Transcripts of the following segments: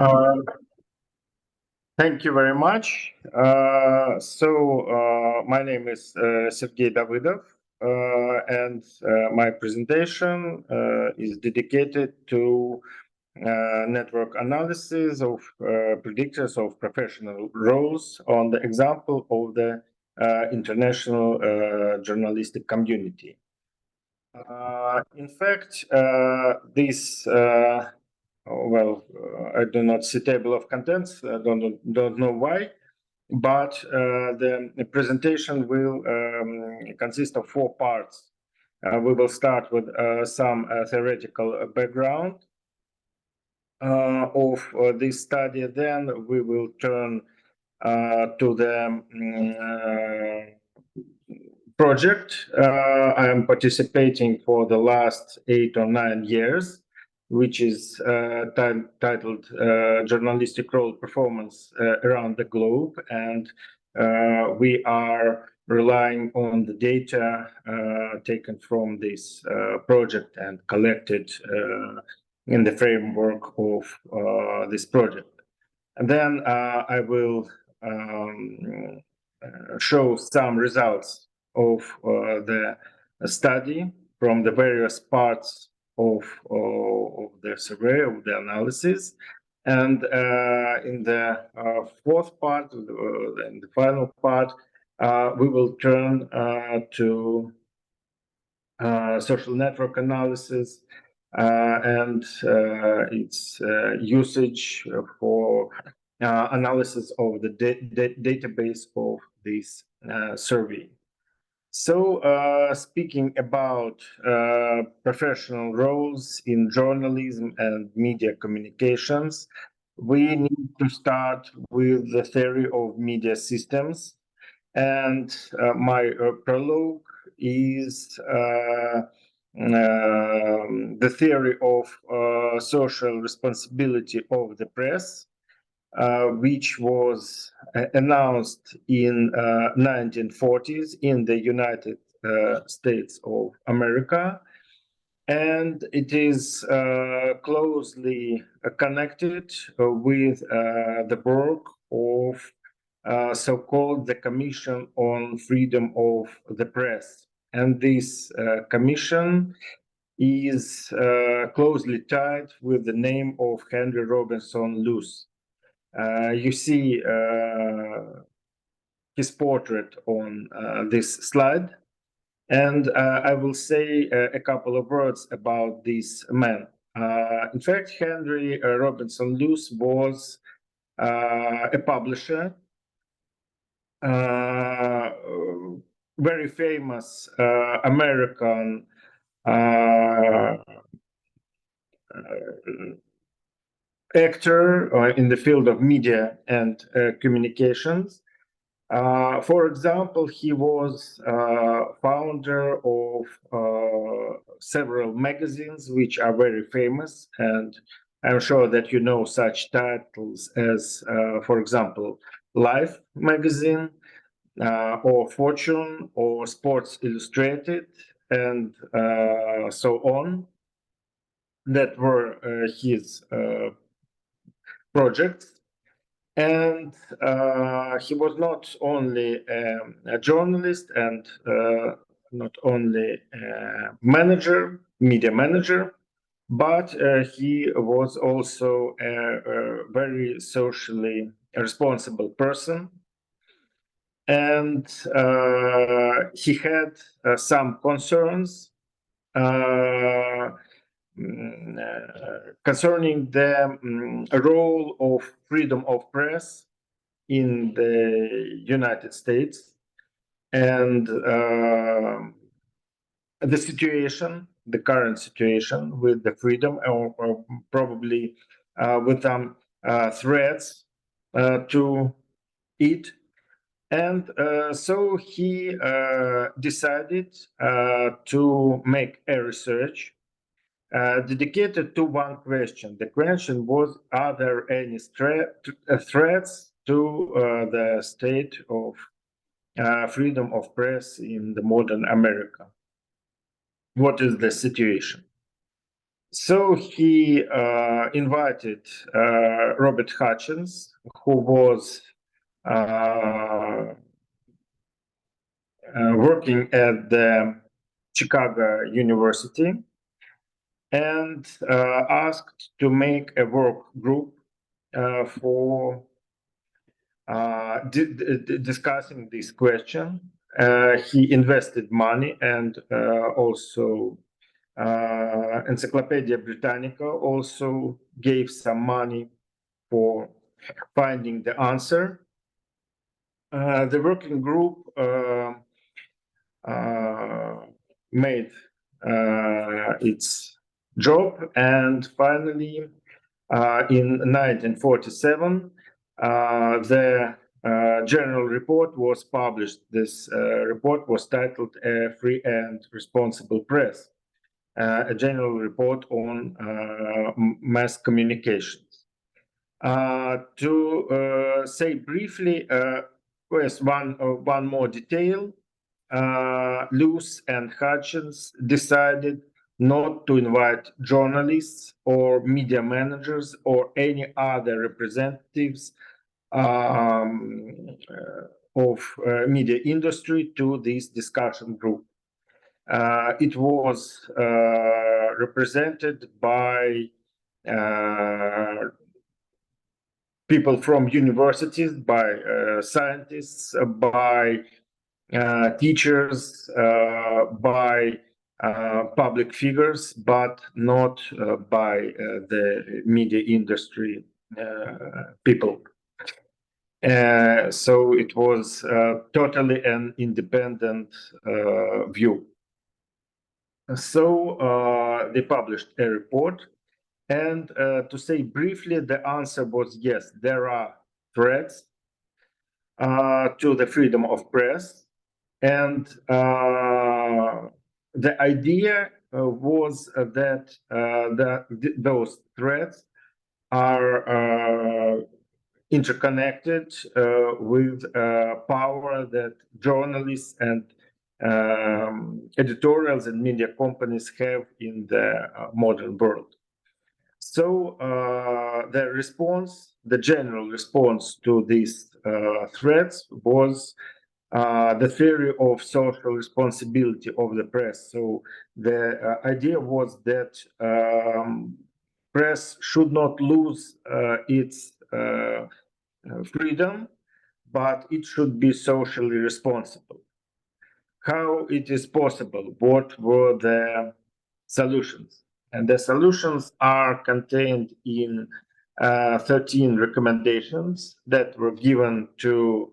Uh, Thank you very much. My name is Sergey Davydov, and my presentation is dedicated to network analysis of predictors of professional roles on the example of the international journalistic community. In fact, this I do not see table of contents. Don't know why, but the presentation will consist of 4 parts. We will start with some theoretical background of this study. Then we will turn to the project I am participating for the last 8 or 9 years, which is titled Journalistic Role Performance Around the Globe. And we are relying on the data taken from this project and collected in the framework of this project. And then I will show some results of the study from the various parts of the survey, of the analysis. And in the 4th part, in the final part, we will turn to social network analysis and its usage for analysis of the database of this survey. So, speaking about professional roles in journalism and media communications, we need to start with the theory of media systems. And my prologue is the theory of social responsibility of the press, which was announced in 1940s in the United States of America, and it is closely connected with the work of so-called the Commission on Freedom of the Press. And this commission is closely tied with the name of Henry Robinson Luce. You see his portrait on this slide, and I will say a couple of words about this man. In fact, Henry Robinson Luce was a publisher, very famous American actor in the field of media and communications. For example, he was founder of several magazines which are very famous, and I'm sure that you know such titles as, for example, Life magazine, or Fortune, or Sports Illustrated, and so on. That were his projects. And he was not only a journalist and not only a manager, media manager, but he was also a very socially responsible person. And he had some concerns concerning the role of freedom of press in the United States and the situation, the current situation with the freedom, or probably with some threats to it. And so he decided to make a research dedicated to one question. The question was, are there any threats to the state of freedom of press in the modern America? What is the situation? So he invited Robert Hutchins, who was working at the Chicago University, and asked to make a work group for discussing this question. He invested money, and also Encyclopedia Britannica also gave some money for finding the answer. The working group made its job, and finally, in 1947, the general report was published. This report was titled "A Free and Responsible Press," a general report on mass communications. To say briefly, yes, one more detail. Luce and Hutchins decided not to invite journalists or media managers or any other representatives of media industry to this discussion group. It was represented by people from universities, by scientists, by teachers, by public figures, but not by the media industry people. So it was totally an independent view. So they published a report, and to say briefly, the answer was yes, there are threats to the freedom of press, and the idea was that those threats are interconnected with power that journalists and editorials and media companies have in the modern world. So the response, the general response to these threats was the theory of social responsibility of the press. So the idea was that press should not lose its freedom, but it should be socially responsible. How it is possible? What were the solutions? And the solutions are contained in 13 recommendations that were given to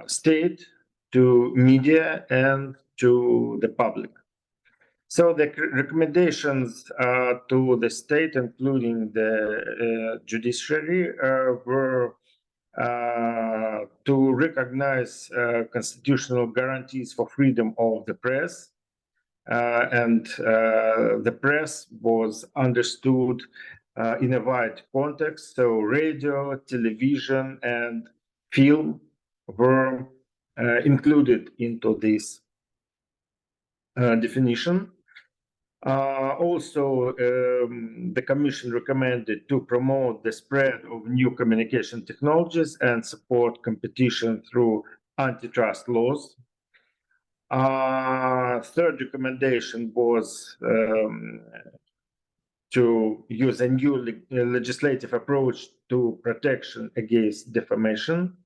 state, to media, and to the public. So the recommendations to the state, including the judiciary, were to recognize constitutional guarantees for freedom of the press, and the press was understood in a wide context. So radio, television, and film were included into this definition. Also, the Commission recommended to promote the spread of new communication technologies and support competition through antitrust laws. Third recommendation was to use a new legislative approach to protection against defamation.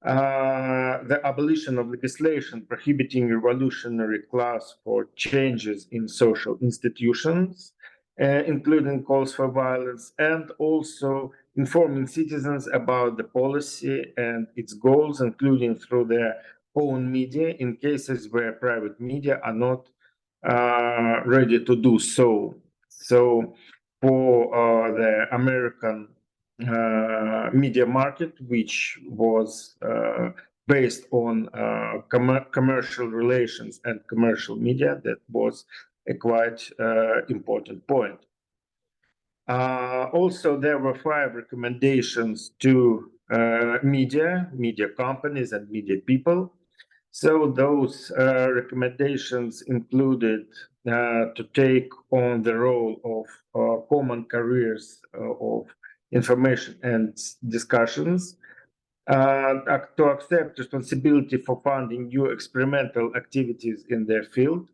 The abolition of legislation prohibiting revolutionary class for changes in social institutions, including calls for violence, and also informing citizens about the policy and its goals, including through their own media in cases where private media are not ready to do so. So for the American media market, which was based on commercial relations and commercial media, that was a quite important point. Also, there were 5 recommendations to media companies and media people. So those recommendations included to take on the role of common careers of information and discussions, to accept responsibility for funding new experimental activities in their field,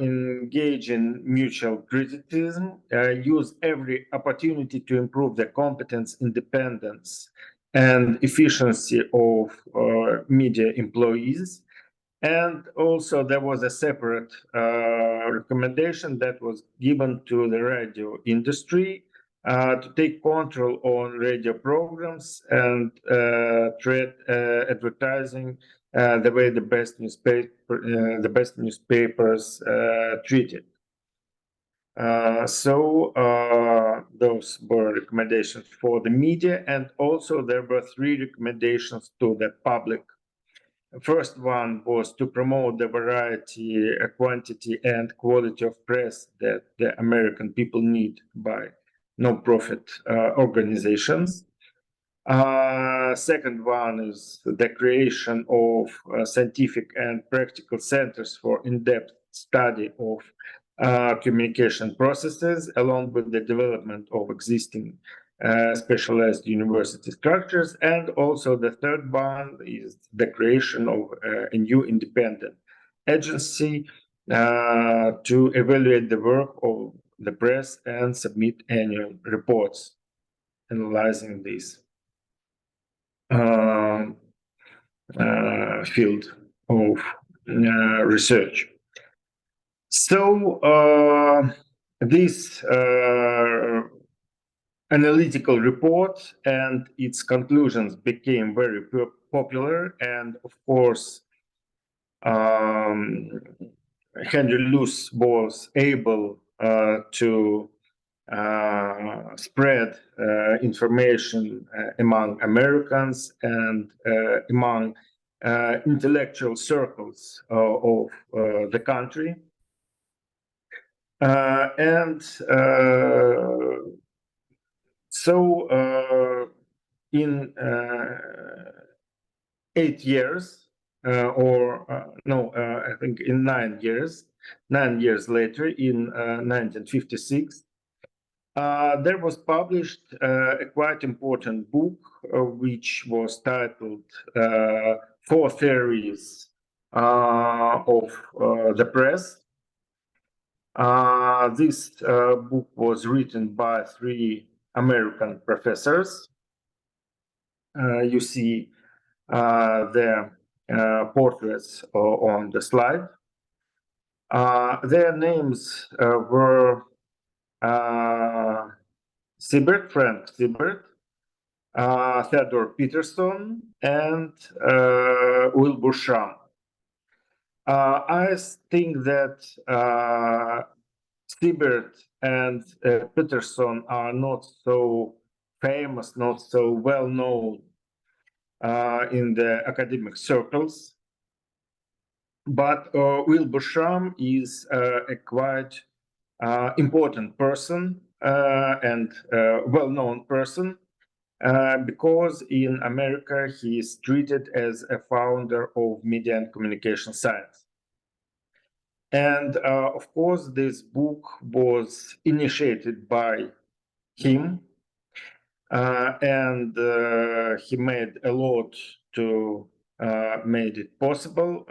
engage in mutual criticism, use every opportunity to improve the competence, independence, and efficiency of media employees. And also there was a separate recommendation that was given to the radio industry to take control on radio programs and treat advertising the way the best newspapers treated. Those were recommendations for the media, and also there were 3 recommendations to the public. The first one was to promote the variety, quantity, and quality of press that the American people need by non-profit organizations. Second one is the creation of scientific and practical centers for in-depth study of communication processes, along with the development of existing specialized university structures. And also the third one is the creation of a new independent agency to evaluate the work of the press and submit annual reports analyzing this field of research. So this analytical report and its conclusions became very popular, and of course Henry Luce was able to spread information among Americans and among intellectual circles of the country. In 8 years, I think in 9 years later, in 1956, there was published a quite important book, which was titled 4 Theories of the Press. This book was written by 3 American professors. You see their portraits on the slide. Their names were Frank Siebert, Theodore Peterson, and Wilbur Schramm. I think that Siebert and Peterson are not so famous, not so well known in the academic circles, but Wilbur Schramm is a quite important person and well-known person because in America he is treated as a founder of media and communication science. And of course, this book was initiated by him, and he made a lot to make it possible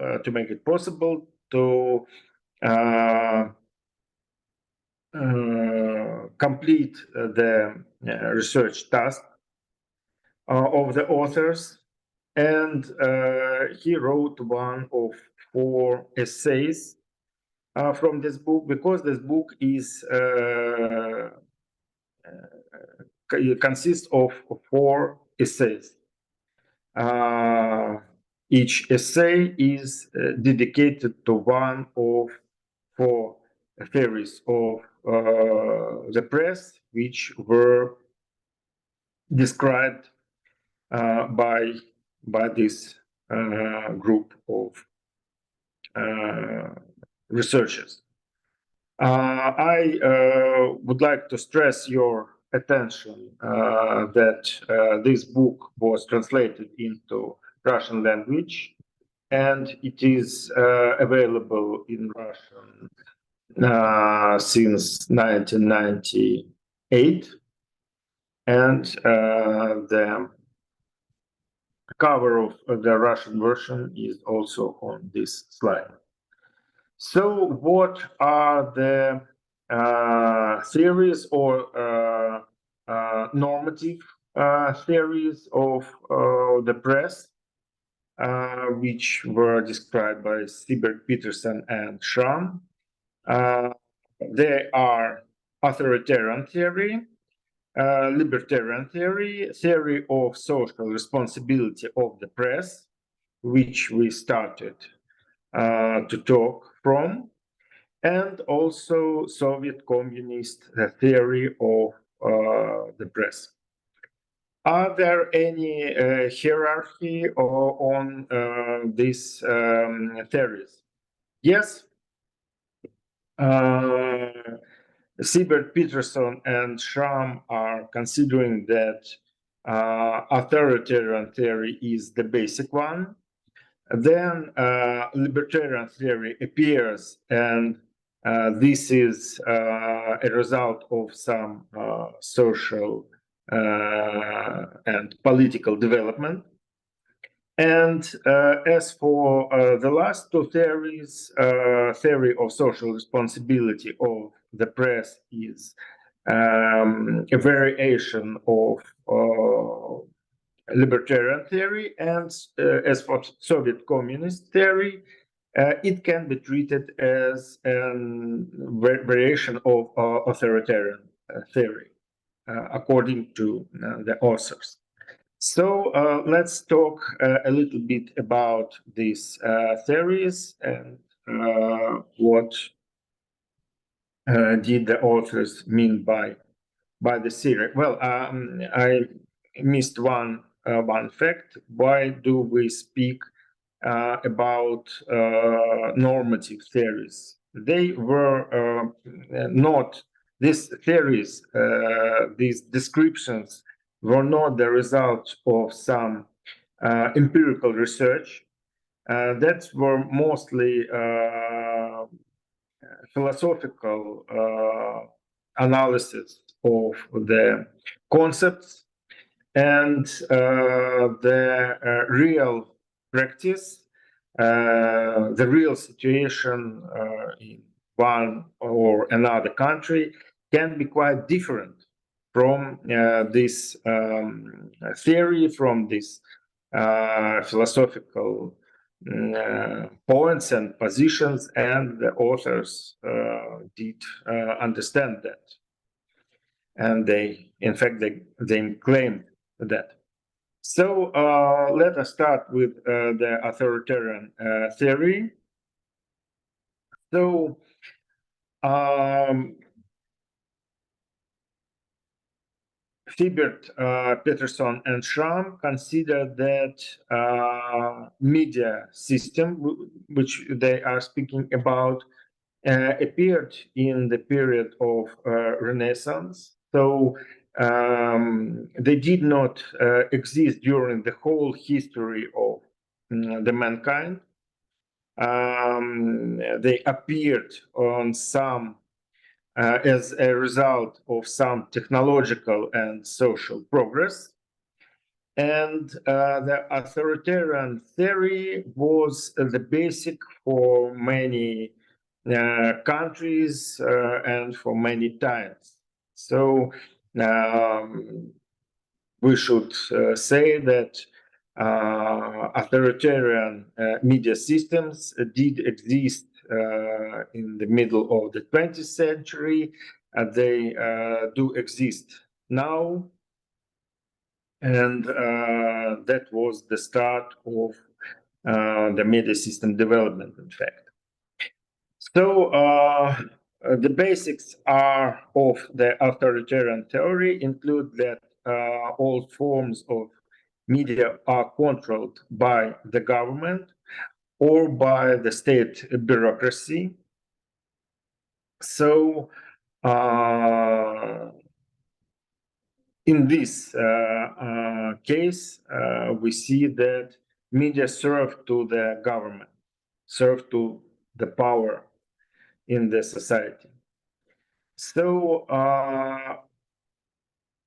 to complete the research task of the authors. And he wrote one of 4 essays from this book, because this book is consists of 4 essays. Each essay is dedicated to one of 4 theories of the press, which were described by this group of researchers. I would like to stress your attention that this book was translated into Russian language and it is available in Russian since 1998. And the cover of the Russian version is also on this slide. So what are the theories or normative theories of the press, which were described by Siebert, Peterson, and Schramm? They are authoritarian theory, libertarian theory, theory of social responsibility of the press, which we started to talk from, and also Soviet communist theory of the press. Are there any hierarchy on these theories? Yes. Siebert, Peterson, and Schramm are considering that authoritarian theory is the basic one. Then libertarian theory appears, and this is a result of some social and political development. And as for the last two theories, theory of social responsibility of the press is a variation of libertarian theory, and as for Soviet communist theory, it can be treated as a variation of authoritarian theory, according to the authors. So let's talk a little bit about these theories and what did the authors mean by the theory. Well, I missed one fact. Why do we speak about normative theories? They were not, these theories, these descriptions were not the result of some empirical research. That were mostly philosophical analysis of the concepts, and the real practice, the real situation in one or another country can be quite different from this theory, from this philosophical points and positions, and the authors did understand that. And they, in fact, they claimed that. So let us start with the authoritarian theory. So Siebert, Peterson, and Schramm consider that media system, which they are speaking about, appeared in the period of Renaissance. So they did not exist during the whole history of the mankind. They appeared on some as a result of some technological and social progress. And the authoritarian theory was the basic for many countries and for many times. So we should say that authoritarian media systems did exist in the middle of the 20th century. They do exist now. And that was the start of the media system development, in fact. So the basics of the authoritarian theory include that all forms of media are controlled by the government or by the state bureaucracy. So in this case, we see that media serve to the government, serve to the power in the society. So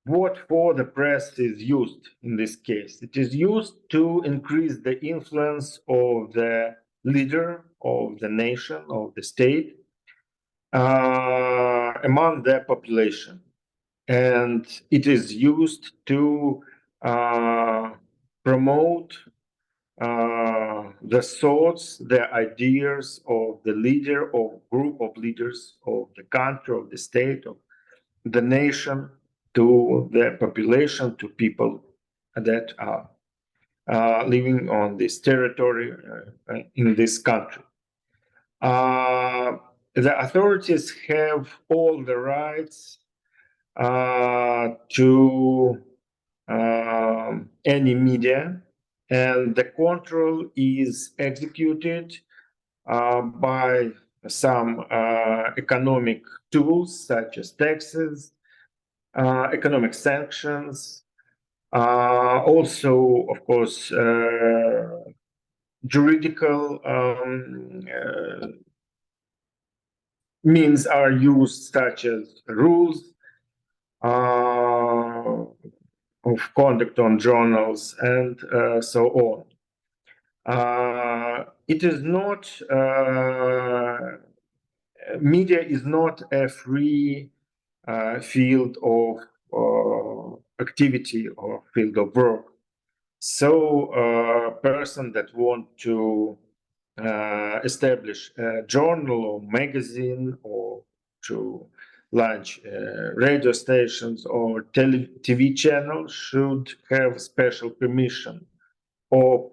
what for the press is used in this case? It is used to increase the influence of the leader of the nation, of the state, among the population. And it is used to promote the thoughts, the ideas of the leader or group of leaders of the country, of the state, of the nation, to the population, to people that are living on this territory in this country. The authorities have all the rights to any media, and the control is executed by some economic tools such as taxes, economic sanctions, also, of course, juridical means are used, such as rules of conduct on journals and so on. It is not, media is not a free field of activity or field of work. So a person that want to establish a journal or magazine, or to launch radio stations or TV channels, should have special permission or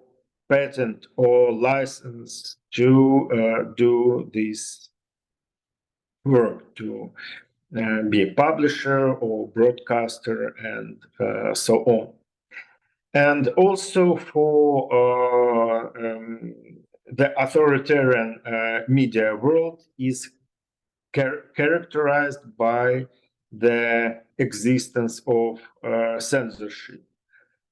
patent or license to do this work, to be a publisher or broadcaster, and so on. And also for the authoritarian media world is characterized by the existence of censorship.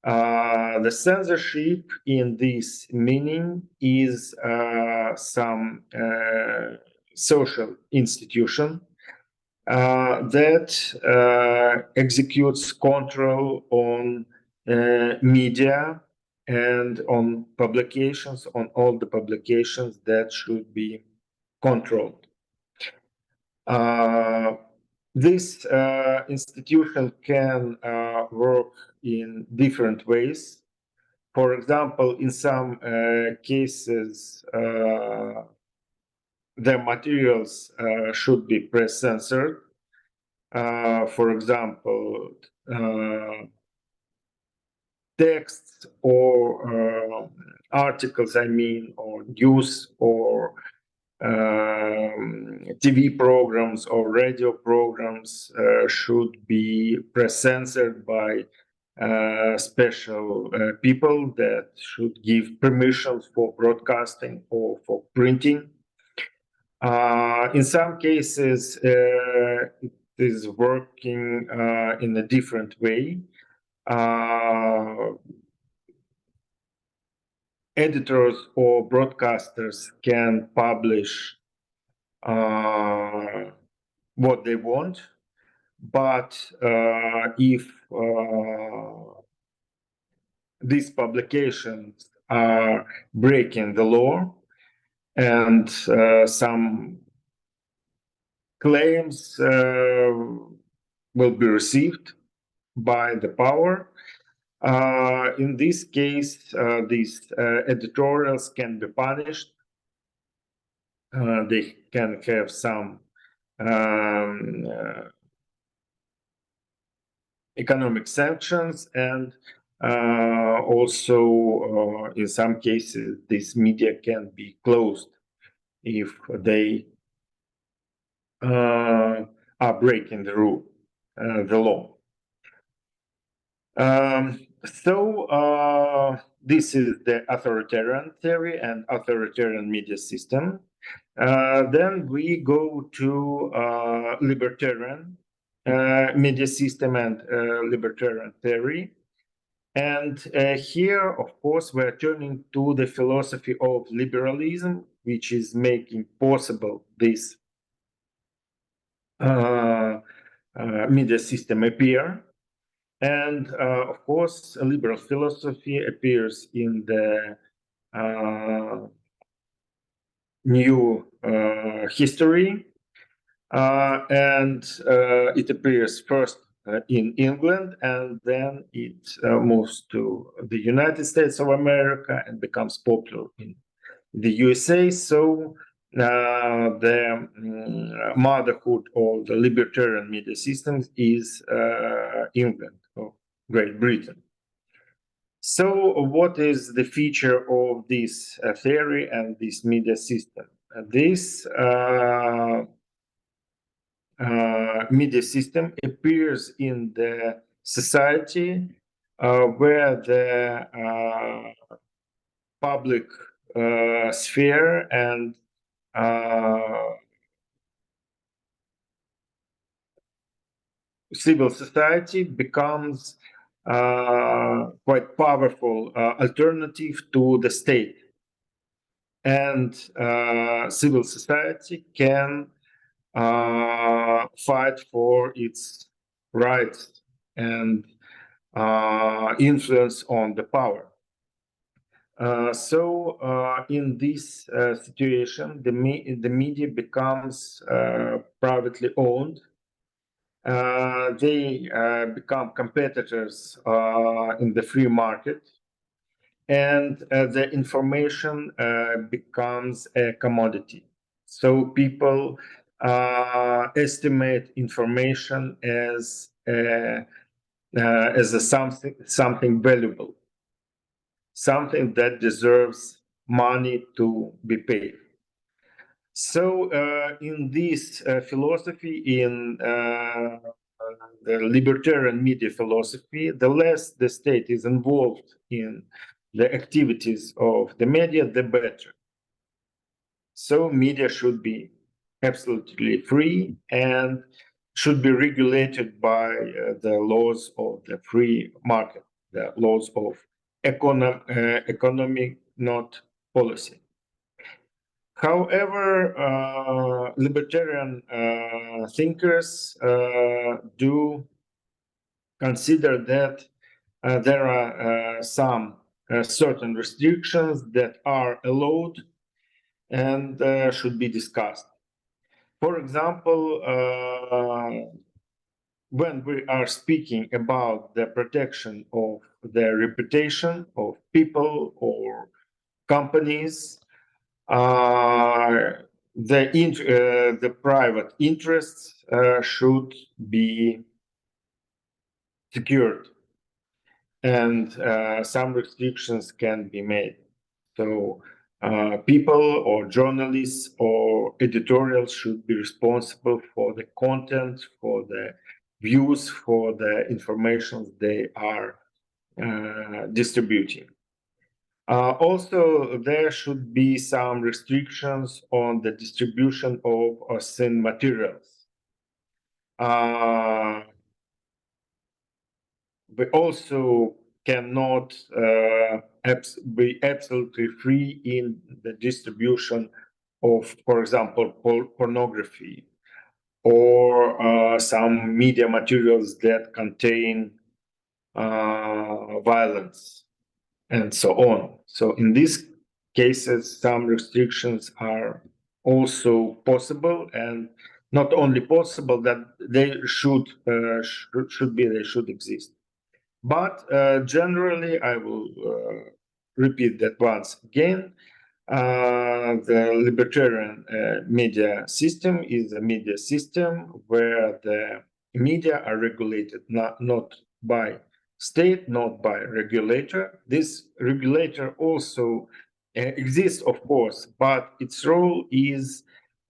The censorship in this meaning is some social institution that executes control on media and on publications, on all the publications that should be controlled. This institution can work in different ways. For example, in some cases, the materials should be press censored. For example, texts or articles, I mean, or news or TV programs or radio programs should be press censored by special people that should give permissions for broadcasting or for printing. In some cases, it is working in a different way. Editors or broadcasters can publish what they want, but if these publications are breaking the law and some claims will be received by the power, in this case, these editorials can be punished. They can have some economic sanctions, and also in some cases, this media can be closed if they are breaking the rule, the law. So this is the authoritarian theory and authoritarian media system. Then we go to libertarian media system and libertarian theory. And here, of course, we're turning to the philosophy of liberalism, which is making possible this media system appear. And of course, a liberal philosophy appears in the new history, and it appears first in England, and then it moves to the United States of America and becomes popular in the USA. So the motherhood of the libertarian media systems is England or Great Britain. So what is the feature of this theory and this media system? This media system appears in the society where the public sphere and civil society becomes quite powerful alternative to the state, and civil society can fight for its rights and influence on the power. So in this situation, the media becomes privately owned. They become competitors in the free market, and the information becomes a commodity. So people estimate information as a something valuable, something that deserves money to be paid. So in this philosophy, in the libertarian media philosophy, the less the state is involved in the activities of the media, the better. So media should be absolutely free and should be regulated by the laws of the free market, the laws of economy, not policy. However, libertarian thinkers do consider that there are some certain restrictions that are allowed and should be discussed. For example, when we are speaking about the protection of the reputation of people or companies, the private interests should be secured, and some restrictions can be made. So people or journalists or editorials should be responsible for the content, for the views, for the information they are distributing. Also, there should be some restrictions on the distribution of obscene materials. We also cannot be absolutely free in the distribution of, for example, pornography or some media materials that contain violence and so on. So in these cases, some restrictions are also possible, and not only possible, that they should exist. But generally, I will repeat that once again. The libertarian media system is a media system where the media are regulated not by state, not by regulator. This regulator also exists, of course, but its role is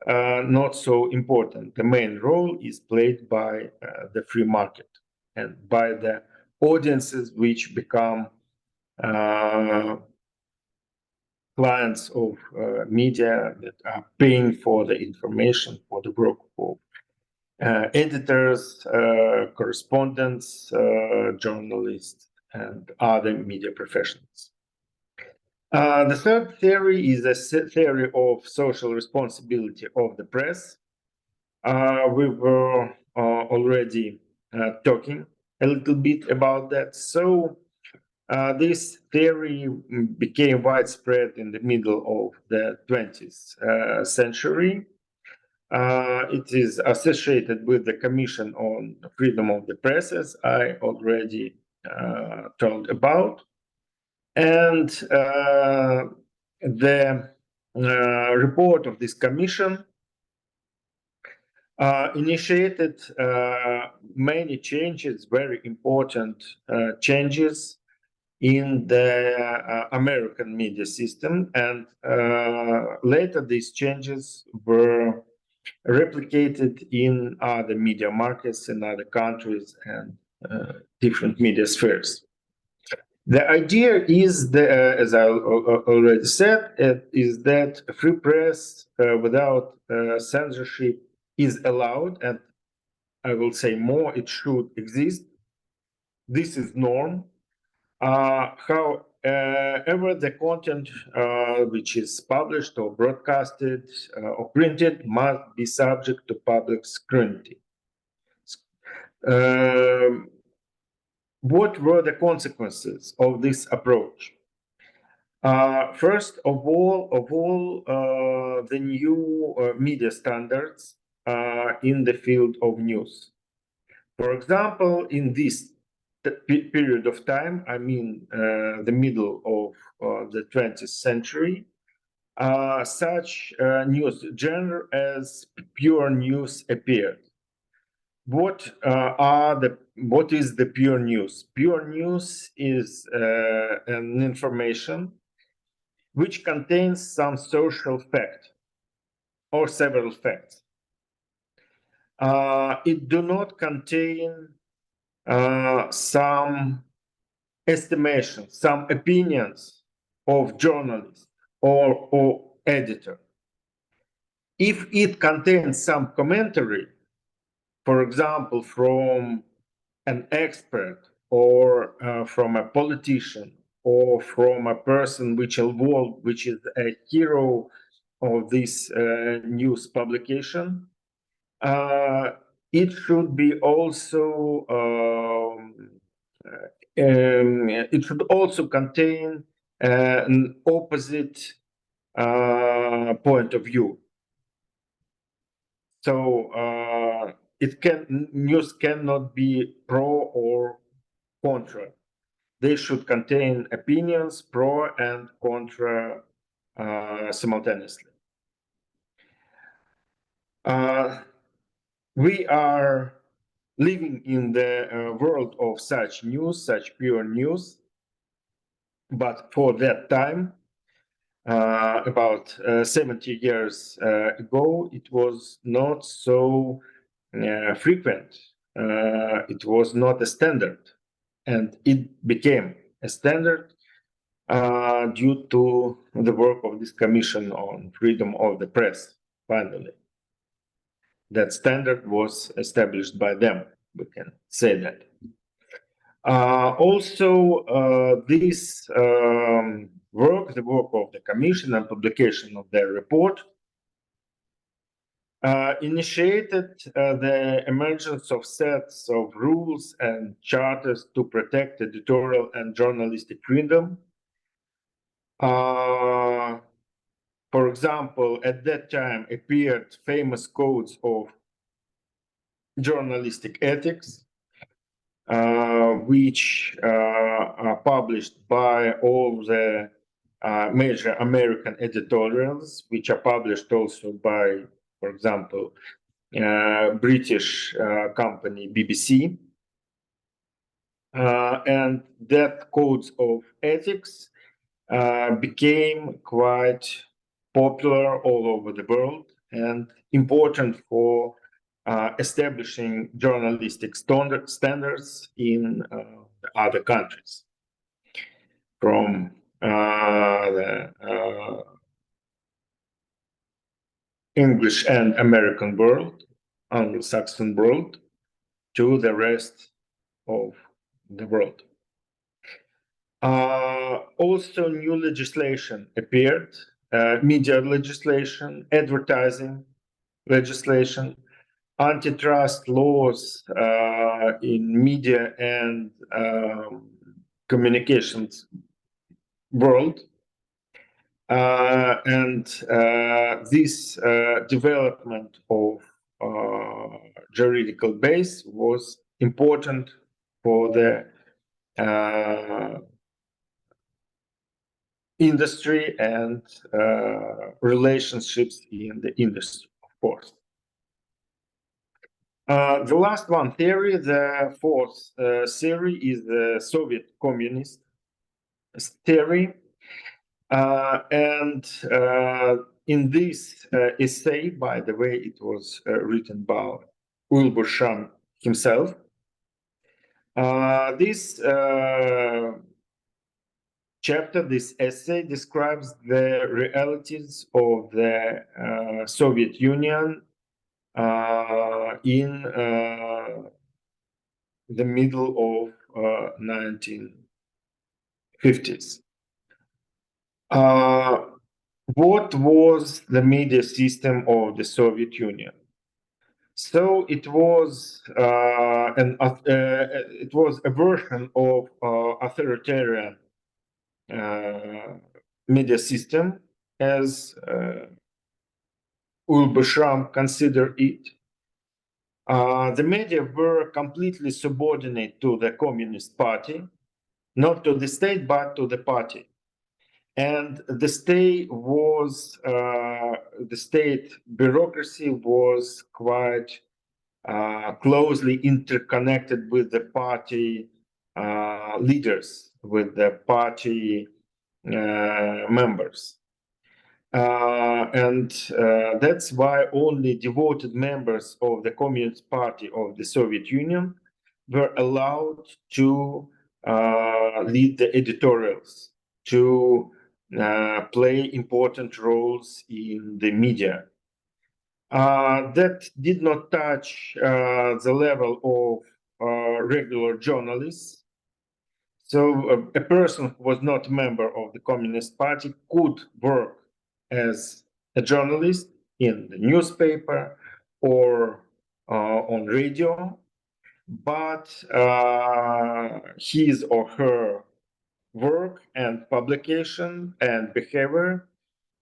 not so important. The main role is played by the free market and by the audiences which become clients of media that are paying for the information, for the work of editors, correspondents, journalists, and other media professionals. The third theory is a theory of social responsibility of the press. We were already talking a little bit about that. So this theory became widespread in the middle of the 20th century. It is associated with the Commission on Freedom of the Press, as I already told about. And the report of this commission initiated many changes, very important changes in the American media system. And later these changes were replicated in other media markets in other countries and different media spheres. The idea is, as I already said, is that a free press without censorship is allowed, and I will say more, it should exist. This is norm. However, the content which is published or broadcasted or printed must be subject to public scrutiny. What were the consequences of this approach? First of all, the new media standards in the field of news. For example, in this period of time, I mean the middle of the 20th century, such news genre as pure news appeared. What is the pure news? Pure news is an information which contains some social fact or several facts. It do not contain some estimations, some opinions of journalists or editor. If it contains some commentary, for example, from an expert or from a politician or from a person which is a hero of this news publication, it should be also it should also contain an opposite point of view. So news cannot be pro or contra. They should contain opinions pro and contra simultaneously. We are living in the world of such news, such pure news, but for that time, about 70 years ago, it was not so frequent. It was not a standard, and it became a standard due to the work of this Commission on Freedom of the Press, finally. That standard was established by them, we can say that. Also, this work, the work of the Commission and publication of their report, initiated the emergence of sets of rules and charters to protect editorial and journalistic freedom. For example, at that time appeared famous codes of journalistic ethics, which are published by all the major American editorials, which are published also by, for example, British company BBC. And that codes of ethics became quite popular all over the world and important for establishing journalistic standards in other countries, from the English and American world, Anglo-Saxon world, to the rest of the world. Also, new legislation appeared, media legislation, advertising legislation, antitrust laws in media and communications world. And this development of juridical base was important for the industry and relationships in the industry, of course. The last one theory, the fourth theory, is the Soviet communist theory. And in this essay, by the way, it was written by Ulbusham himself. This chapter, this essay, describes the realities of the Soviet Union in the middle of 1950s. What was the media system of the Soviet Union? So it was a version of authoritarian media system, as Ulbusham considered it. The media were completely subordinate to the Communist Party, not to the state, but to the party. And the state bureaucracy was quite closely interconnected with the party leaders, with the party members. And that's why only devoted members of the Communist Party of the Soviet Union were allowed to lead the editorials, to play important roles in the media. That did not touch the level of regular journalists. So a person who was not a member of the Communist Party could work as a journalist in the newspaper or on radio, but his or her work and publication and behavior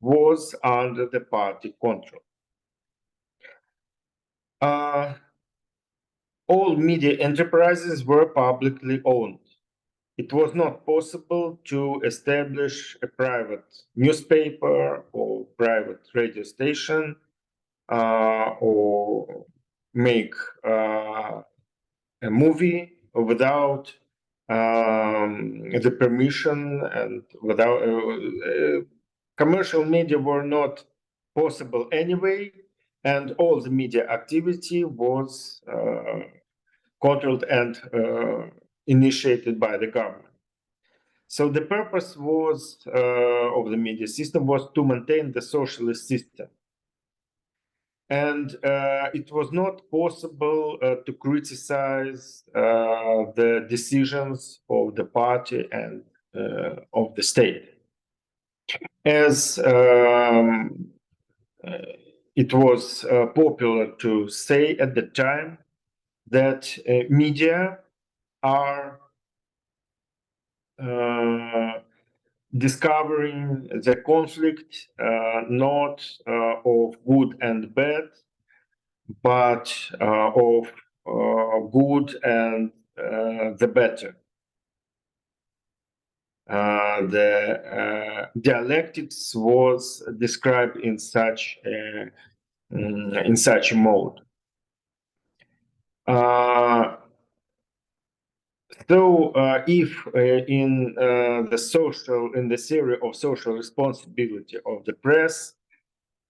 was under the party control. All media enterprises were publicly owned. It was not possible to establish a private newspaper or private radio station or make a movie without the permission, and without commercial media were not possible anyway, and all the media activity was controlled and initiated by the government. So the purpose was of the media system was to maintain the socialist system. And it was not possible to criticize the decisions of the party and of the state. As it was popular to say at the time that media are discovering the conflict not of good and bad, but of good and the better. The dialectics was described in such a mode. So, if in the theory of social responsibility of the press,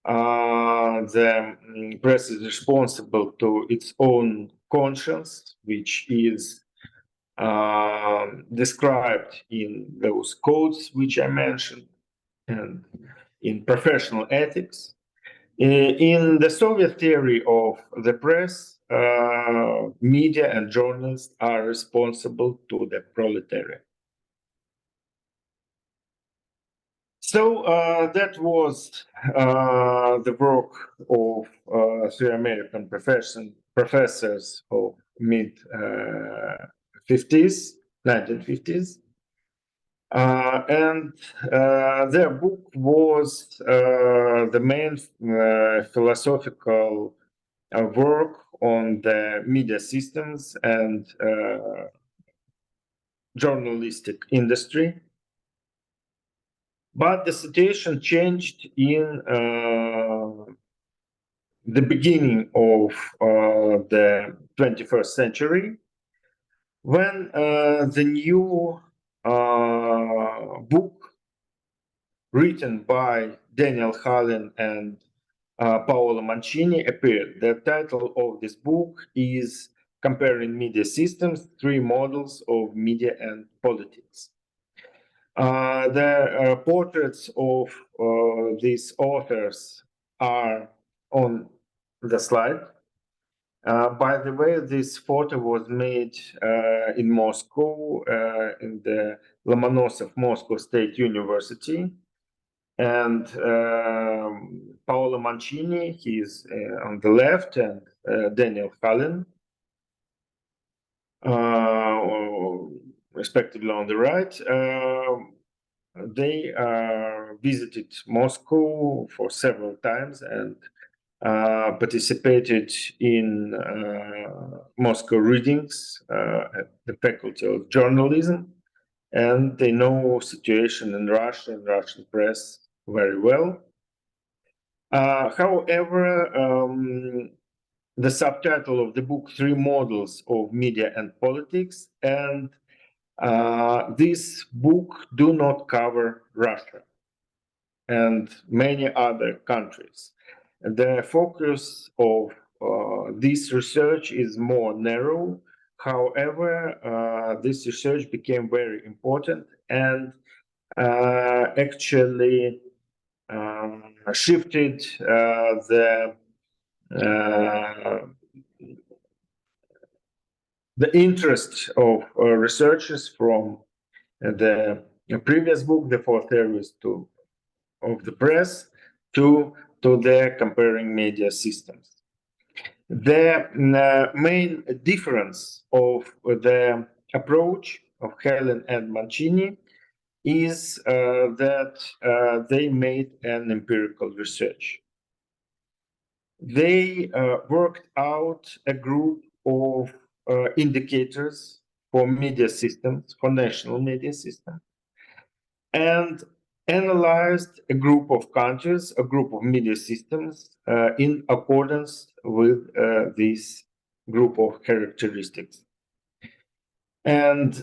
the press is responsible to its own conscience, which is described in those codes which I mentioned, and in professional ethics. In the Soviet theory of the press, media and journalists are responsible to the proletariat. So that was the work of three American professors of mid 50s, 1950s. And their book was the main philosophical work on the media systems and journalistic industry. But the situation changed in the beginning of the 21st century when the new book written by Daniel Hallin and Paolo Mancini appeared. The title of this book is Comparing Media Systems, Three Models of Media and Politics. The portraits of these authors are on the slide. By the way, this photo was made in Moscow, in the Lomonosov Moscow State University. And Paolo Mancini, he's on the left, and Daniel Hallin, respectively on the right. They visited Moscow for several times and participated in Moscow readings at the Faculty of Journalism, and they know situation in Russia and Russian press very well. However, the subtitle of the book, Three Models of Media and Politics, and this book do not cover Russia and many other countries. The focus of this research is more narrow. However, this research became very important and actually shifted the interest of researchers from the previous book, The Four Theories of the Press, to the comparing media systems. The main difference of the approach of Hallin and Mancini is that they made an empirical research. They worked out a group of indicators for media systems, for national media systems, and analyzed a group of countries, a group of media systems in accordance with this group of characteristics. And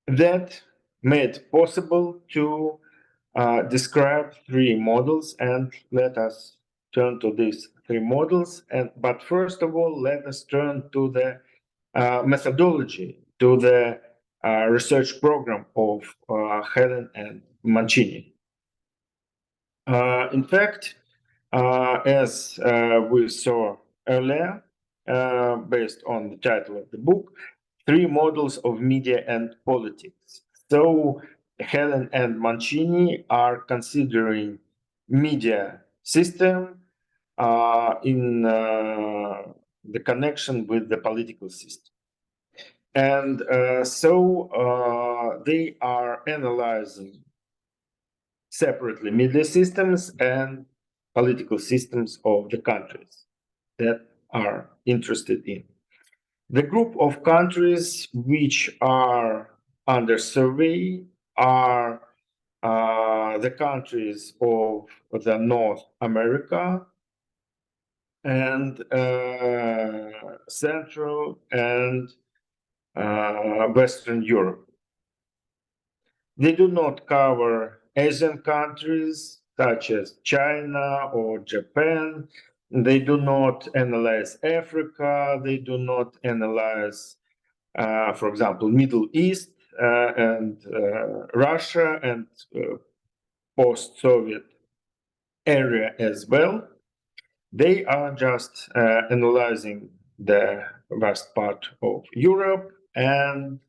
that made possible to describe three models, and let us turn to these three models. But first of all, let us turn to the methodology, to the research program of Hallin and Mancini. In fact, as we saw earlier, based on the title of the book, Three Models of Media and Politics. So Hallin and Mancini are considering media system in the connection with the political system. And so they are analyzing separately media systems and political systems of the countries that are interested in. The group of countries which are under survey are the countries of the North America and Central and Western Europe. They do not cover Asian countries such as China or Japan. They do not analyze Africa. They do not analyze, for example, Middle East and Russia and post-Soviet area as well. They are just analyzing the vast part of Europe and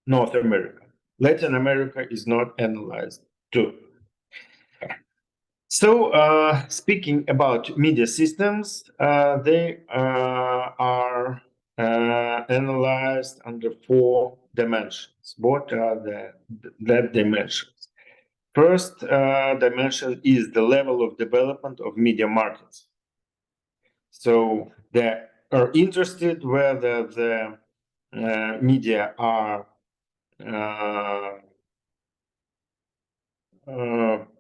North America. Latin America is not analyzed too. So, speaking about media systems, they are analyzed under 4 dimensions. What are that dimensions? First dimension is the level of development of media markets. So they are interested whether the media are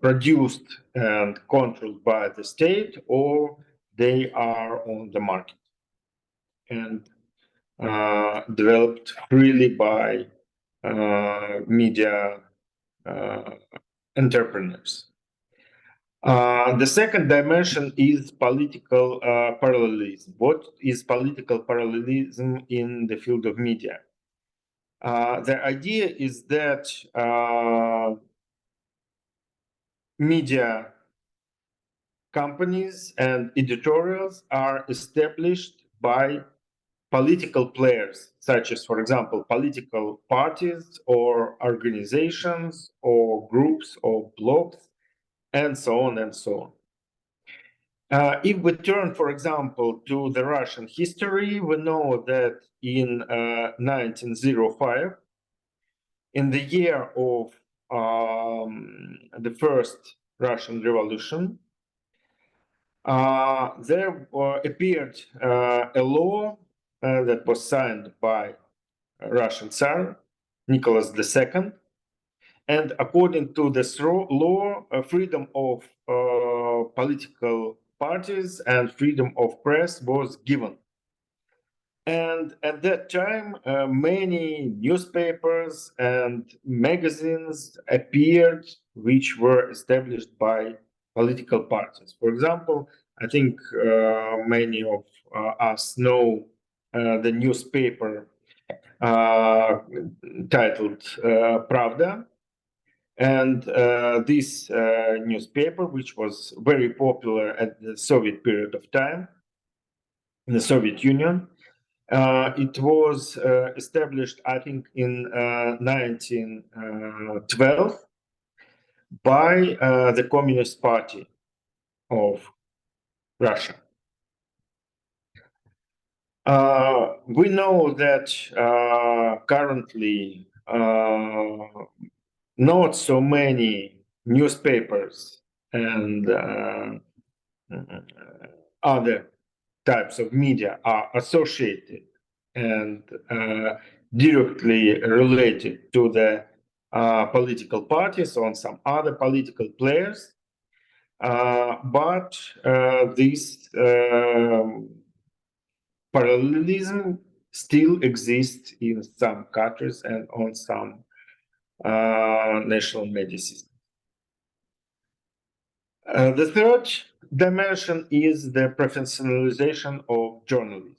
produced and controlled by the state, or they are on the market and developed freely by media entrepreneurs. The second dimension is political parallelism. What is political parallelism in the field of media? The idea is that media companies and editorials are established by political players, such as, for example, political parties or organizations or groups or blogs, and so on and so on. If we turn, for example, to the Russian history, we know that in 1905, in the year of the first Russian Revolution, there appeared a law that was signed by Russian Tsar Nicholas II, and according to this law, freedom of political parties and freedom of press was given. And at that time, many newspapers and magazines appeared which were established by political parties. For example, I think many of us know the newspaper titled Pravda. And this newspaper, which was very popular at the Soviet period of time, in the Soviet Union, it was established, I think, in 1912 by the Communist Party of Russia. We know that currently not so many newspapers and other types of media are associated and directly related to the political parties or some other political players. But this parallelism still exists in some countries and on some national media systems. The third dimension is the professionalization of journalism.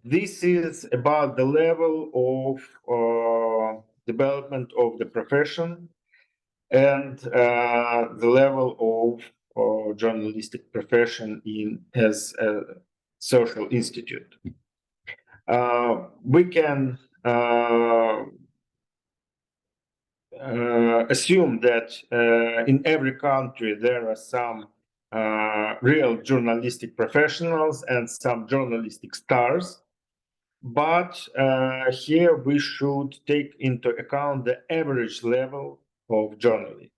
This is about the level of development of the profession and the level of journalistic profession as a social institute. We can assume that in every country there are some real journalistic professionals and some journalistic stars. But here we should take into account the average level of journalism.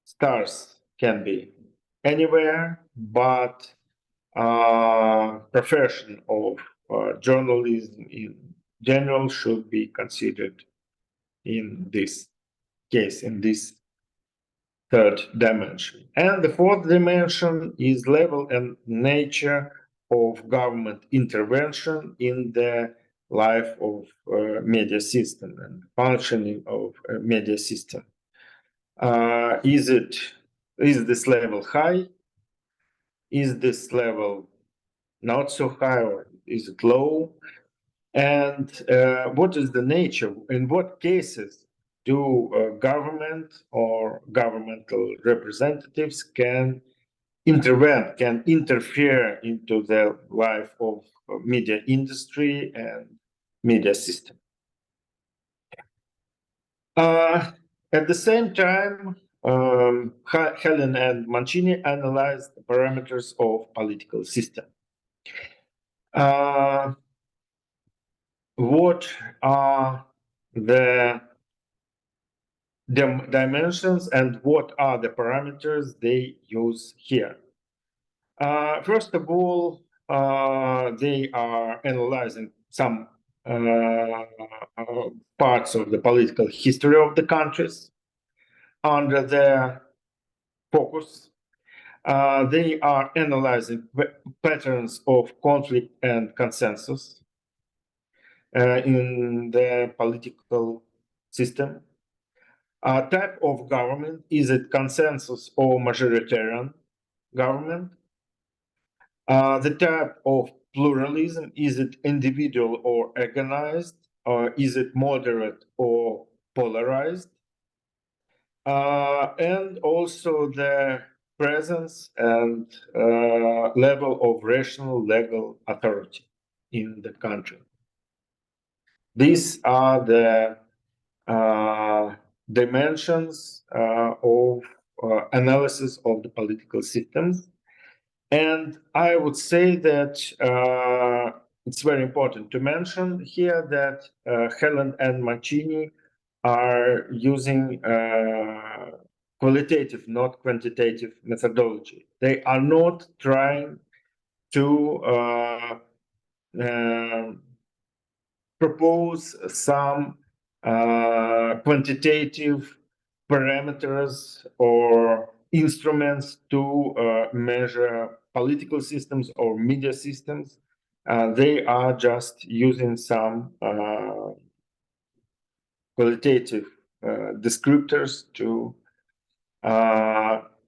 Stars can be anywhere, but profession of journalism in general should be considered in this case, in this third dimension. And the fourth dimension is level and nature of government intervention in the life of media system and functioning of a media system. Is this level high? Is this level not so high, or is it low? And what is the nature? In what cases do government or governmental representatives can interfere into the life of media industry and media system? At the same time, Helen and Mancini analyzed the parameters of political system. What are the dimensions and what are the parameters they use here? First of all, they are analyzing some parts of the political history of the countries under their focus. They are analyzing patterns of conflict and consensus in the political system. Type of government, is it consensus or majoritarian government? The type of pluralism, is it individual or organized? Or is it moderate or polarized? And also the presence and level of rational legal authority in the country. These are the dimensions of analysis of the political systems. And I would say that it's very important to mention here that Helen and Mancini are using qualitative, not quantitative methodology. They are not trying to propose some quantitative parameters or instruments to measure political systems or media systems. They are just using some qualitative descriptors to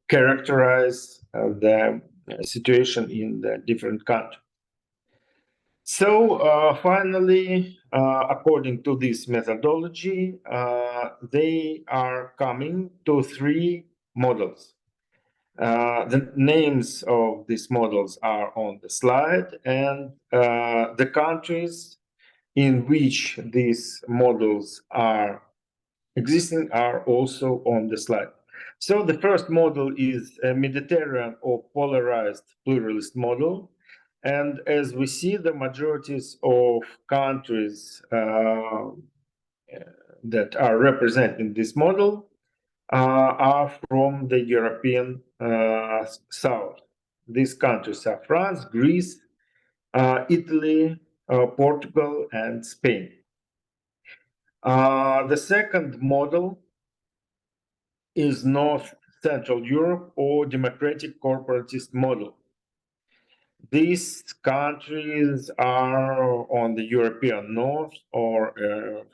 characterize the situation in the different countries. So finally, according to this methodology, they are coming to three models. The names of these models are on the slide, and the countries in which these models are existing are also on the slide. So the first model is a Mediterranean or polarized pluralist model. And as we see, the majorities of countries that are represented in this model are from the European South. These countries are France, Greece, Italy, Portugal, and Spain. The second model is North Central Europe or democratic corporatist model. These countries are on the European North or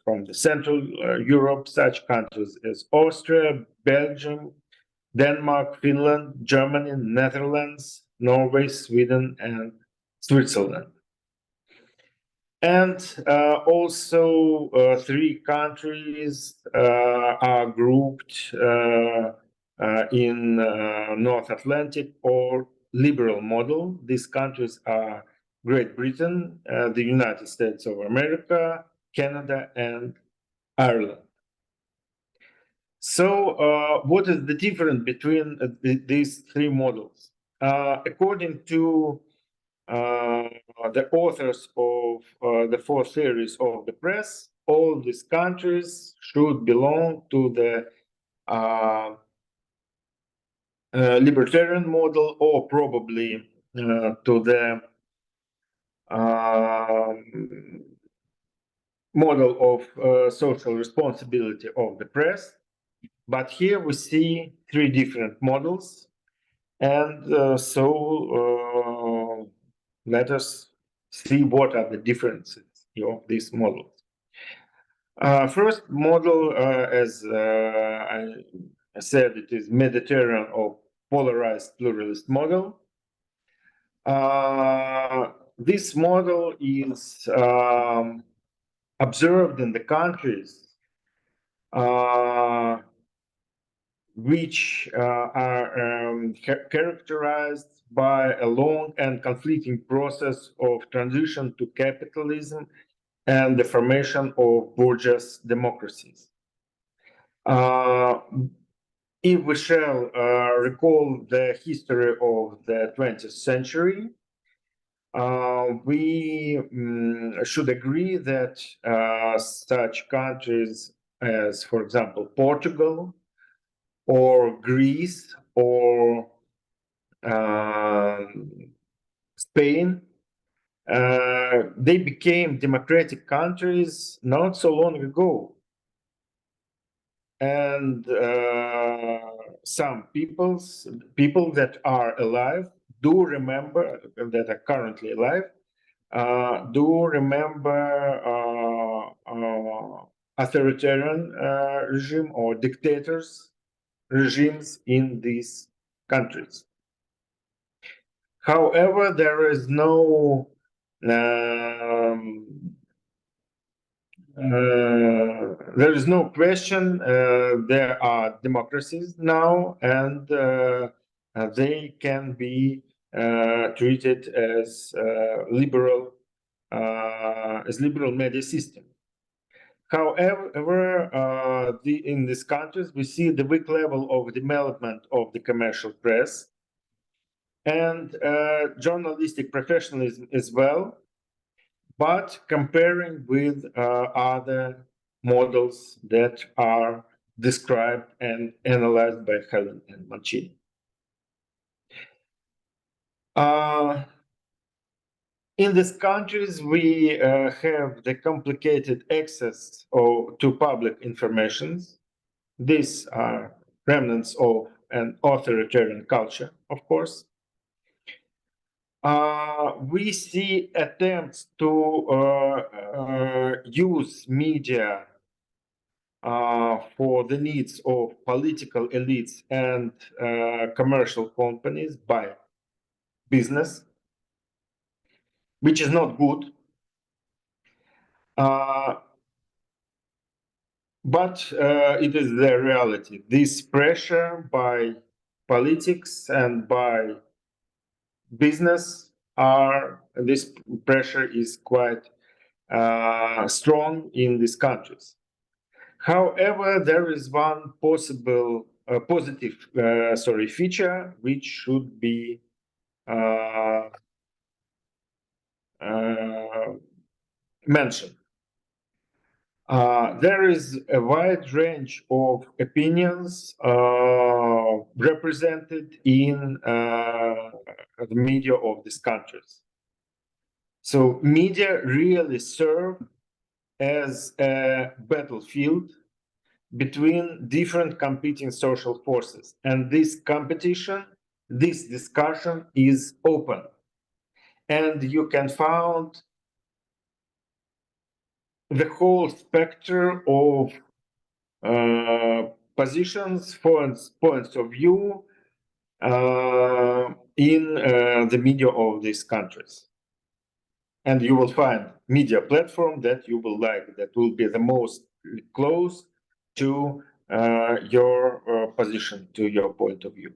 from the Central Europe, such countries as Austria, Belgium, Denmark, Finland, Germany, Netherlands, Norway, Sweden, and Switzerland. And also three countries are grouped in North Atlantic or liberal model. These countries are Great Britain, the United States of America, Canada, and Ireland. So what is the difference between these three models? According to the authors of the four theories of the press, all these countries should belong to the libertarian model or probably to the model of social responsibility of the press. But here we see three different models. And so let us see what are the differences of these models. First model, as I said, it is Mediterranean or polarized pluralist model. This model is observed in the countries which are characterized by a long and conflicting process of transition to capitalism and the formation of bourgeois democracies. If we shall recall the history of the 20th century, we should agree that such countries as, for example, Portugal or Greece or Spain, they became democratic countries not so long ago. And some people that are alive do remember, that are currently alive, do remember authoritarian regime or dictators regimes in these countries. However, there is no question. There are democracies now, and they can be treated as liberal media system. However, in these countries, we see the weak level of development of the commercial press and journalistic professionalism as well, but comparing with other models that are described and analyzed by Helen and Mancini. In these countries, we have the complicated access to public information. These are remnants of an authoritarian culture, of course. We see attempts to use media for the needs of political elites and commercial companies by business, which is not good. But it is the reality. This pressure by politics and by business this pressure is quite strong in these countries. However, there is one possible positive feature which should be mentioned. There is a wide range of opinions represented in the media of these countries. So media really serve as a battlefield between different competing social forces. And this competition, this discussion is open. And you can find the whole spectrum of positions, points of view in the media of these countries. And you will find media platform that you will like, that will be the most close to your position, to your point of view.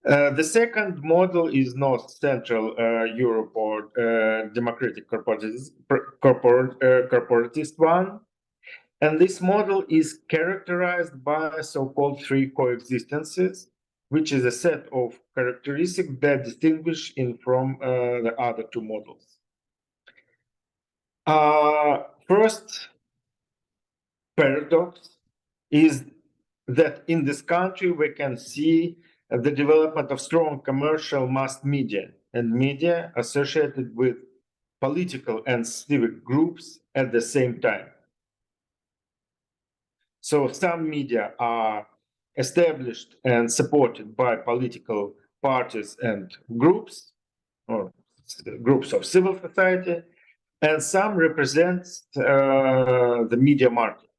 The second model is North Central Europe or democratic corporatist one. And this model is characterized by so-called three coexistences, which is a set of characteristics that distinguish it from the other two models. First paradox is that in this country we can see the development of strong commercial mass media and media associated with political and civic groups at the same time. So some media are established and supported by political parties and groups, or groups of civil society, and some represent the media market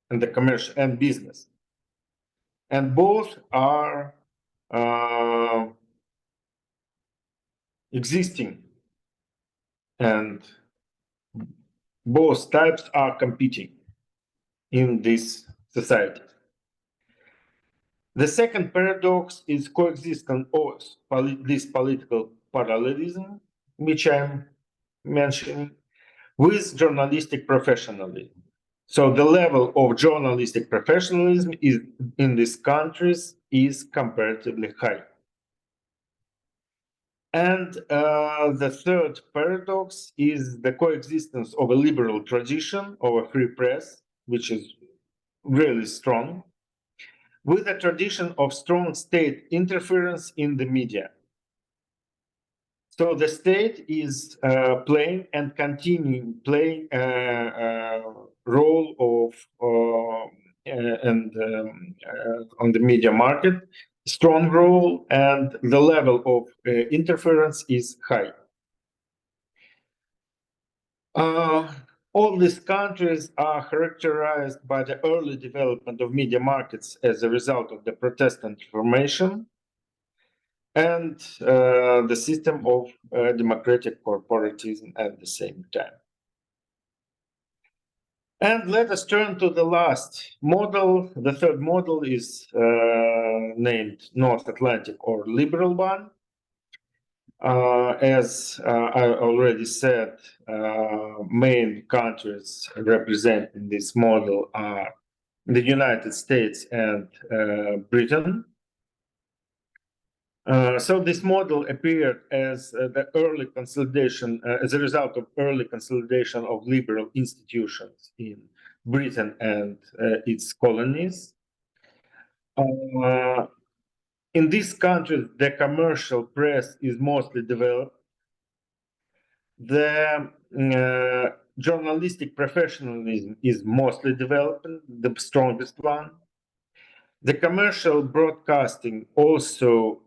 and the commercial and business. And both are existing, and both types are competing in this society. The second paradox is coexistence of this political parallelism, which I'm mentioning, with journalistic professionalism. So the level of journalistic professionalism in these countries is comparatively high. And the third paradox is the coexistence of a liberal tradition of a free press, which is really strong, with a tradition of strong state interference in the media. So the state is playing and continuing playing a role of on the media market, strong role, and the level of interference is high. All these countries are characterized by the early development of media markets as a result of the Protestant Reformation and the system of democratic corporatism at the same time. And let us turn to the last model. The third model is named North Atlantic or liberal one. As I already said, main countries represented in this model are the United States and Britain. So this model appeared as the early consolidation, as a result of early consolidation of liberal institutions in Britain and its colonies. In these countries, the commercial press is mostly developed. The journalistic professionalism is mostly developed, the strongest one. The commercial broadcasting also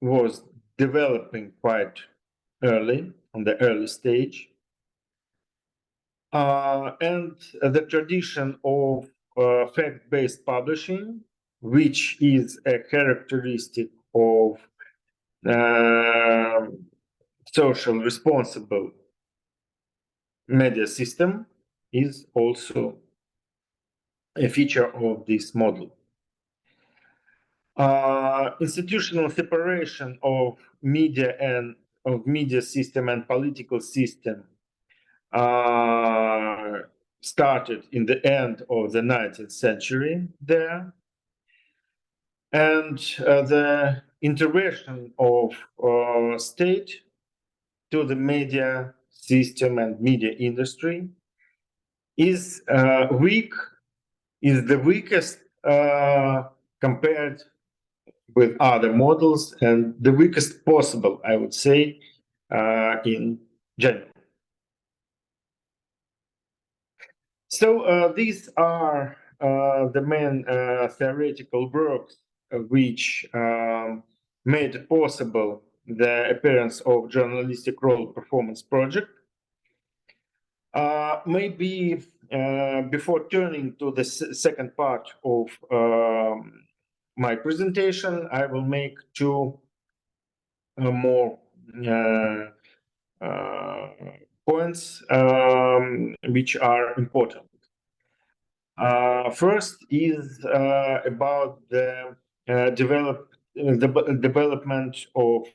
was developing quite early, on the early stage. And the tradition of fact-based publishing, which is a characteristic of social responsible media system, is also a feature of this model. Institutional separation of media and of media system and political system started in the end of the 19th century there. And the intervention of state to the media system and media industry is weak, is the weakest compared with other models, and the weakest possible, I would say, in general. So these are the main theoretical works which made possible the appearance of journalistic role performance project. Maybe before turning to the second part of my presentation, I will make two more points which are important. First is about the development of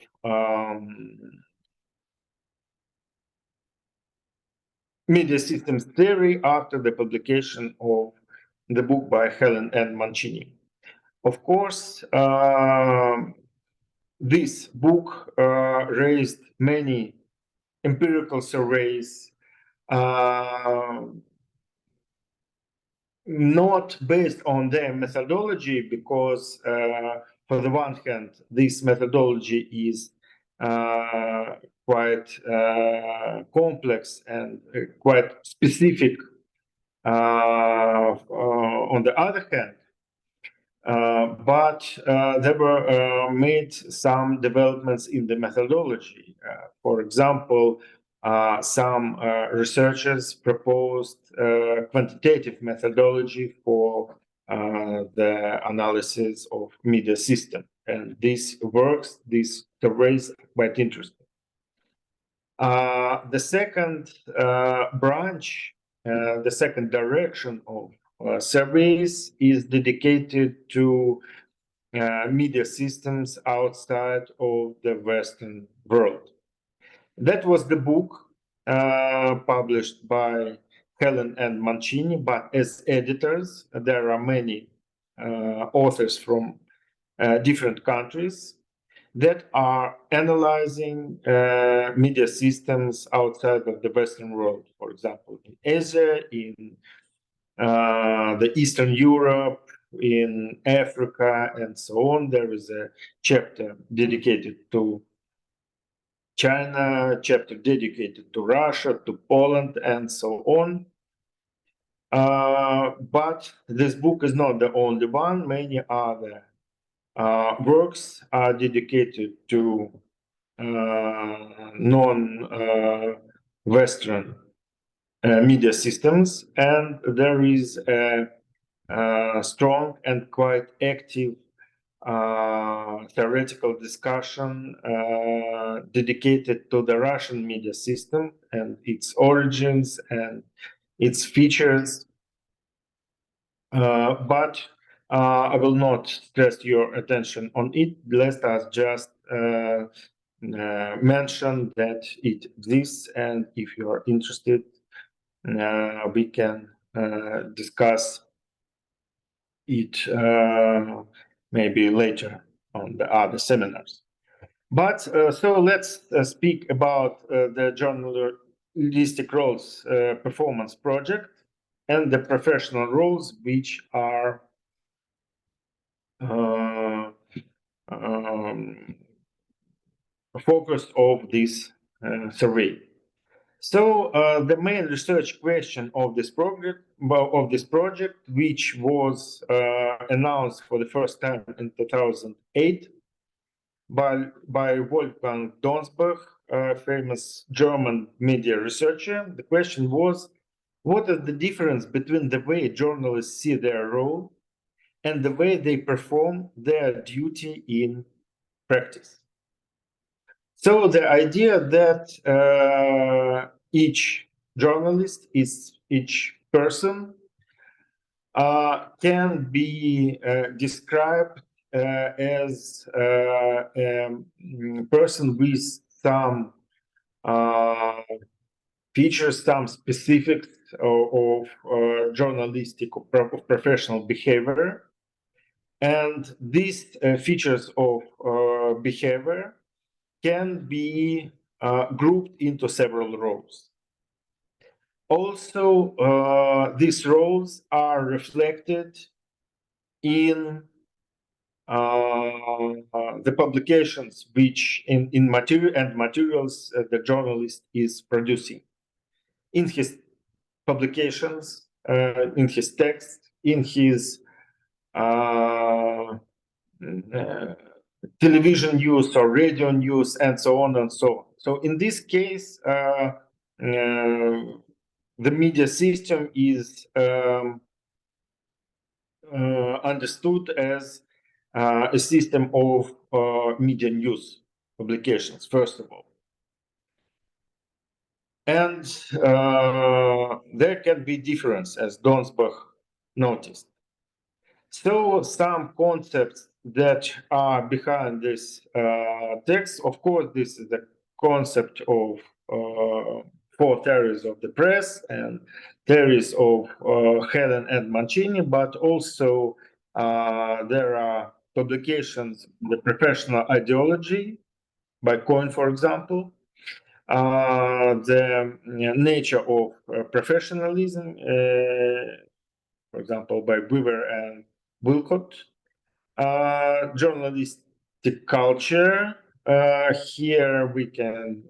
media systems theory after the publication of the book by Helen and Mancini. Of course, this book raised many empirical surveys, not based on their methodology, because for the one hand, this methodology is quite complex and quite specific. On the other hand, but there were made some developments in the methodology. For example, some researchers proposed quantitative methodology for the analysis of media system, and this works. These surveys are quite interesting. The second branch, the second direction of surveys is dedicated to media systems outside of the Western world. That was the book published by Helen and Mancini, but as editors. There are many authors from different countries that are analyzing media systems outside of the Western world, for example, in Asia, in the Eastern Europe, in Africa, and so on. There is a chapter dedicated to China, chapter dedicated to Russia, to Poland, and so on. But this book is not the only one. Many other works are dedicated to non-Western media systems, and there is a strong and quite active theoretical discussion dedicated to the Russian media system and its origins and its features. But I will not stress your attention on it. Let us just mention that it exists, and if you are interested, we can discuss it maybe later on the other seminars. But so let's speak about the journalistic roles performance project and the professional roles which are focused of this survey. So the main research question of this project, which was announced for the first time in 2008 by Wolfgang Donsbach, a famous German media researcher, the question was, what is the difference between the way journalists see their role and the way they perform their duty in practice? So the idea that each journalist, each person, can be described as a person with some features, some specifics of journalistic or professional behavior. And these features of behavior can be grouped into several roles. Also, these roles are reflected in the publications which in materials the journalist is producing. In his publications, in his text, in his television news or radio news, and so on and so on. So in this case, the media system is understood as a system of media news publications, first of all. And there can be difference, as Donsbach noticed. So some concepts that are behind this text, of course, this is the concept of 4 theories of the press and theories of Helen and Mancini, but also there are publications, the professional ideology by Cohen, for example, the nature of professionalism, for example, by Weaver and Wilcott, journalistic culture. Here we can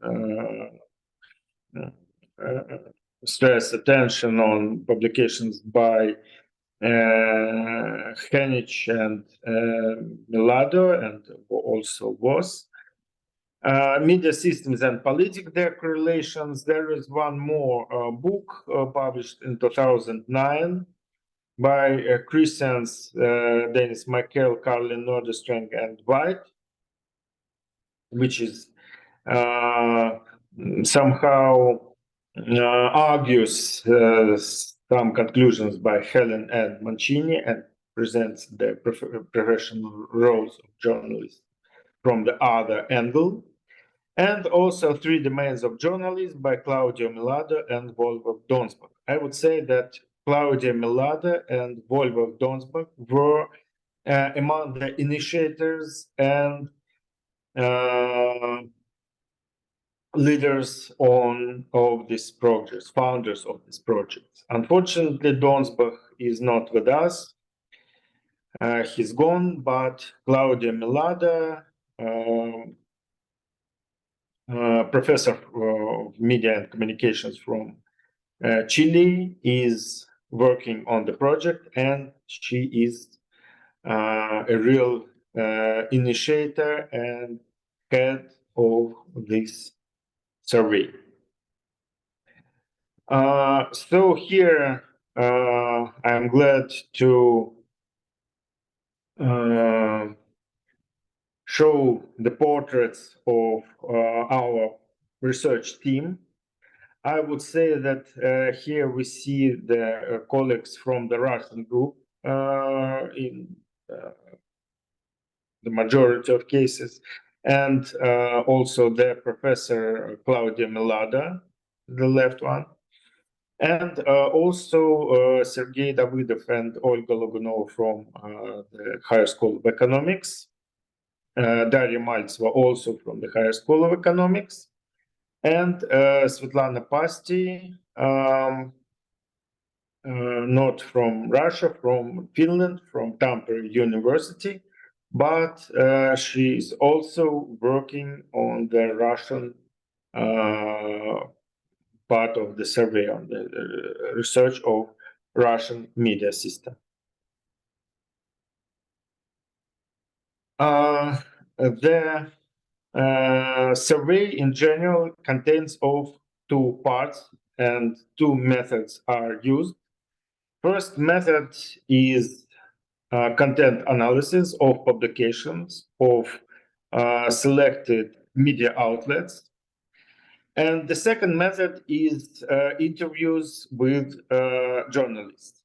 stress attention on publications by Henich and Milado, and also Voss. Media systems and politics, their correlations. There is one more book published in 2009 by Christians, Dennis Michael, Carlin Nordestreng, and White, which is somehow argues some conclusions by Helen and Mancini and presents the professional roles of journalists from the other angle. And also 3 Domains of Journalism by Claudio Milado and Wolfgang Donsbach. I would say that Claudio Milado and Wolfgang Donsbach were among the initiators and leaders of this project, founders of this project. Unfortunately, Donsbach is not with us. He's gone, but Claudio Milado, professor of media and communications from Chile, is working on the project, and she is a real initiator and head of this survey. So here I'm glad to show the portraits of our research team. I would say that here we see the colleagues from the Russian group in the majority of cases, and also the professor Claudia Milada, the left one, and also Sergey Davydov and Olga Logunova from the Higher School of Economics, Daria Maltseva also from the Higher School of Economics, and Svetlana Pasti, not from Russia, from Finland, from Tampere University, but she is also working on the Russian part of the survey, on the research of Russian media system. The survey in general contains of 2 parts, and 2 methods are used. First method is content analysis of publications of selected media outlets. And the second method is interviews with journalists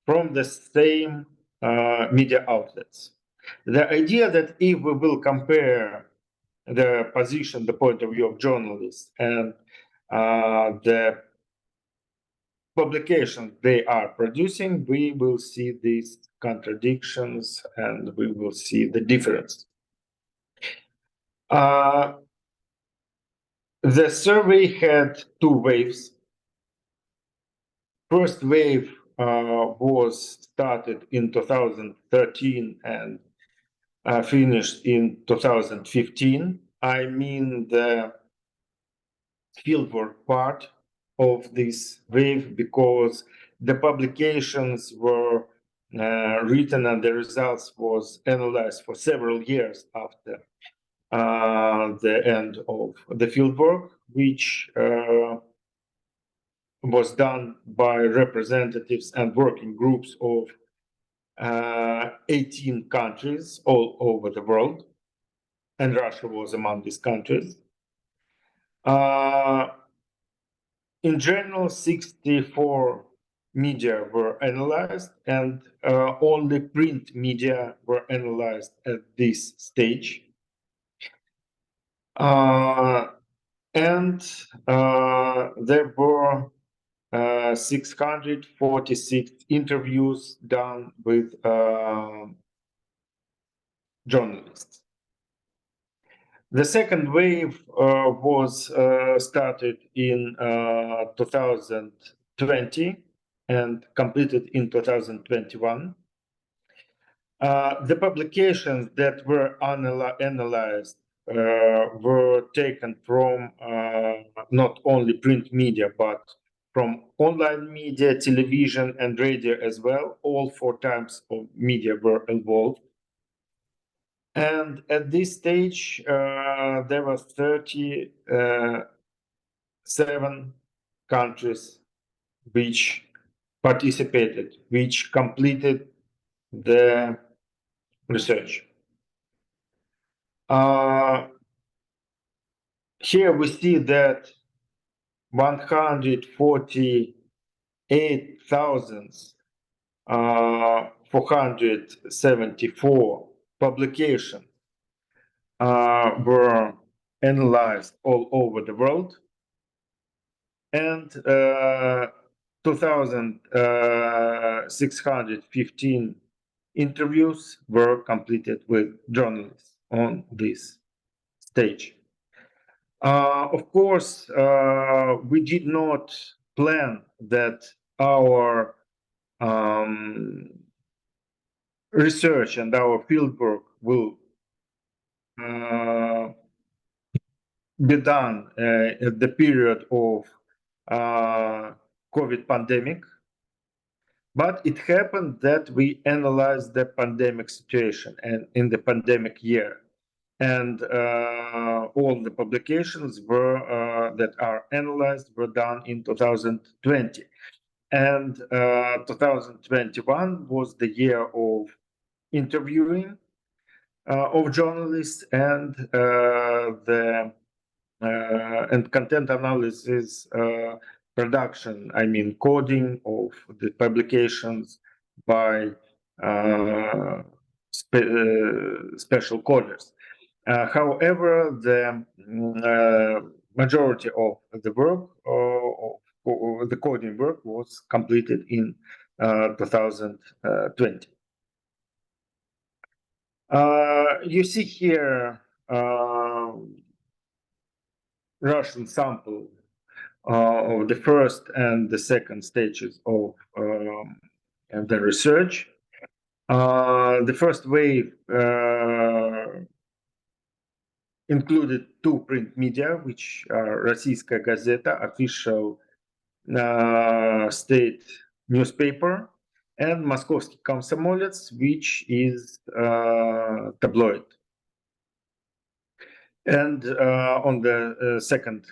from the same media outlets. The idea that if we will compare the position, the point of view of journalists and the publications they are producing, we will see these contradictions and we will see the difference. The survey had 2 waves. First wave was started in 2013 and finished in 2015. I mean the fieldwork part of this wave, because the publications were written and the results was analyzed for several years after the end of the fieldwork, which was done by representatives and working groups of 18 countries all over the world, and Russia was among these countries. In general, 64 media were analyzed, and only print media were analyzed at this stage. And there were 646 interviews done with journalists. The second wave was started in 2020 and completed in 2021. The publications that were analyzed were taken from not only print media, but from online media, television, and radio as well. All 4 types of media were involved. And at this stage, there were 37 countries which participated, which completed the research. Here we see that 148,474 publications were analyzed all over the world, and 2,615 interviews were completed with journalists on this stage. Of course, we did not plan that our research and our fieldwork will be done at the period of COVID pandemic, but it happened that we analyzed the pandemic situation and in the pandemic year, and all the publications were that are analyzed were done in 2020, and 2021 was the year of interviewing of journalists and and content analysis production, I mean coding of the publications by special coders. However, the majority of the work, of the coding work, was completed in 2020. You see here Russian sample of the first and the second stages of the research. The first wave included two print media, which are Российская газета, official state newspaper, and Moskovский Комсомолец, which is tabloid. And on the second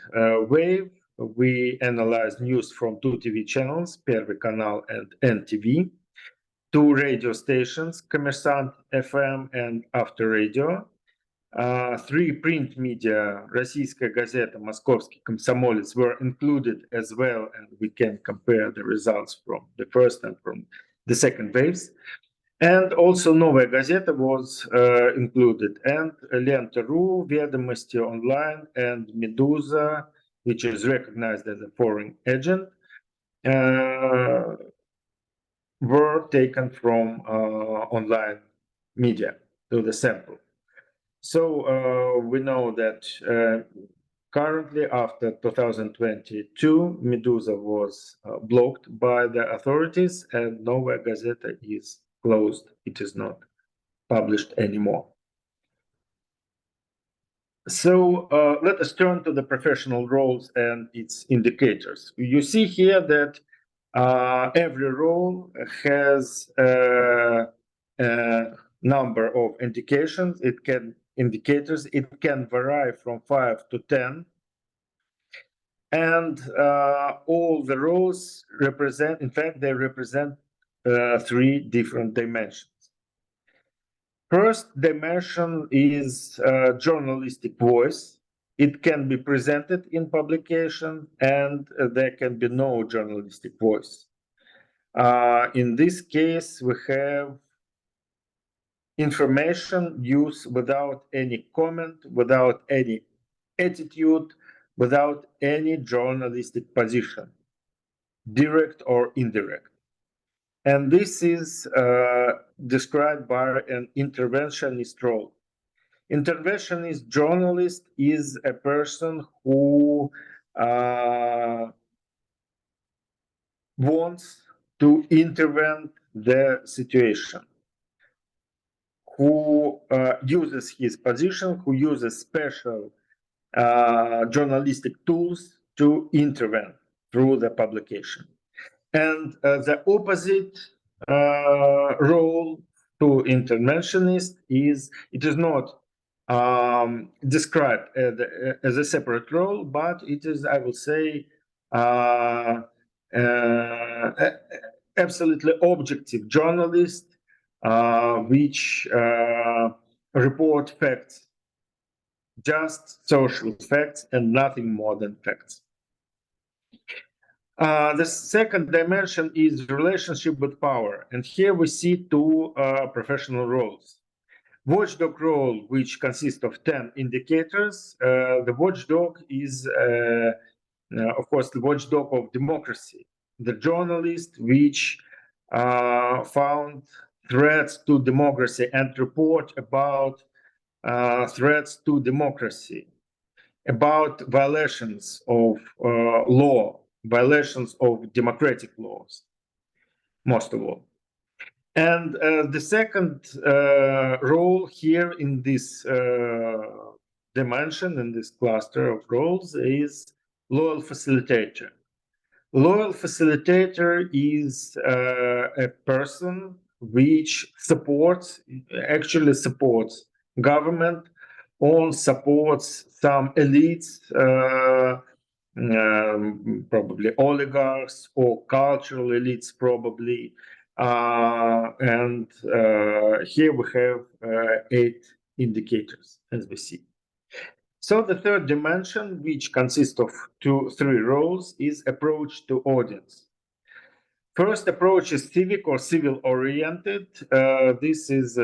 wave, we analyzed news from two TV channels, Первый канал and NTV, two radio stations, Коммерсант FM and After Radio, three print media, Российская газета, Московский Комсомолец, were included as well, and we can compare the results from the first and from the second waves. And also Новая газета was included, and Lenta.ru, Ведомости Online, and Medusa, which is recognized as a foreign agent, were taken from online media to the sample. So we know that currently, after 2022, Medusa was blocked by the authorities, and Novaya Gazeta is closed. It is not published anymore. So let us turn to the professional roles and its indicators. You see here that every role has a number of indications. Indicators. It can vary from 5 to 10. And all the roles represent, in fact, they represent three different dimensions. First dimension is journalistic voice. It can be presented in publication, and there can be no journalistic voice. In this case, we have information used without any comment, without any attitude, without any journalistic position, direct or indirect. And this is described by an interventionist role. Interventionist journalist is a person who wants to intervene the situation, who uses his position, who uses special journalistic tools to intervene through the publication. And the opposite role to interventionist is, it is not described as a separate role, but it is, I will say, absolutely objective journalist, which report facts, just social facts and nothing more than facts. The second dimension is relationship with power, and here we see two professional roles. Watchdog role, which consists of 10 indicators. The watchdog is, of course, the watchdog of democracy. The journalist which found threats to democracy and report about threats to democracy, about violations of law, violations of democratic laws, most of all. And the second role here in this dimension, in this cluster of roles, is loyal facilitator. Loyal facilitator is a person which actually supports government, or supports some elites, probably oligarchs or cultural elites, probably. And here we have 8 indicators, as we see. So the third dimension, which consists of 3 roles, is approach to audience. First approach is civic or civil-oriented. This is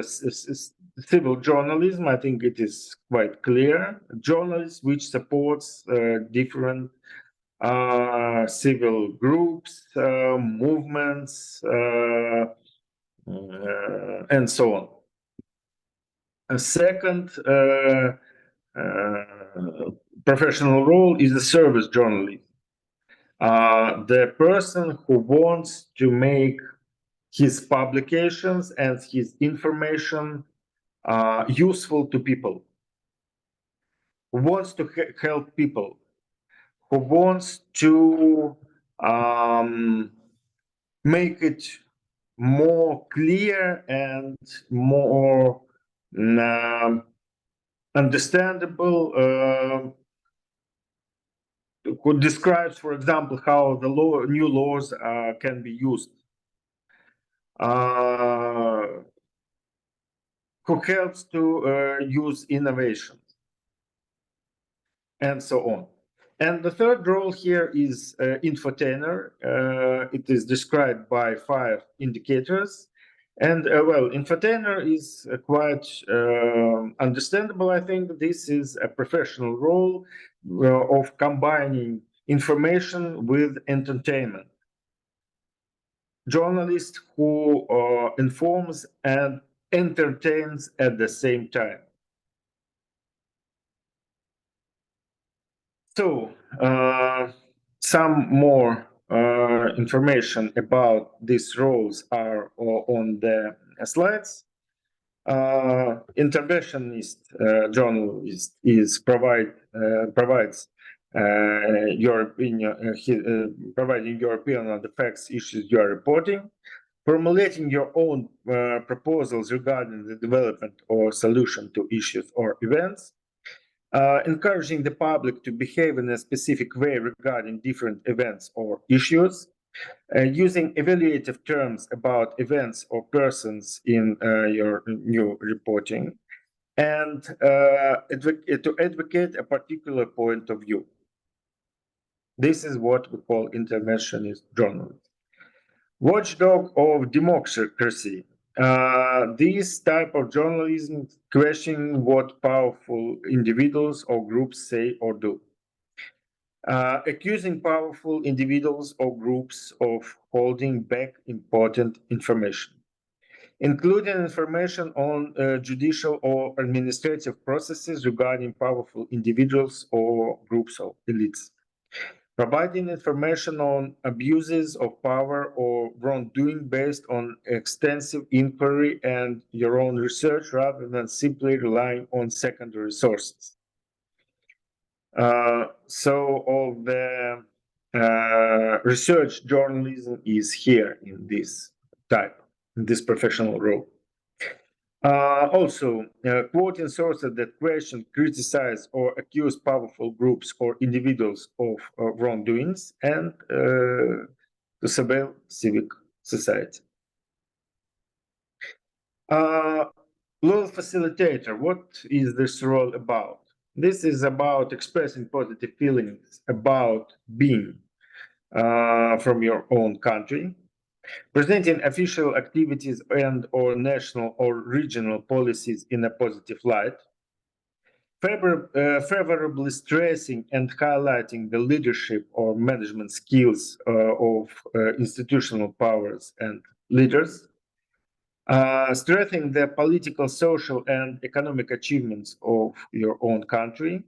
civil journalism. I think it is quite clear. Journalism which supports different civil groups, movements, and so on. A second professional role is the service journalist. The person who wants to make his publications and his information useful to people, who wants to help people, who wants to make it more clear and more understandable, who describes, for example, how the new laws can be used, who helps to use innovations, and so on. And the third role here is infotainer. It is described by 5 indicators. And well, infotainer is quite understandable. I think this is a professional role of combining information with entertainment. Journalist who informs and entertains at the same time. So, some more information about these roles are on the slides. Interventionist journalist provides your opinion, providing your opinion on the facts, issues you are reporting, formulating your own proposals regarding the development or solution to issues or events, encouraging the public to behave in a specific way regarding different events or issues, using evaluative terms about events or persons in your new reporting, and to advocate a particular point of view. This is what we call interventionist journalism. Watchdog of democracy. This type of journalism questioning what powerful individuals or groups say or do. Accusing powerful individuals or groups of holding back important information, including information on judicial or administrative processes regarding powerful individuals or groups of elites. Providing information on abuses of power or wrongdoing based on extensive inquiry and your own research rather than simply relying on secondary sources. So all the research journalism is here in this type, in this professional role. Also, quoting sources that question, criticize, or accuse powerful groups or individuals of wrongdoings, and to surveil civic society. Loyal facilitator, what is this role about? This is about expressing positive feelings about being from your own country, presenting official activities and or national or regional policies in a positive light, favorably stressing and highlighting the leadership or management skills of institutional powers and leaders, strengthening the political, social, and economic achievements of your own country,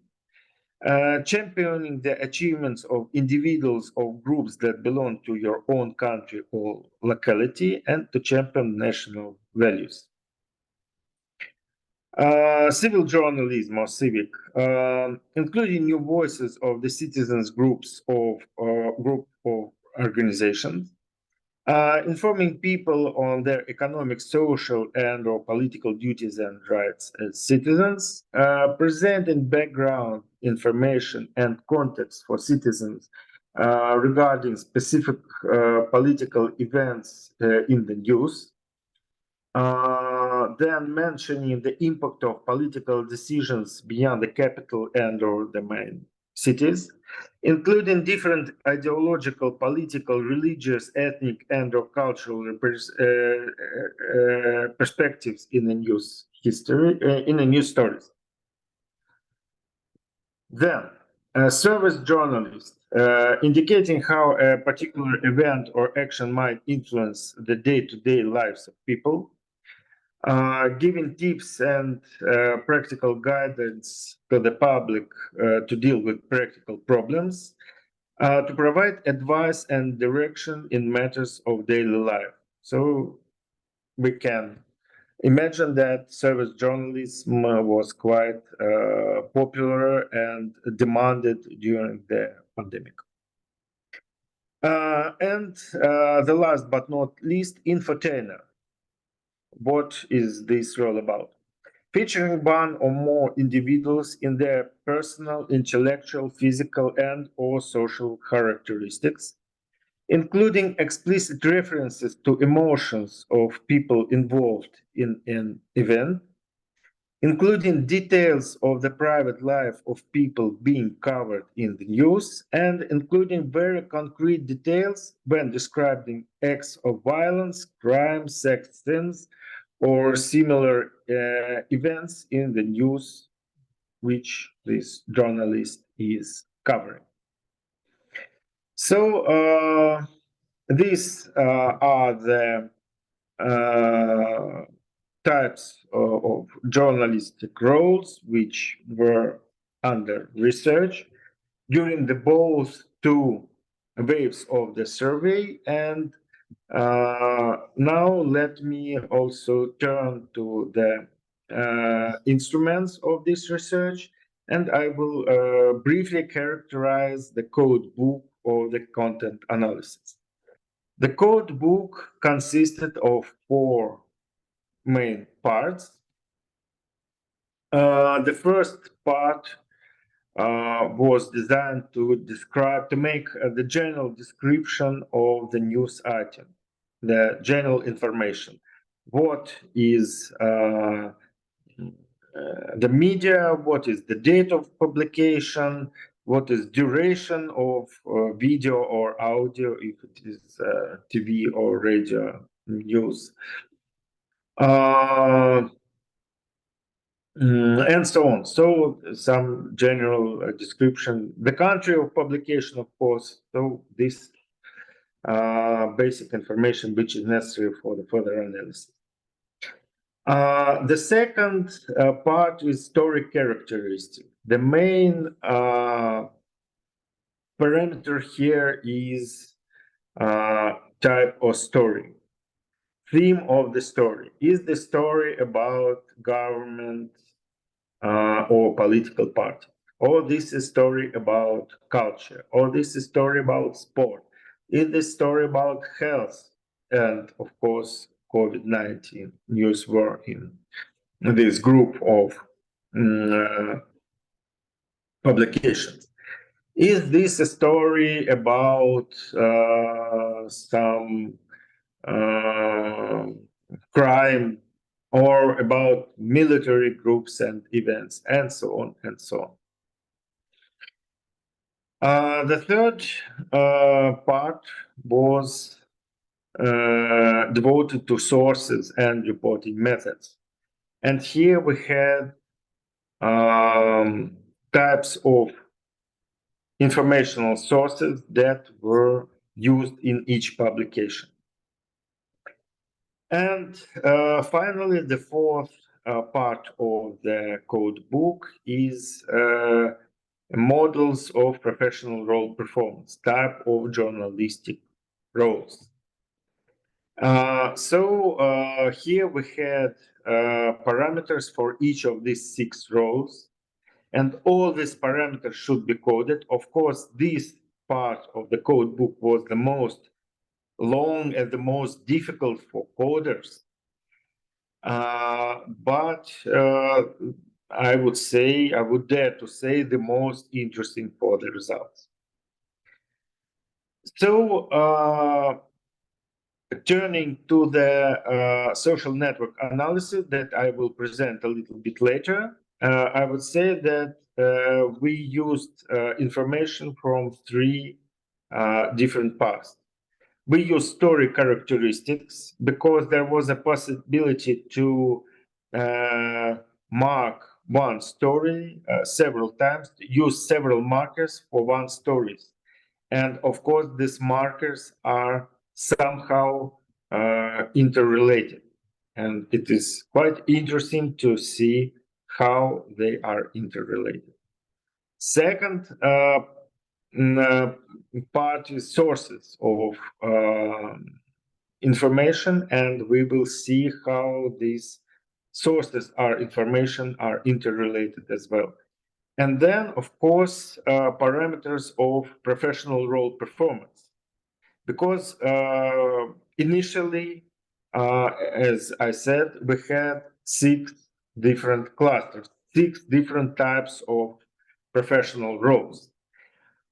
championing the achievements of individuals or groups that belong to your own country or locality, and to champion national values. Civil journalism or civic, including new voices of the citizens group of organizations, informing people on their economic, social, and or political duties and rights as citizens, presenting background information and context for citizens regarding specific political events in the news, then mentioning the impact of political decisions beyond the capital and or the main cities, including different ideological, political, religious, ethnic, and or cultural perspectives in the news history, in the news stories. Then, service journalist, indicating how a particular event or action might influence the day-to-day lives of people, giving tips and practical guidance to the public to deal with practical problems, to provide advice and direction in matters of daily life. So we can imagine that service journalism was quite popular and demanded during the pandemic. And the last but not least, infotainer. What is this role about? Featuring one or more individuals in their personal, intellectual, physical, and or social characteristics, including explicit references to emotions of people involved in an event, including details of the private life of people being covered in the news, and including very concrete details when describing acts of violence, crime, sex sins, or similar events in the news which this journalist is covering. So these are the types of journalistic roles which were under research during the both two waves of the survey. And now let me also turn to the instruments of this research, and I will briefly characterize the code book or the content analysis. The code book consisted of 4 main parts. The first part was designed to make the general description of the news item, the general information. What is the media? What is the date of publication? What is duration of video or audio, if it is TV or radio news? And so on. So some general description, the country of publication, of course. So this basic information which is necessary for the further analysis. The second part is story characteristic. The main parameter here is type of story. Theme of the story. Is the story about government or political party? Or this is story about culture? Or this is story about sport? Is this story about health? And of course, COVID-19 news were in this group of publications. Is this a story about some crime, or about military groups and events, and so on and so on? The third part was devoted to sources and reporting methods. And here we had types of informational sources that were used in each publication. And finally, the fourth part of the code book is models of professional role performance, type of journalistic roles. Here we had parameters for each of these 6 roles, and all these parameters should be coded. Of course, this part of the code book was the most long and the most difficult for coders. But I would dare to say the most interesting for the results. So turning to the social network analysis that I will present a little bit later, I would say that we used information from 3 different paths. We used story characteristics because there was a possibility to mark one story several times, to use several markers for one story. And of course, these markers are somehow interrelated. And it is quite interesting to see how they are interrelated. Second part is sources of information, and we will see how these sources of information are interrelated as well. And then, of course, parameters of professional role performance. Because initially, as I said, we had 6 different clusters, 6 different types of professional roles.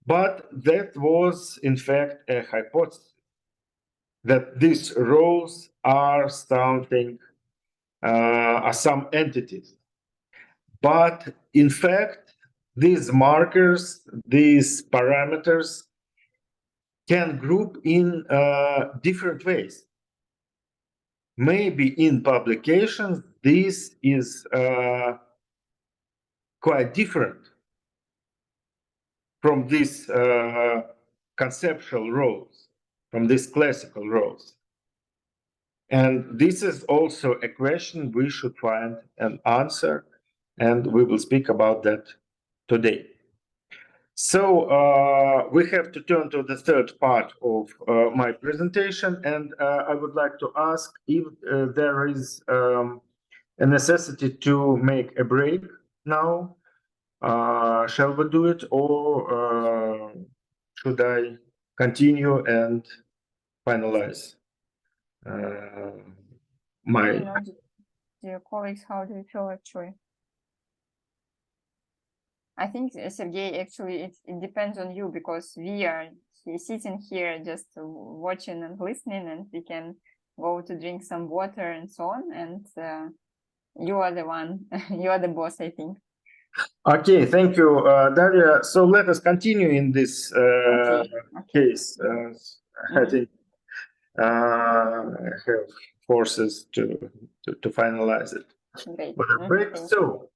But that was, in fact, a hypothesis that these roles are something, are some entities. But in fact, these markers, these parameters can group in different ways. Maybe in publications, this is quite different from these conceptual roles, from these classical roles. And this is also a question we should find an answer, and we will speak about that today. So we have to turn to the third part of my presentation, and I would like to ask if there is a necessity to make a break now. Shall we do it, or should I continue and finalize my... Dear colleagues, how do you feel actually? I think, Sergey, actually, it depends on you, because we are sitting here just watching and listening, and we can go to drink some water and so on. And you are the one, you are the boss, I think. Okay, thank you, Daria. So let us continue in this case. I think I have forces to finalize it. Great. So,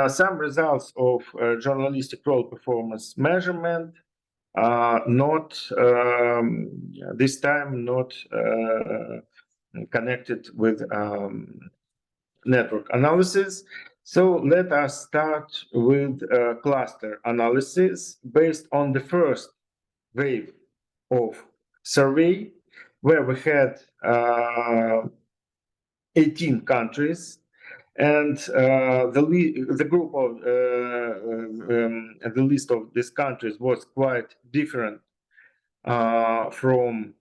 some results of journalistic role performance measurement, not this time not connected with network analysis. So let us start with cluster analysis based on the first wave of survey, where we had 18 countries, and the group of the list of these countries was quite different from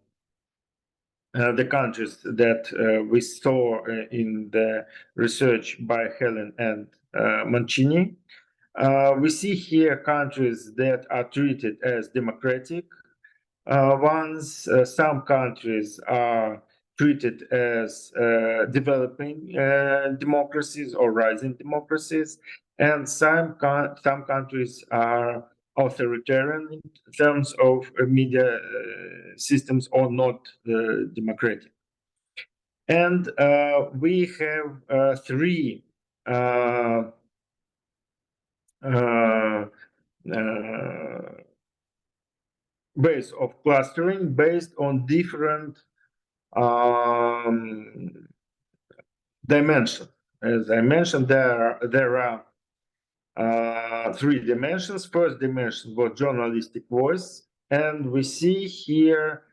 the countries that we saw in the research by Helen and Mancini. We see here countries that are treated as democratic ones. Some countries are treated as developing democracies or rising democracies, and some countries are authoritarian in terms of media systems or not democratic. And we have three ways of clustering based on different dimensions. As I mentioned, there are three dimensions. First dimension was journalistic voice, and we see here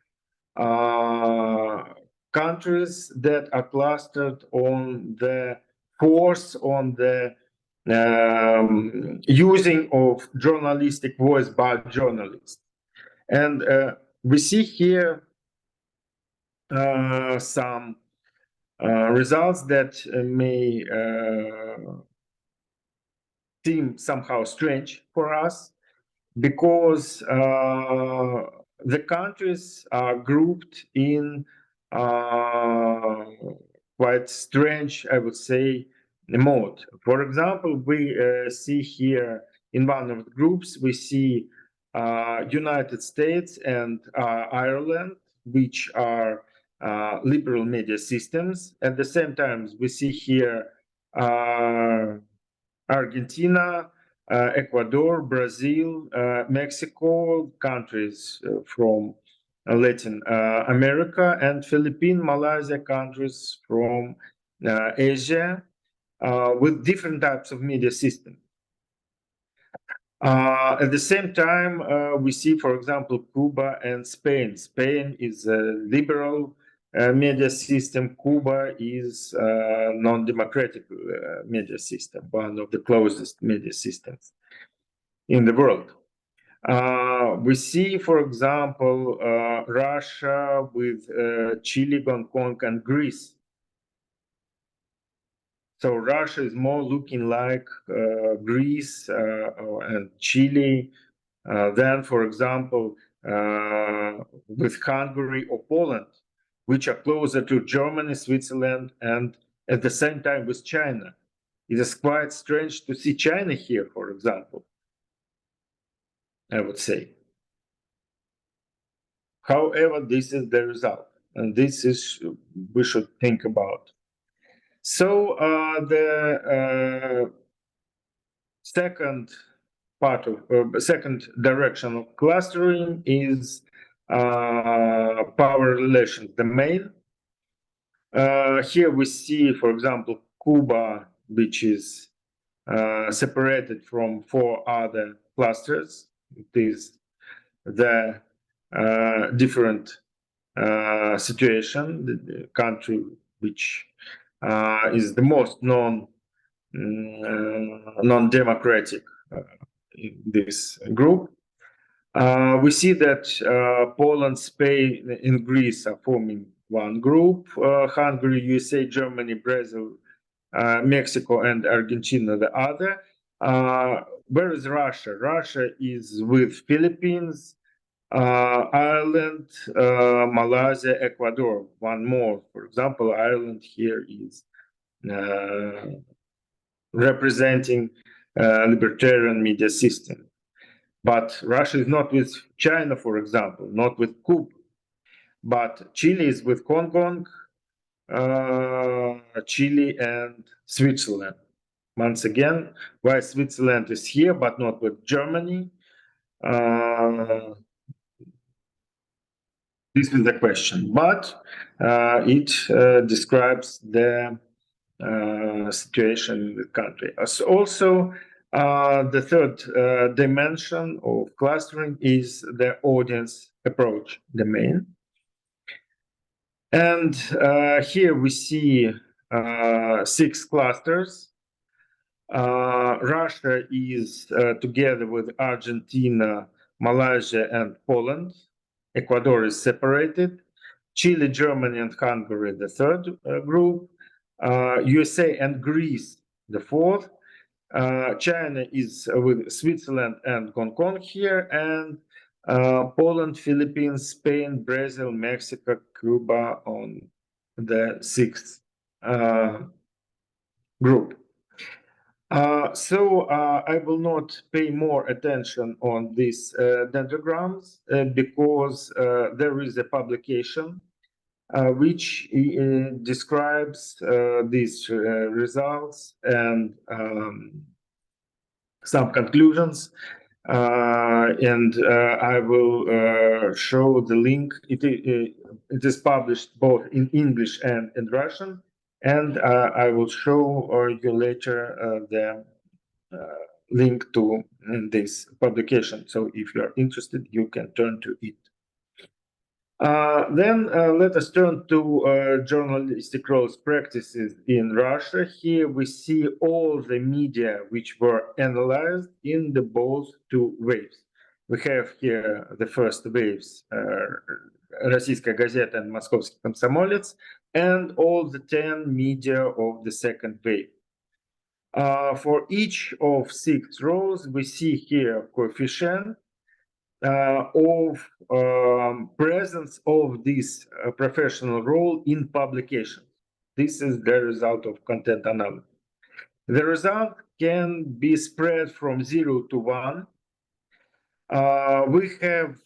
countries that are clustered on the force on the using of journalistic voice by journalists. And we see here some results that may seem somehow strange for us, because the countries are grouped in quite strange, I would say, mode. For example, we see here in one of the groups, we see United States and Ireland, which are liberal media systems. At the same time, we see here Argentina, Ecuador, Brazil, Mexico, countries from Latin America, and Philippines, Malaysia, countries from Asia, with different types of media systems. At the same time, we see, for example, Cuba and Spain. Spain is a liberal media system. Cuba is a non-democratic media system, one of the closest media systems in the world. We see, for example, Russia with Chile, Hong Kong, and Greece. So Russia is more looking like Greece and Chile than, for example, with Hungary or Poland, which are closer to Germany, Switzerland, and at the same time with China. It is quite strange to see China here, for example, I would say. However, this is the result, and this is we should think about. So the second part of second direction of clustering is power relations domain. Here we see, for example, Cuba, which is separated from four other clusters. It is the different situation, the country which is the most non-democratic in this group. We see that Poland, Spain, and Greece are forming one group. Hungary, USA, Germany, Brazil, Mexico, and Argentina the other. Where is Russia? Russia is with Philippines, Ireland, Malaysia, Ecuador. One more. For example, Ireland here is representing libertarian media system. But Russia is not with China, for example, not with Cuba. But Chile is with Hong Kong, Chile, and Switzerland. Once again, why Switzerland is here, but not with Germany? This is the question, but it describes the situation in the country. Also, the third dimension of clustering is the audience approach domain. And here we see 6 clusters. Russia is together with Argentina, Malaysia, and Poland. Ecuador is separated. Chile, Germany, and Hungary, the third group. USA and Greece, the fourth. China is with Switzerland and Hong Kong here, and Poland, Philippines, Spain, Brazil, Mexico, Cuba on the sixth group. I will not pay more attention on these dendrograms because there is a publication which describes these results and some conclusions. I will show the link. It is published both in English and in Russian, and I will show you later the link to this publication. So if you are interested, you can turn to it. Then let us turn to journalistic roles practices in Russia. Here we see all the media which were analyzed in the both two waves. We have here the first waves, Российская газета and Moskovsky Komsomolets, and all the 10 media of the second wave. For each of 6 rows, we see here coefficient of presence of this professional role in publication. This is the result of content analysis. The result can be spread from 0 to 1. We have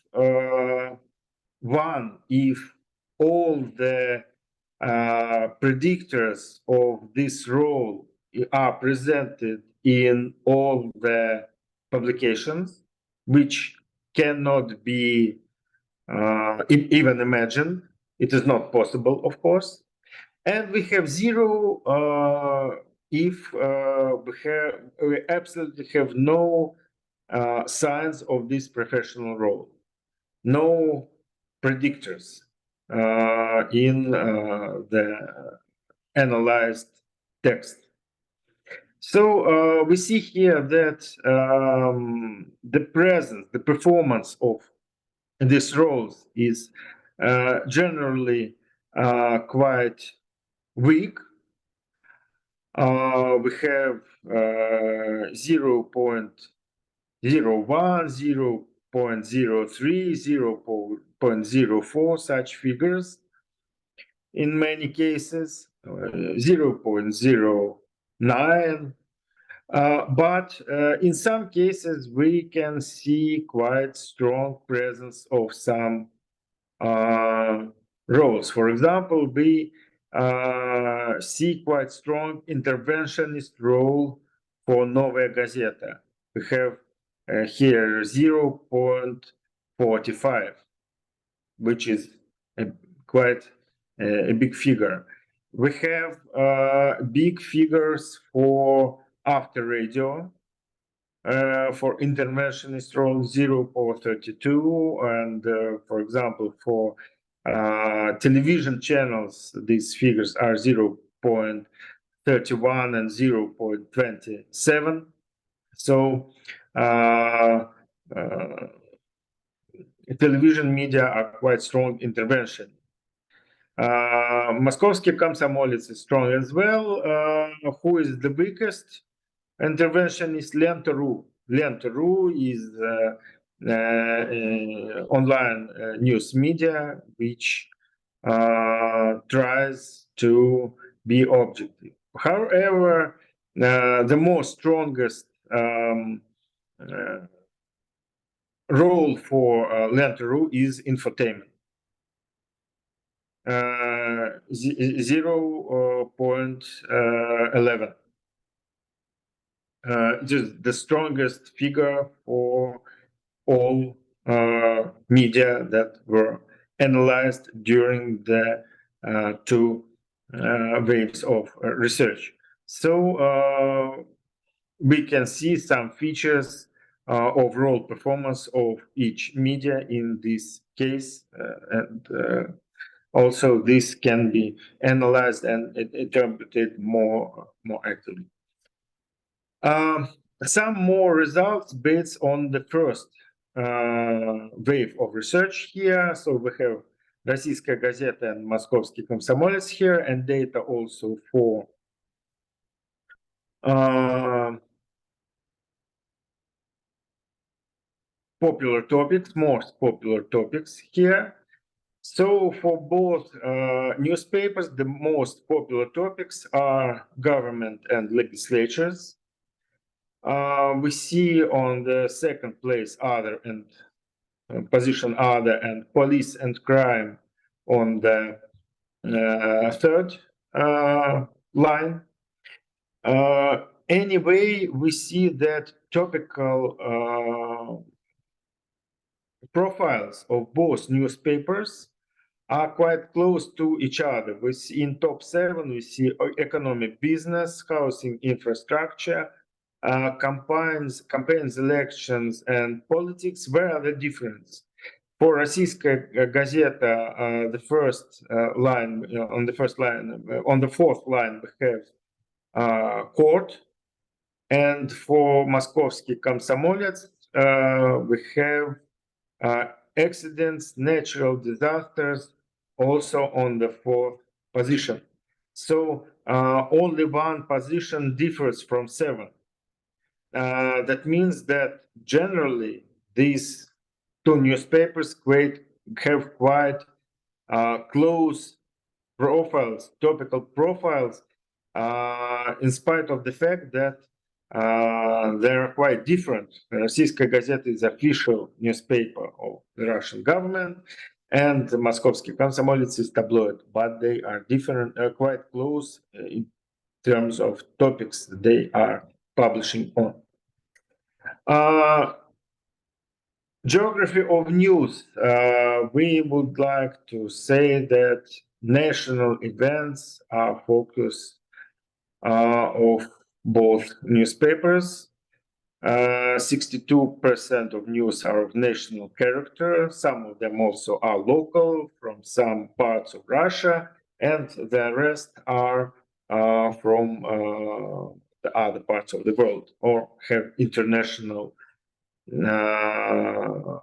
1 if all the predictors of this role are presented in all the publications, which cannot be even imagined. It is not possible, of course. And we have 0 if we absolutely have no signs of this professional role, no predictors in the analyzed text. So we see here that the presence, the performance of these roles is generally quite weak. We have 0.01, 0.03, 0.04 such figures in many cases, 0.09. But in some cases, we can see quite strong presence of some roles. For example, we see quite strong interventionist role for Novaya Gazeta. We have here 0.45, which is quite a big figure. We have big figures for After Radio, for interventionist role 0.32, and for example, for television channels, these figures are 0.31 and 0.27. So television media are quite strong intervention. Moskovsky Komsomolets is strong as well. Who is the weakest intervention is Lenta.ru. Lenta.ru is online news media which tries to be objective. However, the most strongest role for Lenta.ru is infotainment. 0.11. Just the strongest figure for all media that were analyzed during the 2 waves of research. So we can see some features of overall performance of each media in this case, and also this can be analyzed and interpreted more actively. Some more results based on the first wave of research here. So we have Российская газета and Moskovsky Komsomolets here, and data also for popular topics, most popular topics here. So for both newspapers, the most popular topics are government and legislatures. We see on the second place other and position other and police and crime on the third line. Anyway, we see that topical profiles of both newspapers are quite close to each other. We see in top 7, we see economic, business, housing, infrastructure, campaigns, elections, and politics. Where are the difference? For Российская Gazeta, the first line, on the first line, on the fourth line, we have court, and for Moskovsky Komsomolets, we have accidents, natural disasters, also on the fourth position. So only one position differs from 7. That means that generally these two newspapers have quite close profiles, topical profiles, in spite of the fact that they are quite different. Российская Газета is official newspaper of the Russian government, and Moskovsky Komsomolets is tabloid, but they are different, quite close in terms of topics they are publishing on. Geography of news. We would like to say that national events are focus of both newspapers. 62% of news are of national character. Some of them also are local from some parts of Russia, and the rest are from the other parts of the world or have international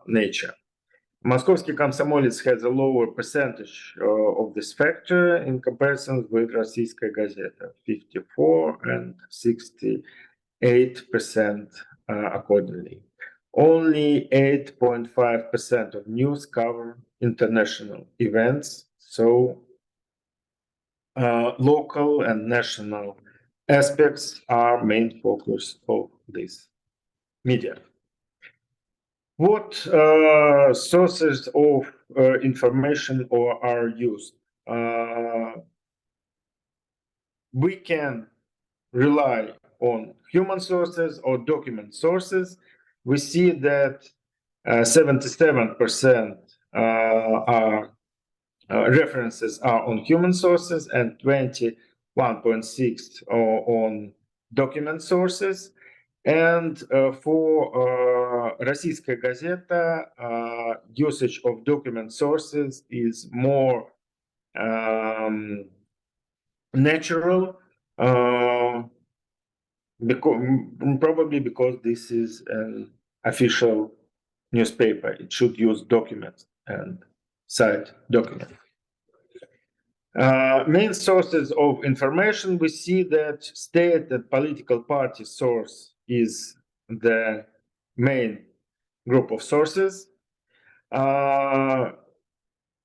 nature. Moskovsky Komsomolets has a lower percentage of this factor in comparison with Российская Газета, 54 and 68% accordingly. Only 8.5% of news cover international events, so local and national aspects are main focus of this media. What sources of information are used? We can rely on human sources or document sources. We see that 77% references are on human sources and 21.6% on document sources. And for Российская Газета, usage of document sources is more natural, probably because this is an official newspaper. It should use documents and cite documents. Main sources of information, we see that state and political party source is the main group of sources.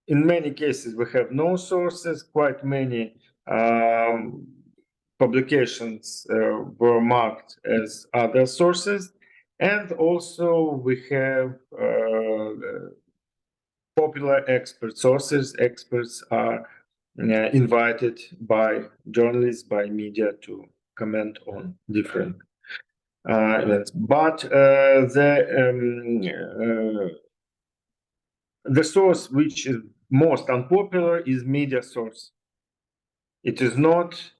In many cases, we have no sources. Quite many publications were marked as other sources. And also we have popular expert sources. Experts are invited by journalists, by media to comment on different events. But the source which is most unpopular is media source. It is not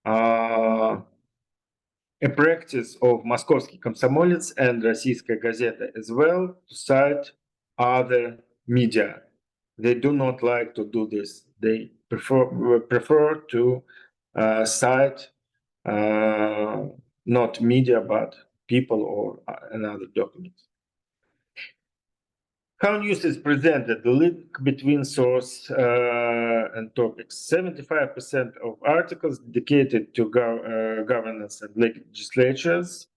a practice of Moskovsky Komsomolets and Российская Газета as well to cite other media. They do not like to do this. They prefer to cite not media but people or another documents. How news is presented, the link between source and topics. 75% of articles dedicated to governance and legislatures,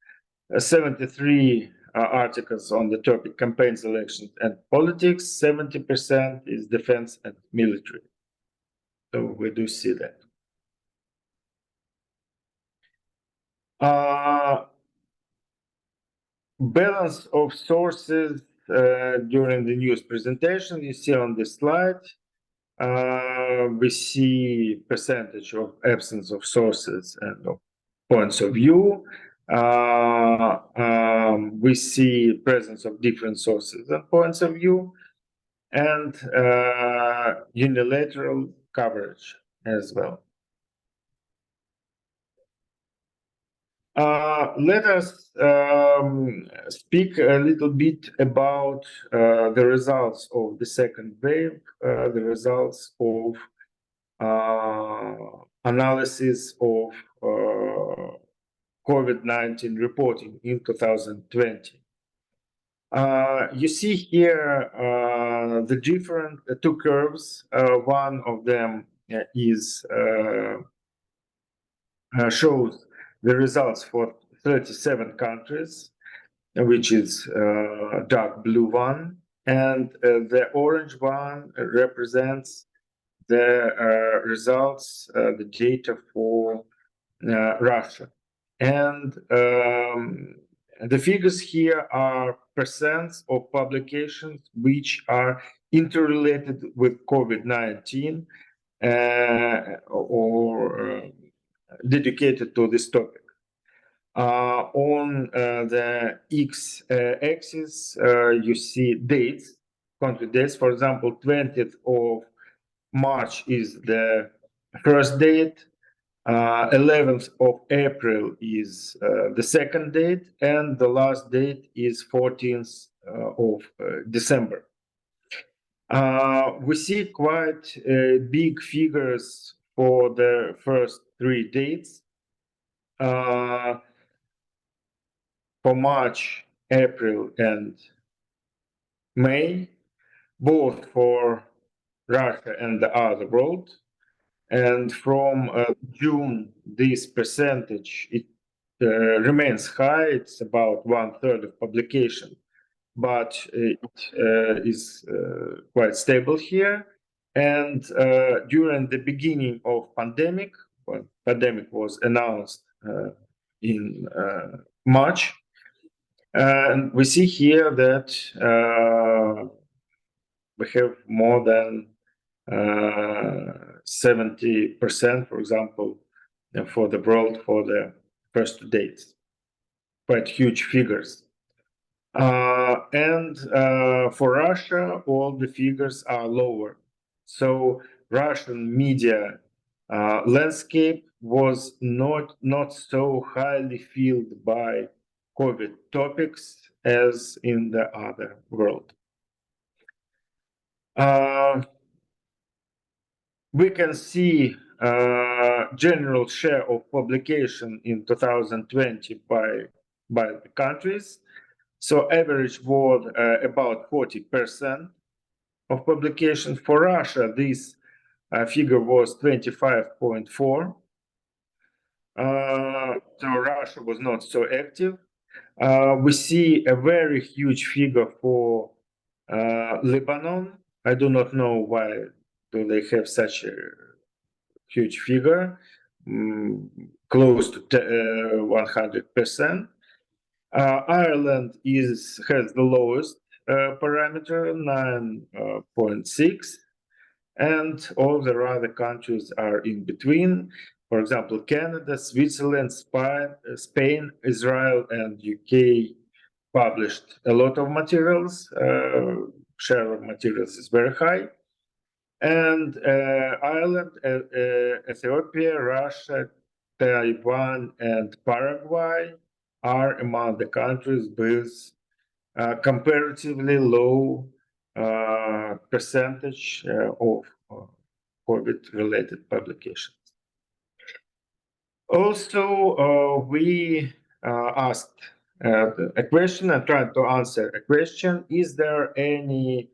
73 articles on the topic campaigns, elections, and politics, 70% is defense and military. So we do see that. balance of sources during the news presentation, you see on this slide, we see percentage of absence of sources and of points of view. We see presence of different sources and points of view, and unilateral coverage as well. Let us speak a little bit about the results of the second wave, the results of analysis of COVID-19 reporting in 2020. You see here the different two curves. One of them is shows the results for 37 countries, which is dark blue one, and the orange one represents the results, the data for Russia. And the figures here are percents of publications which are interrelated with COVID-19 or dedicated to this topic. On the x-axis, you see dates, country dates. For example, 20th of March is the first date, 11th of April is the second date, and the last date is 14th of December. We see quite big figures for the first three dates. For March, April, and May, both for Russia and the other world. And from June, this percentage remains high. It's about 1/3 of publication, but it is quite stable here. And during the beginning of pandemic, when pandemic was announced in March, and we see here that we have more than 70%, for example, for the world for the first dates. Quite huge figures. And for Russia, all the figures are lower. So Russian media landscape was not so highly filled by COVID topics as in the other world. We can see general share of publication in 2020 by the countries. So average was about 40% of publication. For Russia, this figure was 25.4. So Russia was not so active. We see a very huge figure for Lebanon. I do not know why do they have such a huge figure, close to 100%. Ireland has the lowest parameter, 9.6, and all the other countries are in between. For example, Canada, Switzerland, Spain, Israel, and UK published a lot of materials. Share of materials is very high. And Ireland, Ethiopia, Russia, Taiwan, and Paraguay are among the countries with comparatively low percentage of COVID-related publications. Also, we asked a question and tried to answer a question: is there any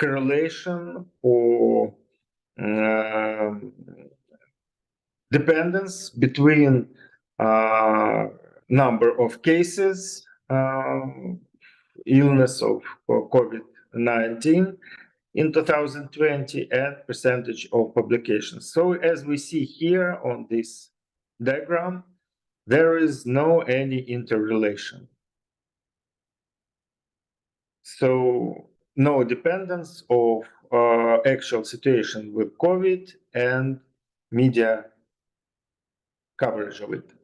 correlation or dependence between number of cases, illness of COVID-19 in 2020 and percentage of publications? So as we see here on this diagram, there is no any interrelation. So no dependence of actual situation with COVID and media coverage of it.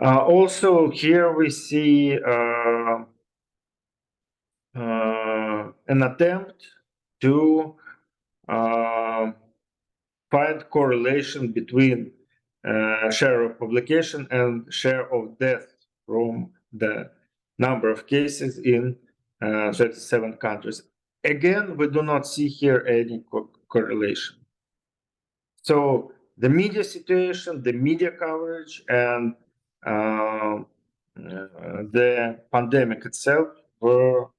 Also, here we see an attempt to find correlation between share of publication and share of death from the number of cases in 37 countries. Again, we do not see here any correlation. So the media situation, the media coverage, and the pandemic itself were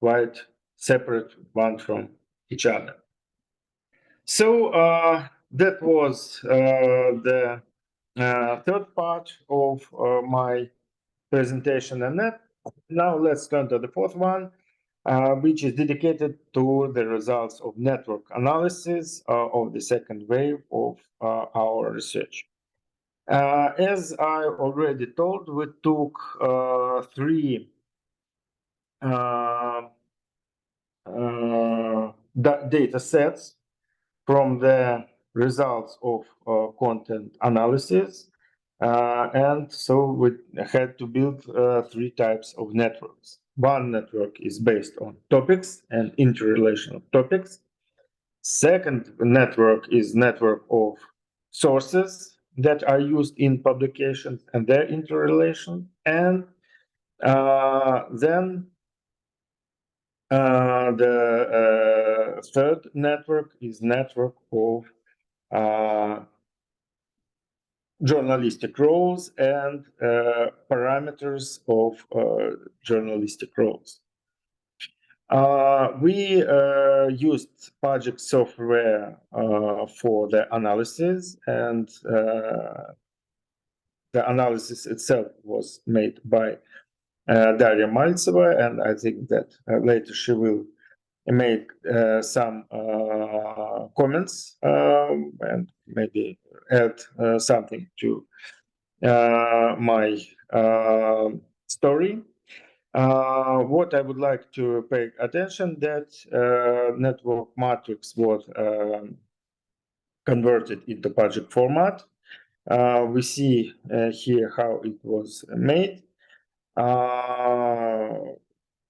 quite separate one from each other. So that was the third part of my presentation, and now let's turn to the fourth one, which is dedicated to the results of network analysis of the second wave of our research. As I already told, we took three data sets from the results of content analysis. And so we had to build three types of networks. One network is based on topics and interrelation of topics. Second network is network of sources that are used in publications and their interrelation. And then the third network is network of journalistic roles and parameters of journalistic roles. We used project software for the analysis, and the analysis itself was made by Daria Maltseva, and I think that later she will make some comments and maybe add something to my story. What I would like to pay attention that network matrix was converted into project format. We see here how it was made.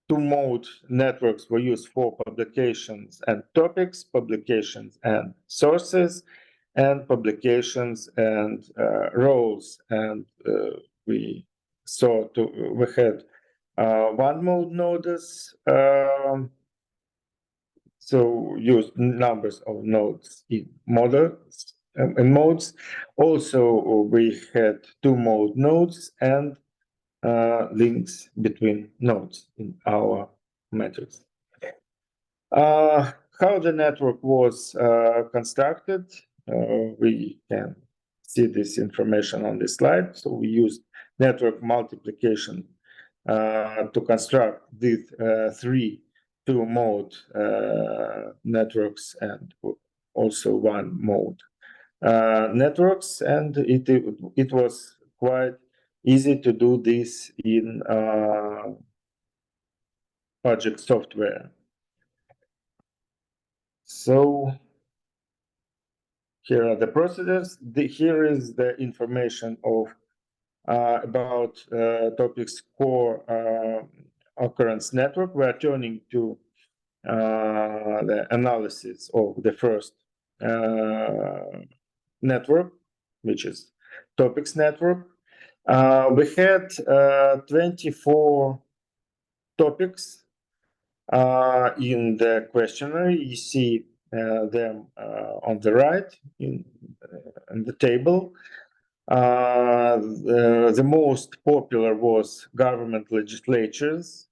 Two-mode networks were used for publications and topics, publications and sources, and publications and roles. And we had one-mode nodes, so used numbers of nodes in models and modes. Also, we had two-mode nodes and links between nodes in our matrix. How the network was constructed, we can see this information on this slide. So we used network multiplication to construct these three two-mode networks and also one-mode networks, and it was quite easy to do this in project software. So here are the procedures. Here is the information of about topics core occurrence network. We are turning to the analysis of the first network, which is topics network. We had 24 topics in the questionnaire. You see them on the right in the table. The most popular was government legislatures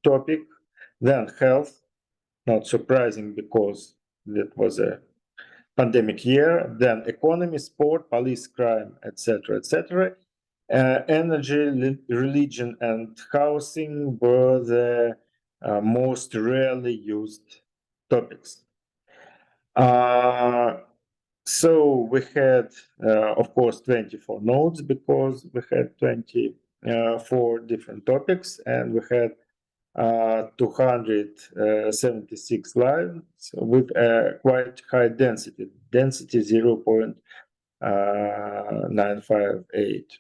topic, then health, not surprising because that was a pandemic year, then economy, sport, police, crime, etc., etc. Energy, religion, and housing were the most rarely used topics. So we had, of course, 24 nodes because we had 24 different topics, and we had 276 lines with a quite high density 0.958.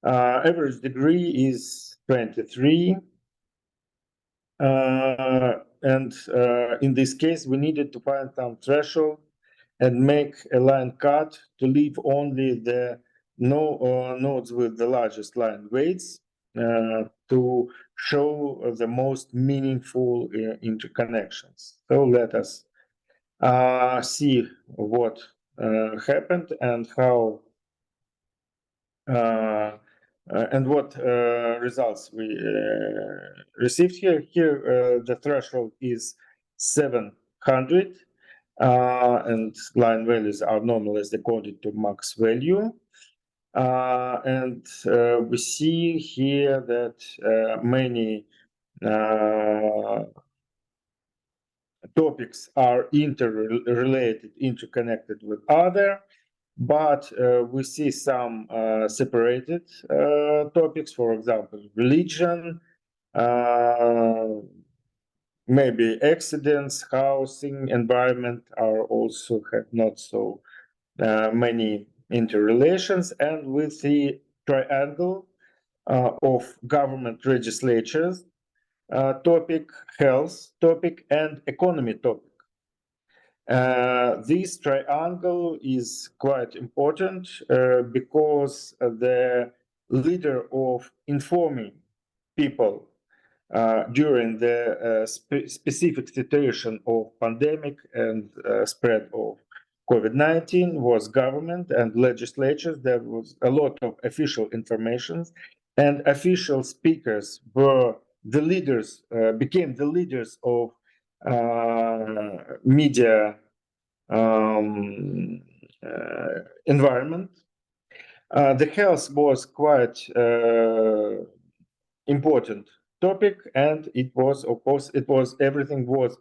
Average degree is 23. And in this case, we needed to find some threshold and make a line cut to leave only the nodes with the largest line weights to show the most meaningful interconnections. So let us see what happened and how and what results we received here. Here, the threshold is 700, and line values are normalized according to max value. And we see here that many topics are interrelated, interconnected with other, but we see some separated topics, for example, religion, maybe accidents, housing, environment are also have not so many interrelations, and with the triangle of government legislatures topic, health topic, and economy topic. This triangle is quite important because the leader of informing people during the specific situation of pandemic and spread of COVID-19 was government and legislatures. There was a lot of official information, and official speakers were the leaders, became the leaders of media environment. The health was quite important topic, and it was, of course, it was everything was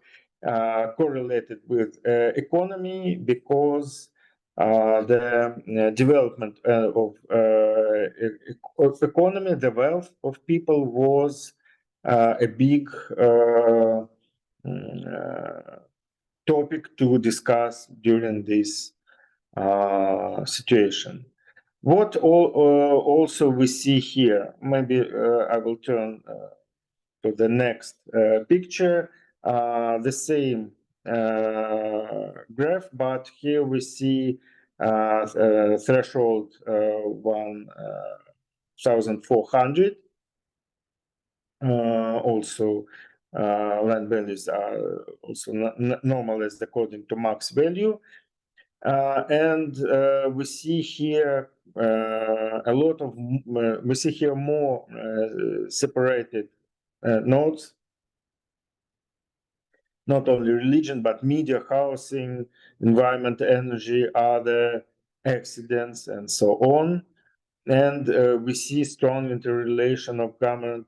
correlated with economy because the development of economy, the wealth of people was a big topic to discuss during this situation. What also we see here, maybe I will turn to the next picture, the same graph, but here we see threshold 1,400. Also, land values are also normalized according to max value. And we see here a lot of, we see here more separated nodes, not only religion, but media, housing, environment, energy, other accidents, and so on. And we see strong interrelation of government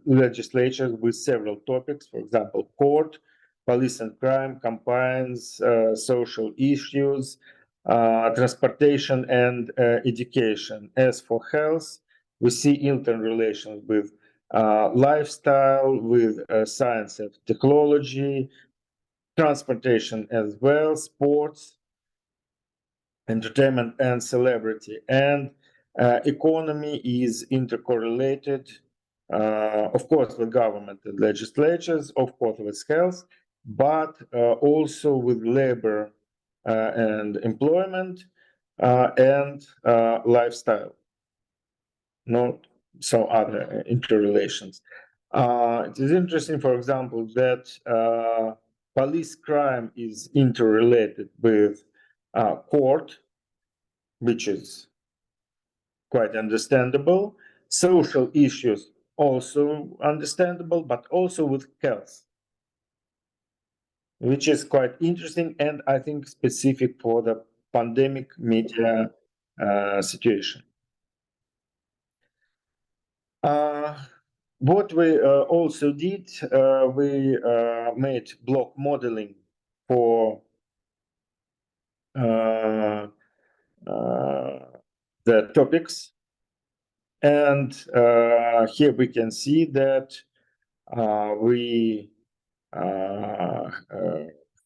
legislatures with several topics, for example, court, police and crime, compliance, social issues, transportation, and education. As for health, we see interrelations with lifestyle, with science and technology, transportation as well, sports, entertainment, and celebrity. And economy is intercorrelated, of course, with government and legislatures, of course, with health, but also with labor and employment and lifestyle, not so other interrelations. It is interesting, for example, that police crime is interrelated with court, which is quite understandable. Social issues also understandable, but also with health, which is quite interesting and I think specific for the pandemic media situation. What we also did, we made block modeling for the topics. And here we can see that we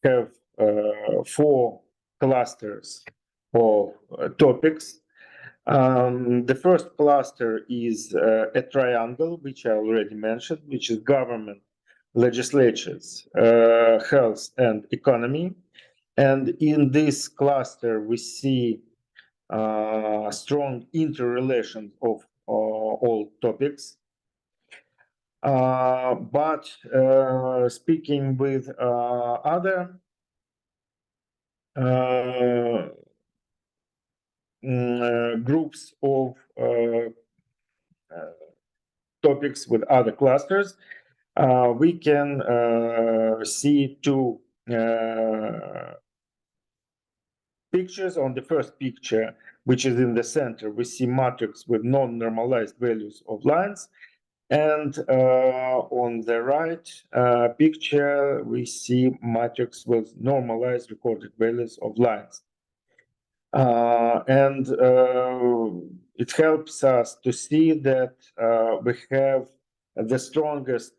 have 4 clusters of topics. The first cluster is a triangle, which I already mentioned, which is government, legislatures, health, and economy. And in this cluster, we see strong interrelations of all topics. But speaking with other groups of topics with other clusters, we can see 2 pictures. On the first picture, which is in the center, we see matrix with non-normalized values of lines. And on the right picture, we see matrix with normalized recorded values of lines. And it helps us to see that we have the strongest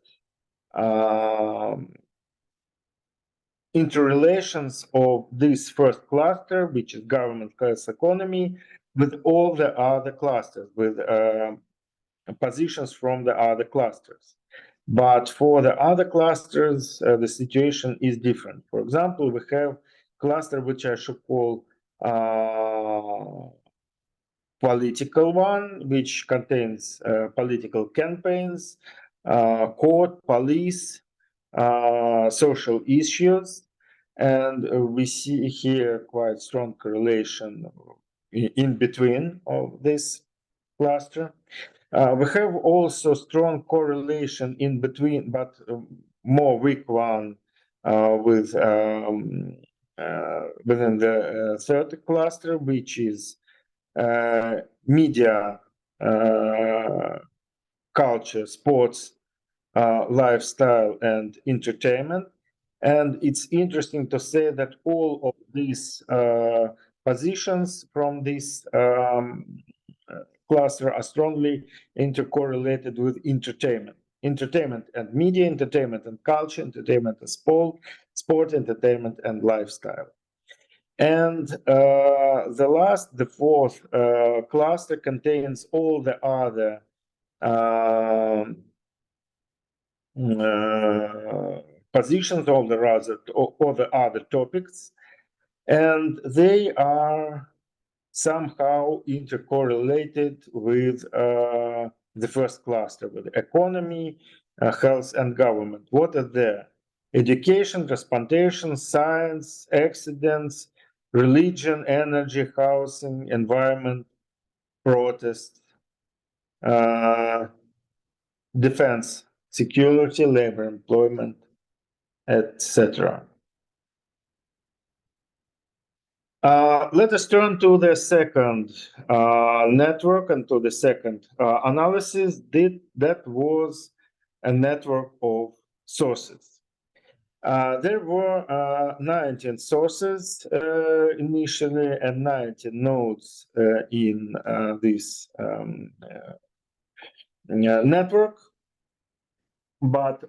interrelations of this first cluster, which is government, health, economy, with all the other clusters, with positions from the other clusters. But for the other clusters, the situation is different. For example, we have cluster which I should call political one, which contains political campaigns, court, police, social issues, and we see here quite strong correlation in between of this cluster. We have also strong correlation in between, but more weak one with within the third cluster, which is media, culture, sports, lifestyle, and entertainment. And it's interesting to say that all of these positions from this cluster are strongly intercorrelated with entertainment. Entertainment and media, entertainment and culture, entertainment and sport, entertainment and lifestyle. And the fourth cluster contains all the other positions, all the other topics, and they are somehow intercorrelated with the first cluster, with economy, health, and government. What are there? Education, transportation, science, accidents, religion, energy, housing, environment, protest, defense, security, labor, employment, etc. Let us turn to the second network and to the second analysis. That was a network of sources. There were 19 sources initially and 19 nodes in this network. But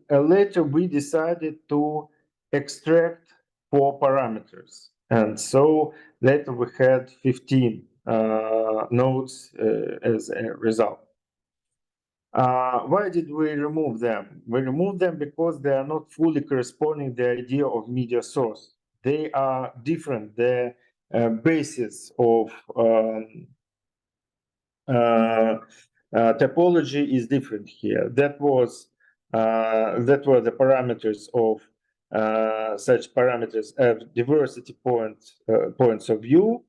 later we decided to extract 4 parameters. And so later we had 15 nodes as a result. Why did we remove them? We removed them because they are not fully corresponding to the idea of media source. They are different. The basis of topology is different here. That were the parameters of such parameters have diversity points of view.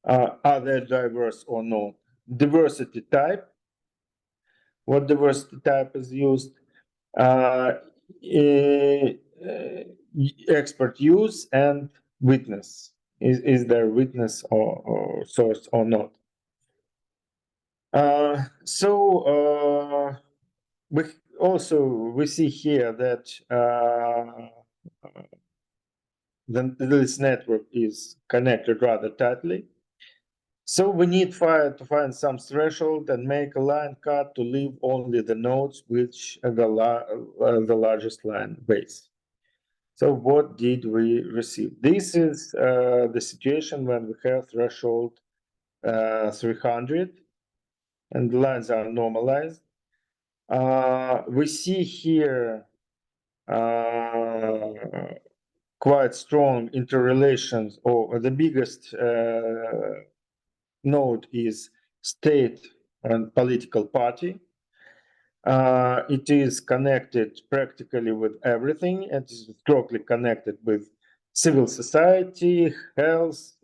Are they diverse or not? Diversity type. What diversity type is used? Expert use and witness. Is there witness or source or not? We see here that this network is connected rather tightly. So we need to find some threshold and make a line cut to leave only the nodes which are the largest line base. So what did we receive? This is the situation when we have threshold 300 and the lines are normalized. We see here quite strong interrelations, or the biggest node is state and political party. It is connected practically with everything. It is strongly connected with civil society, health,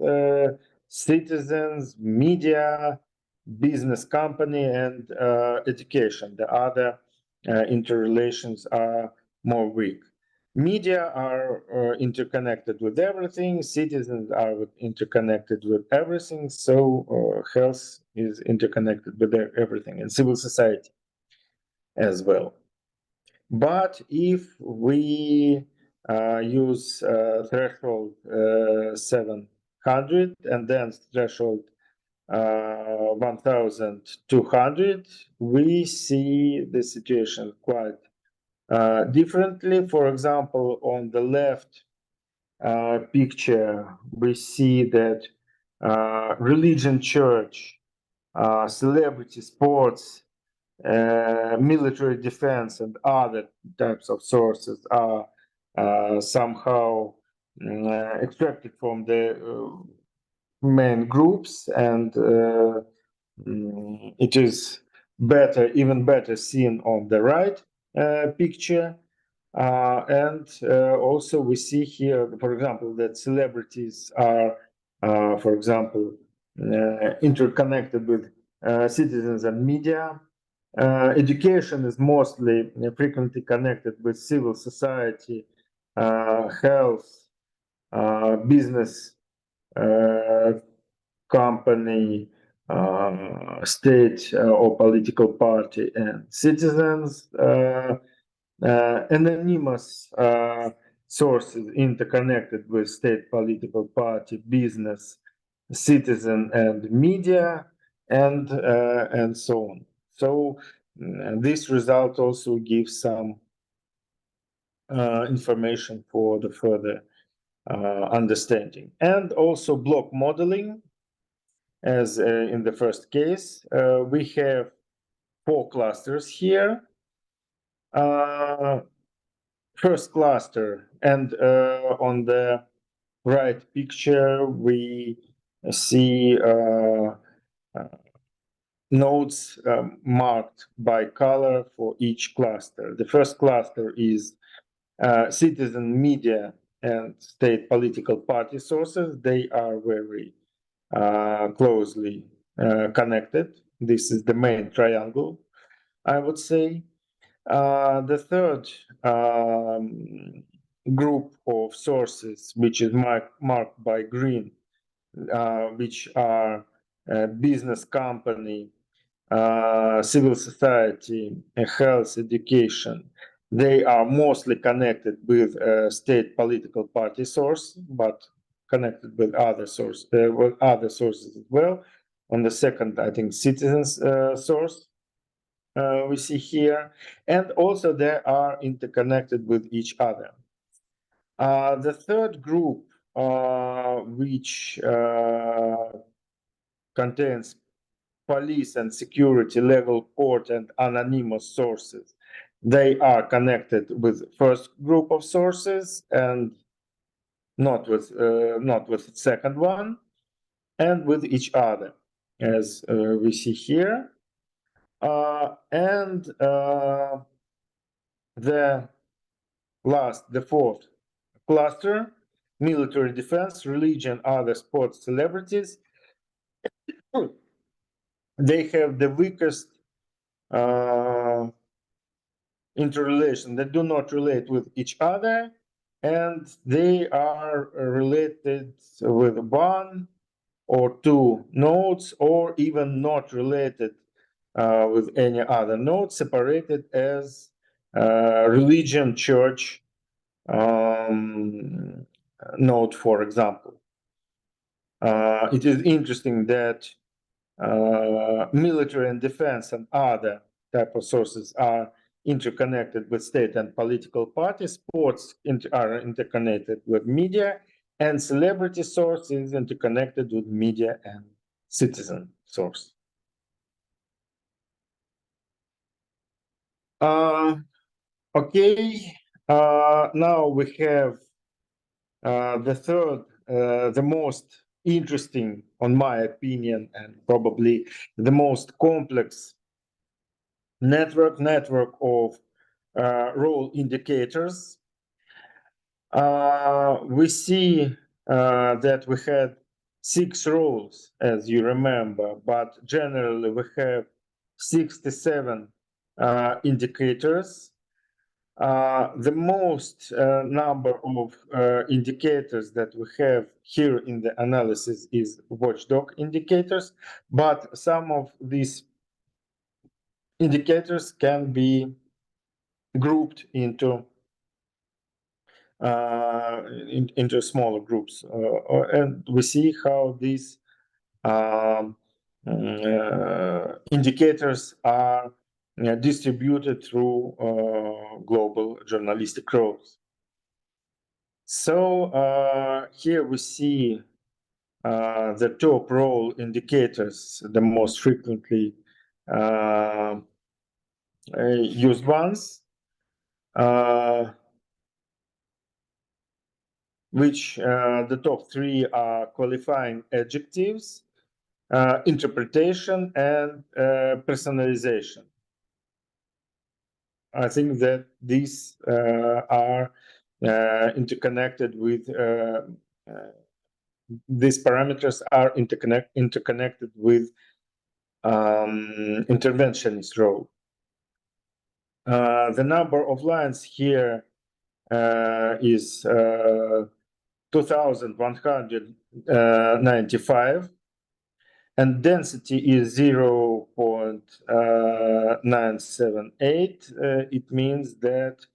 citizens, media, business company, and education. The other interrelations are more weak. Media are interconnected with everything. Citizens are interconnected with everything. So health is interconnected with everything, and civil society as well. But if we use threshold 700 and then threshold 1200, we see the situation quite differently. For example, on the left picture, we see that religion, church, celebrity, sports, military defense, and other types of sources are somehow extracted from the main groups, and it is even better seen on the right picture. And also we see here, for example, that celebrities are, for example, interconnected with citizens and media. Education is mostly frequently connected with civil society, health, business, company, state or political party, and citizens. Anonymous sources interconnected with state, political party, business, citizen, and media, and so on. So this result also gives some information for the further understanding. And also block modeling, as in the first case. We have 4 clusters here. First cluster, and on the right picture, we see nodes marked by color for each cluster. The first cluster is citizen, media, and state political party sources. They are very closely connected. This is the main triangle, I would say. The third group of sources, which is marked by green, which are business company, civil society, health, education, they are mostly connected with state political party source, but connected with other sources as well. On the second, I think, citizens source we see here, and also they are interconnected with each other. The third group, which contains police and security, legal court, and anonymous sources, they are connected with first group of sources and not with the second one, and with each other, as we see here. And the fourth cluster, military defense, religion, other sports, celebrities, they have the weakest interrelation. They do not relate with each other, and they are related with 1 or 2 nodes, or even not related with any other node, separated as religion, church node, for example. it is interesting that military and defense and other type of sources are interconnected with state and political parties. Sports are interconnected with media, and celebrity source is interconnected with media and citizen source. Okay, now we have the third, the most interesting, on my opinion, and probably the most complex network of role indicators. We see that we had 6 roles, as you remember, but generally we have 67 indicators. The most number of indicators that we have here in the analysis is watchdog indicators, but some of these indicators can be grouped into smaller groups, and we see how these indicators are distributed through global journalistic roles. So here we see the top role indicators, the most frequently used ones, which the top 3 are qualifying adjectives, interpretation, and personalization. I think that these are interconnected with these parameters are interconnected with interventionist role. The number of lines here is 2,195, and density is 0.978. It means that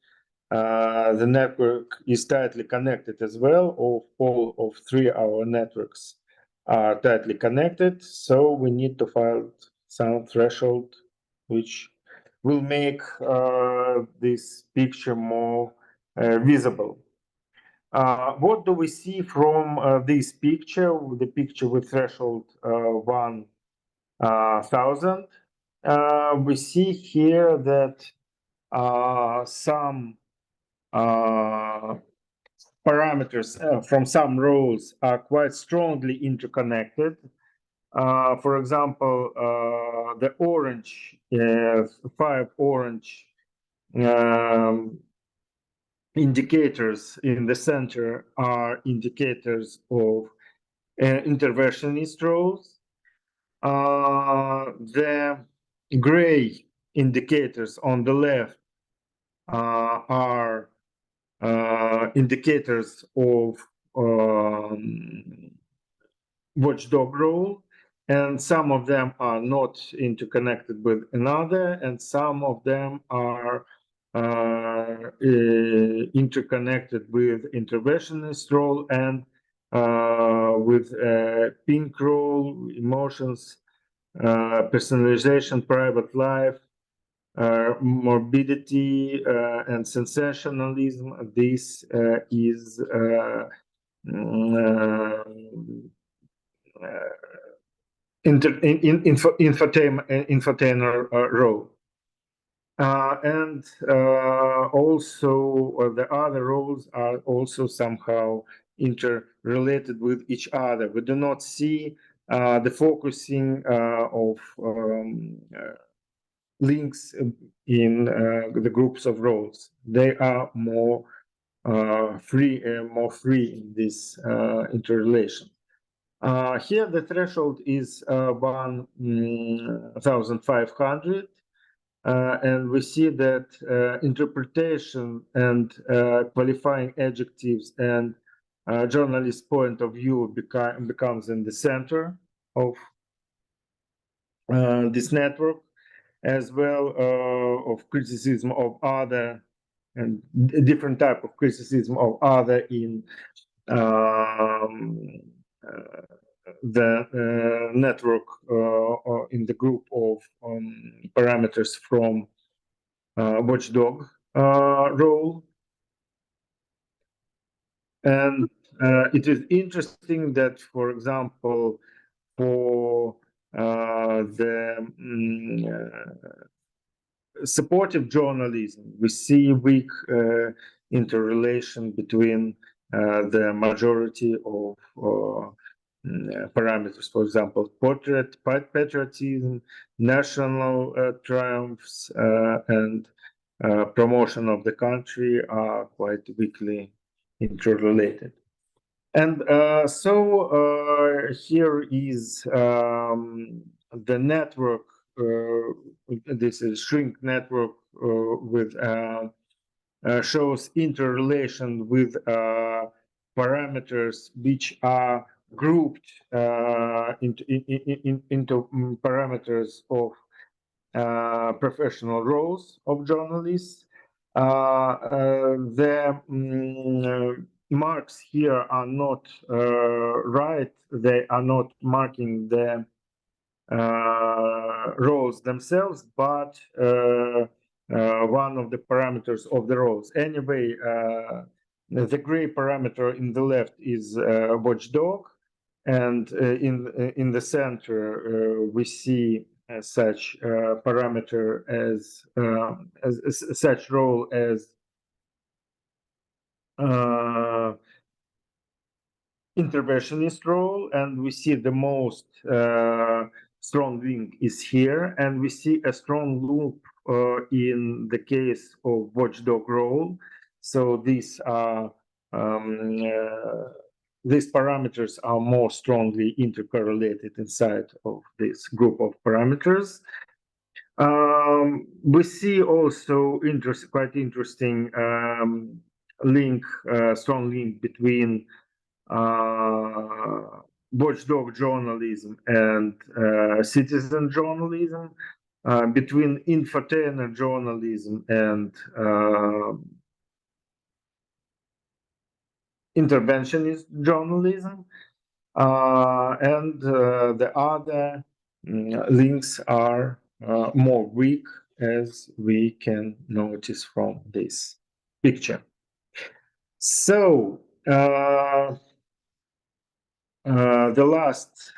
the network is tightly connected as well. All of 3 our networks are tightly connected, so we need to find some threshold which will make this picture more visible. What do we see from this picture, the picture with threshold 1,000? We see here that some parameters from some roles are quite strongly interconnected. For example, the orange, 5 orange indicators in the center are indicators of interventionist roles. The gray indicators on the left are indicators of watchdog role, and some of them are not interconnected with another, and some of them are interconnected with interventionist role and with pink role, emotions, personalization, private life, morbidity, and sensationalism. This is infotainer role. And also the other roles are also somehow interrelated with each other. We do not see the focusing of links in the groups of roles. They are more free in this interrelation. Here the threshold is 1,500. And we see that interpretation and qualifying adjectives and journalist point of view becomes in the center of this network, as well of criticism of other and different type of criticism of other in the network in the group of parameters from watchdog role. And it is interesting that, for example, for the supportive journalism, we see weak interrelation between the majority of parameters, for example, patriotism, national triumphs, and promotion of the country are quite weakly interrelated. And so here is the network. This is shrink network with shows interrelation with parameters which are grouped into parameters of professional roles of journalists. The marks here are not right. They are not marking the roles themselves, but one of the parameters of the roles. Anyway, the gray parameter in the left is watchdog, and in the center we see such parameter as such role as interventionist role, and we see the most strong link is here, and we see a strong loop in the case of watchdog role. So these are these parameters are more strongly intercorrelated inside of this group of parameters. We see also quite interesting link, strong link between watchdog journalism and citizen journalism, between infotainer journalism and interventionist journalism, and the other links are more weak, as we can notice from this picture. So the last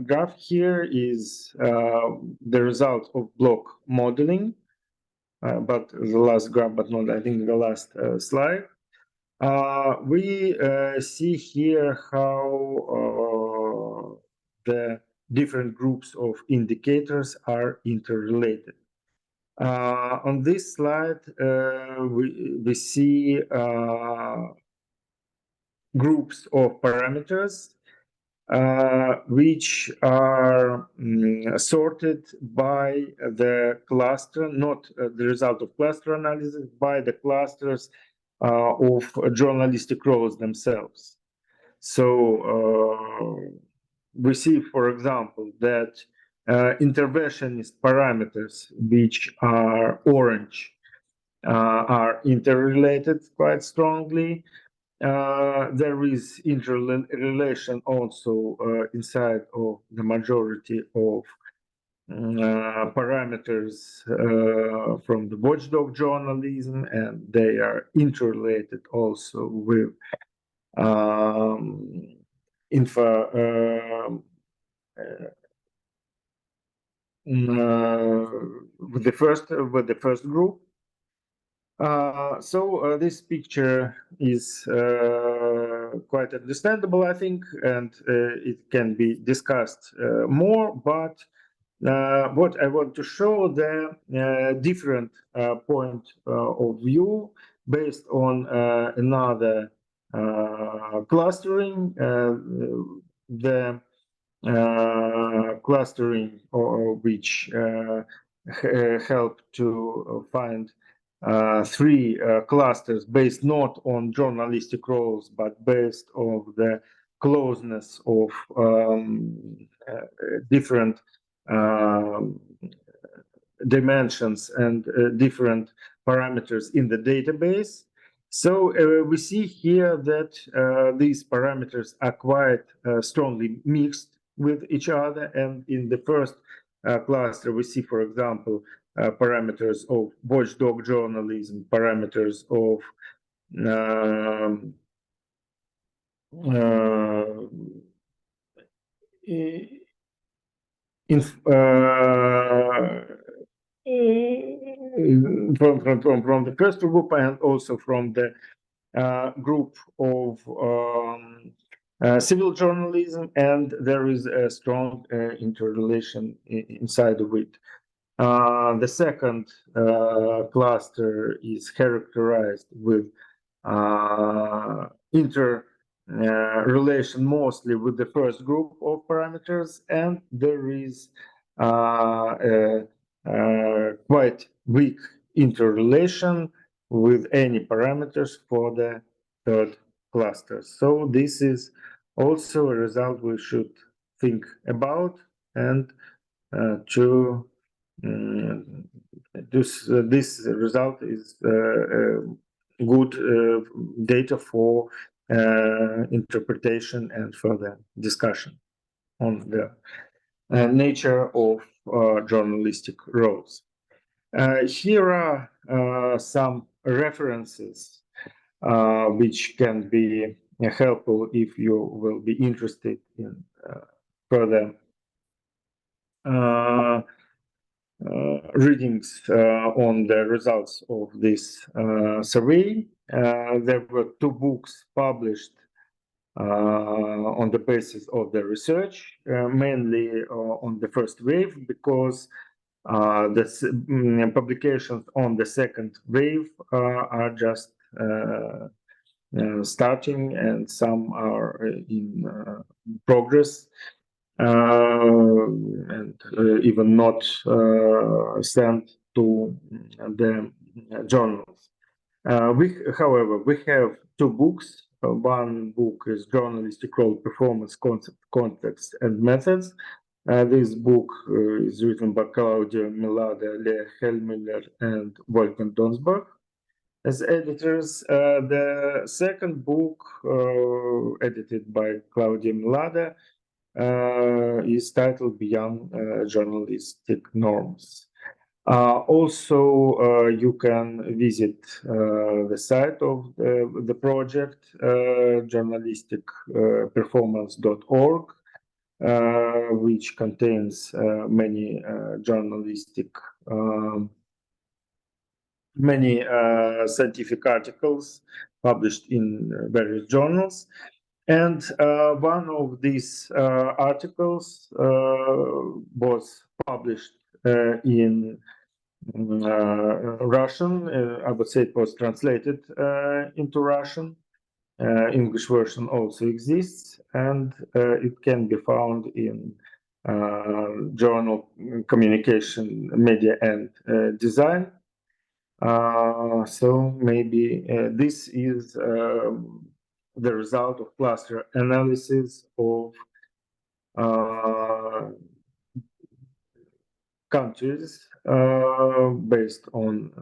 graph here is the result of block modeling, but the last graph, but not, I think, the last slide. We see here how the different groups of indicators are interrelated. On this slide, we see groups of parameters which are sorted by the cluster, not the result of cluster analysis, by the clusters of journalistic roles themselves. So we see, for example, that interventionist parameters, which are orange, are interrelated quite strongly. There is interrelation also inside of the majority of parameters from the watchdog journalism, and they are interrelated also with with the first group. So this picture is quite understandable, I think, and it can be discussed more. But what I want to show the different point of view based on another clustering, the clustering which help to find three clusters based not on journalistic roles, but based on the closeness of different dimensions and different parameters in the database. So we see here that these parameters are quite strongly mixed with each other. And in the first cluster, we see, for example, parameters of watchdog journalism, parameters of from the first group and also from the group of civil journalism, and there is a strong interrelation inside of it. The second cluster is characterized with interrelation mostly with the first group of parameters, and there is a quite weak interrelation with any parameters for the third cluster. So this is also a result we should think about, and to this result is good data for interpretation and further discussion on the nature of journalistic roles. Here are some references which can be helpful if you will be interested in further readings on the results of this survey. There were 2 books published on the basis of the research, mainly on the first wave, because the publications on the second wave are just starting, and some are in progress, and even not sent to the journals. However, we have 2 books. One book is Journalistic Role, Performance, Concept, Context, and Methods. This book is written by Claudia Milada, Lea Hellmiller, and Wolfgang Donsberg as editors. The second book, edited by Claudia Milada, is titled Beyond Journalistic Norms. Also, you can visit the site of the project, journalisticperformance.org, which contains many scientific articles published in various journals. And one of these articles was published in Russian. I would say it was translated into Russian. English version also exists, and it can be found in journal Communication, Media, and Design. So maybe this is the result of cluster analysis of countries based on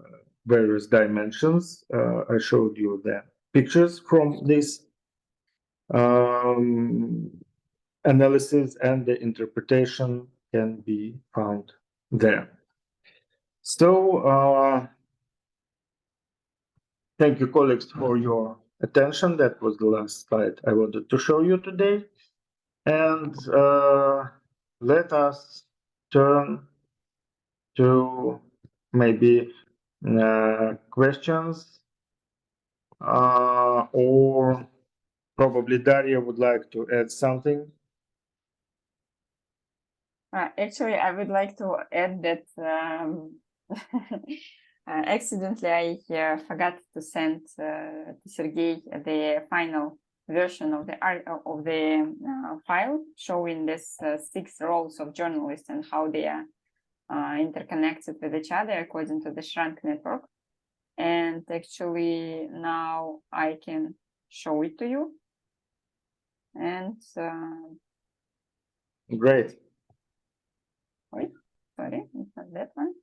various dimensions. I showed you the pictures from this analysis, and the interpretation can be found there. So thank you, colleagues, for your attention. That was the last slide I wanted to show you today. And let us turn to maybe questions, or probably Daria would like to add something. Actually, I would like to add that accidentally I forgot to send to Sergey the final version of the file showing this 6 roles of journalists and how they are interconnected with each other according to the shrunk network. And actually now I can show it to you. And great. Wait, sorry, it's not that one.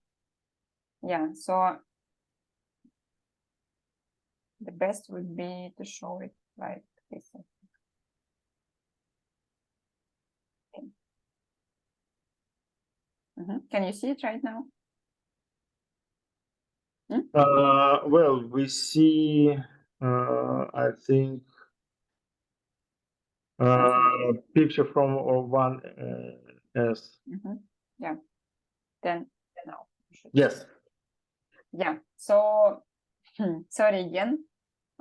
Yeah, so the best would be to show it like this. Okay. Can you see it right now? Well, we see, I think, picture from one S. Yeah. Then no. Yes. Yeah. So sorry again.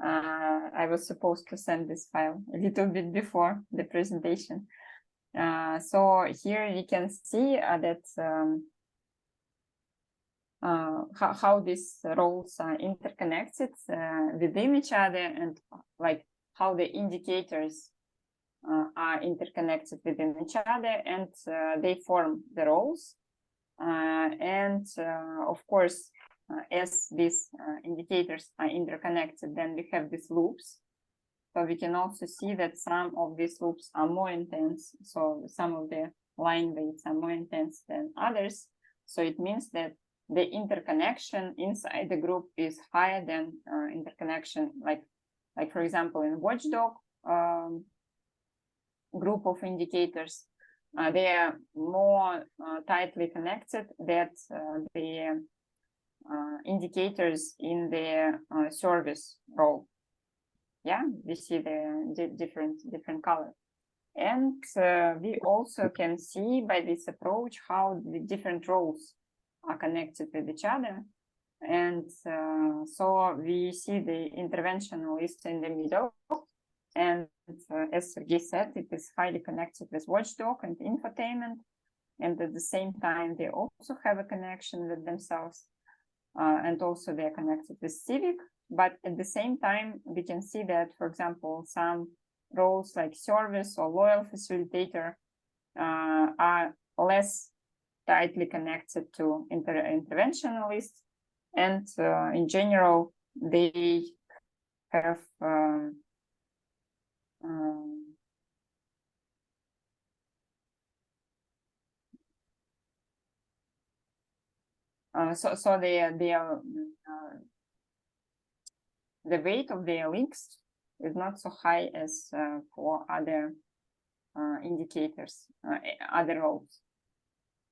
I was supposed to send this file a little bit before the presentation. So here we can see that how these roles are interconnected within each other, and like how the indicators are interconnected within each other, and they form the roles. And of course, as these indicators are interconnected, then we have these loops. So we can also see that some of these loops are more intense. So some of the line weights are more intense than others. So it means that the interconnection inside the group is higher than interconnection, like for example, in Watchdog group of indicators, they are more tightly connected than the indicators in the service role. Yeah, we see the different color. And we also can see by this approach how the different roles are connected with each other. And so we see the interventionalist in the middle. And as Sergey said, it is highly connected with Watchdog and infotainment. And at the same time, they also have a connection with themselves. And also they're connected with Civic. But at the same time, we can see that, for example, some roles like service or loyal facilitator are less tightly connected to interventionalists. And in general, they have so they are the weight of their links is not so high as for other indicators, other roles.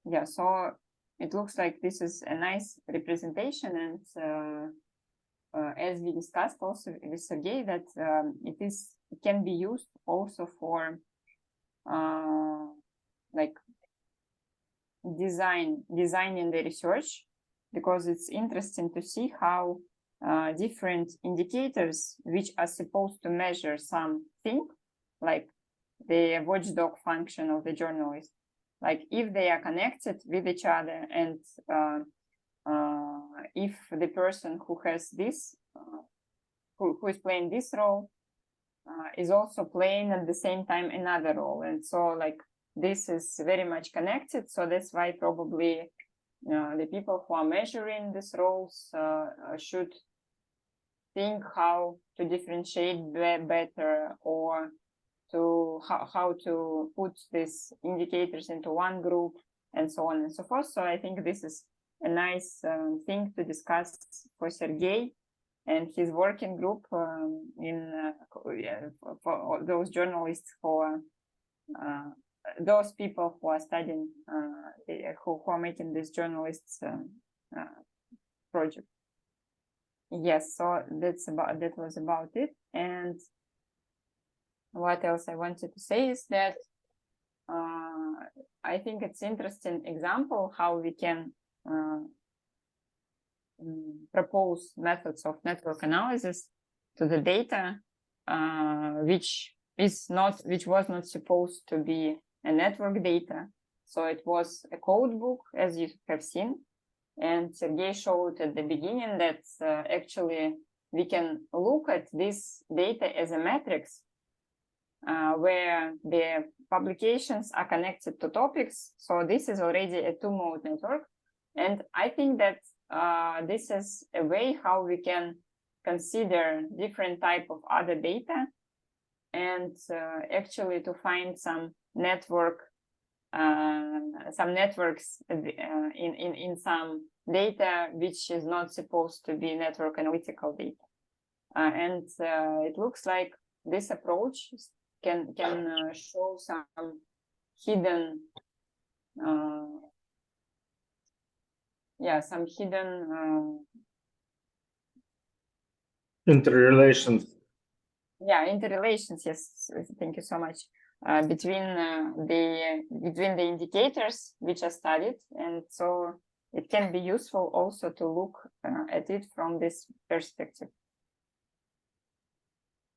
Yeah, so it looks like this is a nice representation, and as we discussed also with Sergey, that it can be used also for like designing the research, because it's interesting to see how different indicators which are supposed to measure something, like the watchdog function of the journalist, like if they are connected with each other, and if the person who has this, who is playing this role, is also playing at the same time another role, and so like this is very much connected. So that's why probably the people who are measuring these roles should think how to differentiate better, or to how to put these indicators into one group, and so on and so forth. So I think this is a nice thing to discuss for Sergey and his working group for those journalists, for those people who are studying, who are making this journalists project. Yes, so that was about it. And what else I wanted to say is that I think it's interesting example how we can propose methods of network analysis to the data, which was not supposed to be a network data. So it was a code book, as you have seen. And Sergey showed at the beginning that actually we can look at this data as a matrix, where the publications are connected to topics. So this is already a two-mode network. And I think that this is a way how we can consider different type of other data, and actually to find some networks in some data which is not supposed to be network analytical data. and it looks like this approach can show some hidden some hidden interrelations. Interrelations. Yes, thank you so much. Between the indicators which are studied, and so it can be useful also to look at it from this perspective.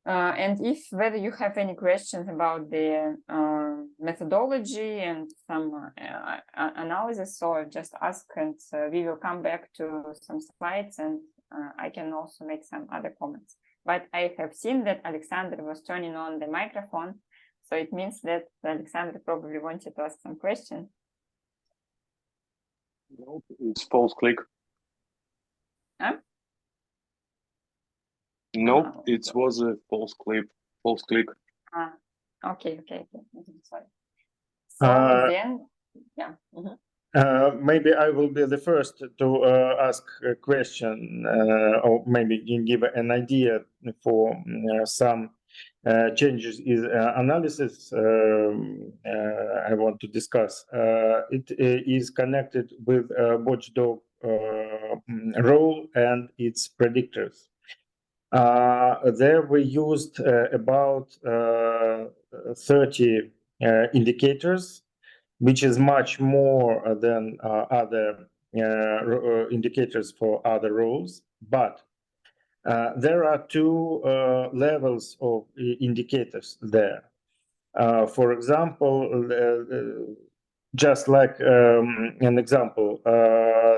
And if whether you have any questions about the methodology and some analysis, so just ask, and we will come back to some slides, and I can also make some other comments. But I have seen that Alexander was turning on the microphone, so it means that Alexander probably wanted to ask some questions. Nope, it's false click. Huh? Nope, it was a false click. False click. Okay. Sorry. So then, yeah. Maybe I will be the first to ask a question, or maybe give an idea for some changes in analysis I want to discuss. It is connected with watchdog role and its predictors. There we used about 30 indicators, which is much more than other indicators for other roles. But there are two levels of indicators there. For example, just like an example,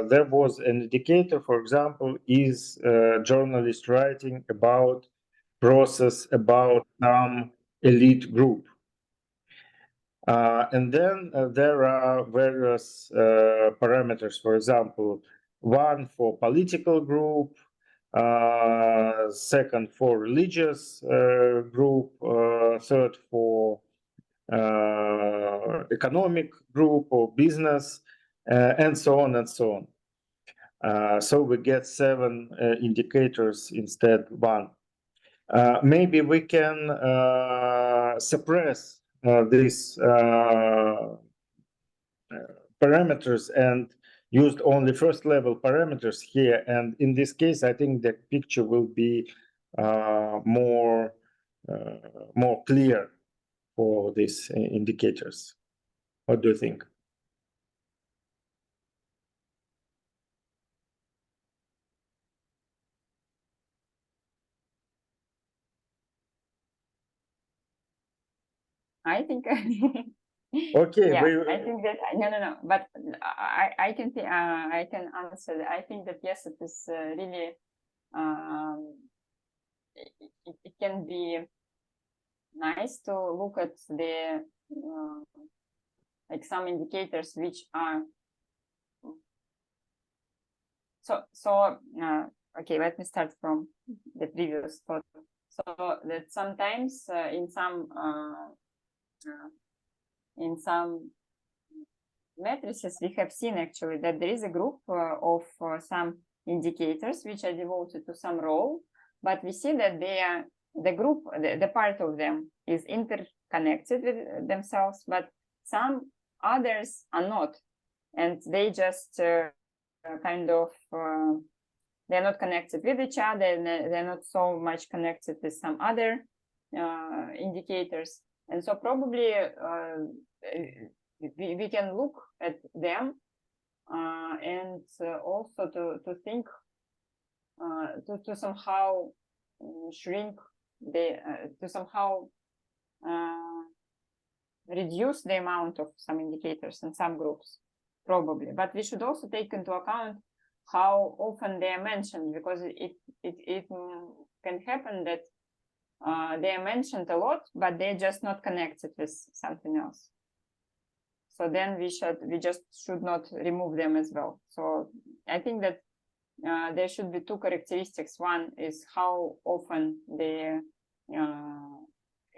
there was an indicator, for example, is journalist writing about process about some elite group. And then there are various parameters, for example, one for political group, second for religious group, third for economic group or business, and so on and so on. So we get 7 indicators instead one. Maybe we can suppress these parameters and used only first level parameters here. And in this case, I think the picture will be more clear for these indicators. What do you think? I think. Okay. Yeah, I think that no. But I can I can answer that. I think that yes, it is really. It can be nice to look at the like some indicators which are. So okay, let me start from the previous thought. So that sometimes in some matrices we have seen actually that there is a group of some indicators which are devoted to some role, but we see that the group, the part of them is interconnected with themselves, but some others are not, and they just kind of they're not connected with each other, and they're not so much connected with some other indicators. And so probably we can look at them and also to think to somehow shrink to somehow reduce the amount of some indicators in some groups, probably. But we should also take into account how often they are mentioned, because it can happen that they are mentioned a lot, but they're just not connected with something else. So then we just should not remove them as well. So I think that there should be 2 characteristics. One is how often the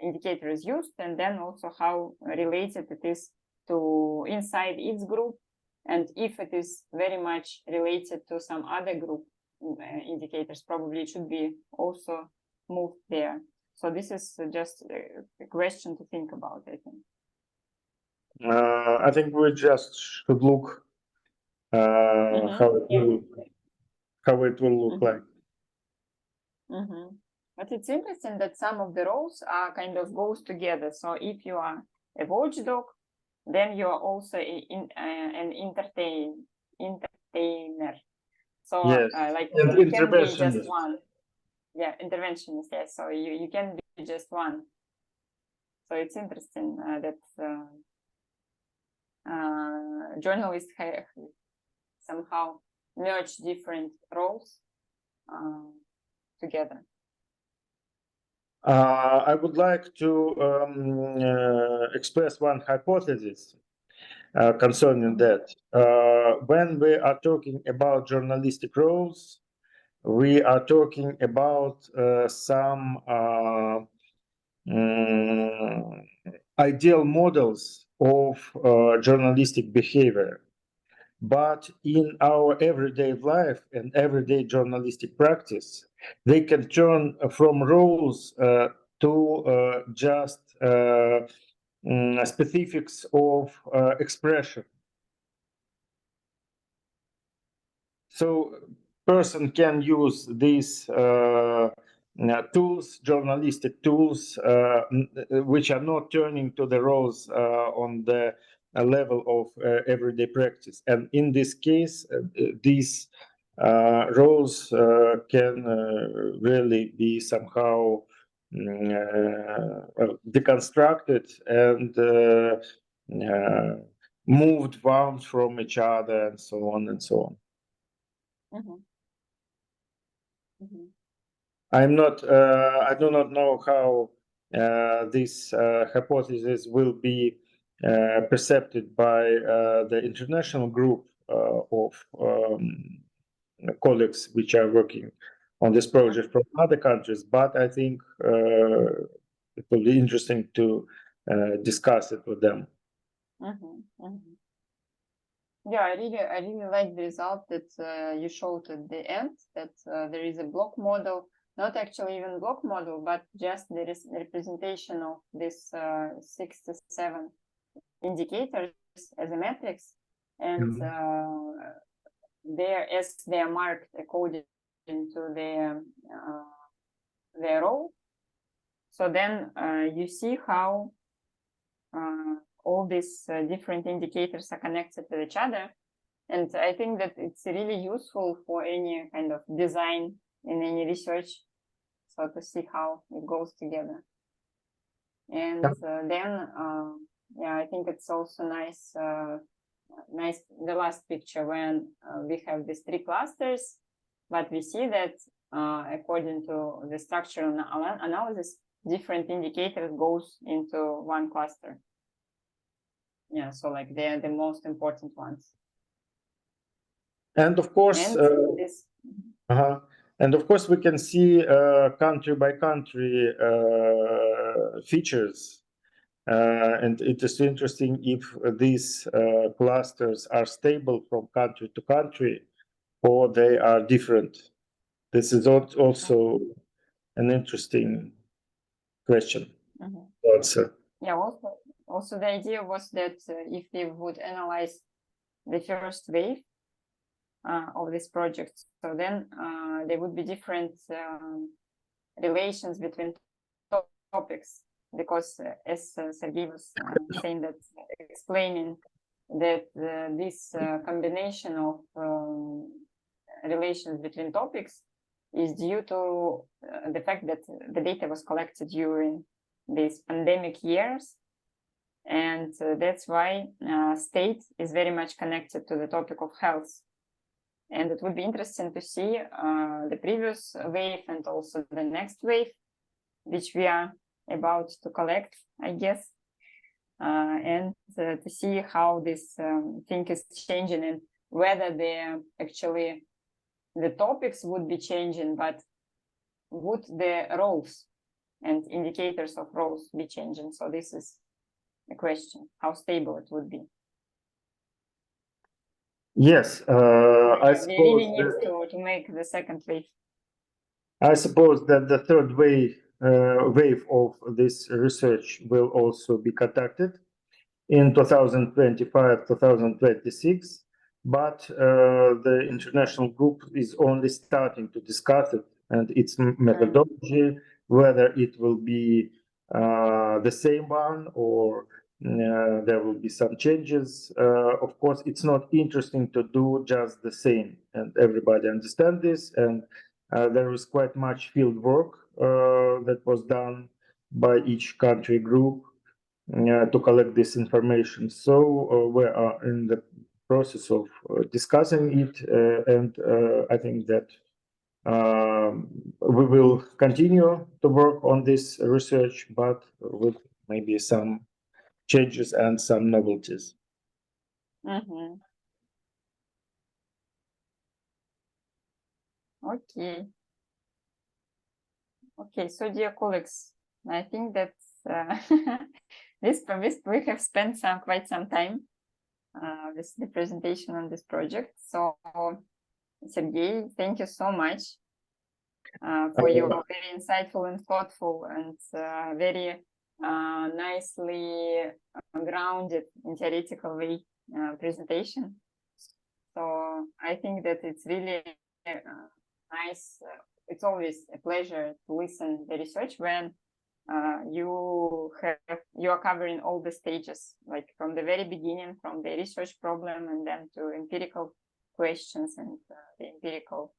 indicator is used, and then also how related it is to inside its group, and if it is very much related to some other group indicators, probably it should be also moved there. So this is just a question to think about, I think. I think we just should look how it will look like. But it's interesting that some of the roles are kind of goes together. So if you are a watchdog, then you are also an entertainer. So Yes. like And you can be just interventionist. one. Yeah, interventionist. Yes. So you can be just one. So it's interesting that journalists have somehow merge different roles together. I would like to express one hypothesis concerning that. When we are talking about journalistic roles, we are talking about some ideal models of journalistic behavior. But in our everyday life and everyday journalistic practice, they can turn from roles to just specifics of expression. So person can use these tools, journalistic tools, which are not turning to the roles on the level of everyday practice. And in this case, these roles can really be somehow deconstructed and moved one from each other, and so on and so on. I'm not. I do not know how this hypothesis will be perceived by the international group of colleagues which are working on this project from other countries. But I think it will be interesting to discuss it with them. Yeah, I really like the result that you showed at the end, that there is a block model, not actually even block model, but just there is representation of this 6 to 7 indicators as a matrix, and there, as they are marked according to their role. So then you see how all these different indicators are connected to each other. And I think that it's really useful for any kind of design in any research, so to see how it goes together. And then, yeah, I think it's also nice, the last picture when we have these 3 clusters, but we see that according to the structural analysis, different indicators goes into one cluster. Yeah, so like they're the most important ones. And of course, and of course, we can see country by country features, and it is interesting if these clusters are stable from country to country, or they are different. This is also an interesting question to answer. Yeah, also the idea was that if we would analyze the first wave of this project, so then there would be different relations between topics, because as Sergey was saying, that explaining that this combination of relations between topics is due to the fact that the data was collected during these pandemic years, and that's why state is very much connected to the topic of health. And it would be interesting to see the previous wave and also the next wave, which we are about to collect, I guess, and to see how this thing is changing, and whether the topics would be changing, but would the roles and indicators of roles be changing? So this is a question, how stable it would be. Yes, I We suppose really need that, to make the second wave. I suppose that the third wave of this research will also be conducted in 2025, 2026, but the international group is only starting to discuss it and its methodology, whether it will be the same one or there will be some changes. Of course, it's not interesting to do just the same, and everybody understands this. And there is quite much field work that was done by each country group to collect this information. So we are in the process of discussing it, and I think that we will continue to work on this research, but with maybe some changes and some novelties. Mm-hmm. Okay. Okay, so dear colleagues, I think that this we have spent quite some time with the presentation on this project. So, Sergey, thank you so much for your very insightful and thoughtful and very nicely grounded in theoretical way presentation. So I think that it's really nice. It's always a pleasure to listen to the research when you are covering all the stages, like from the very beginning, from the research problem, and then to empirical questions and the empirical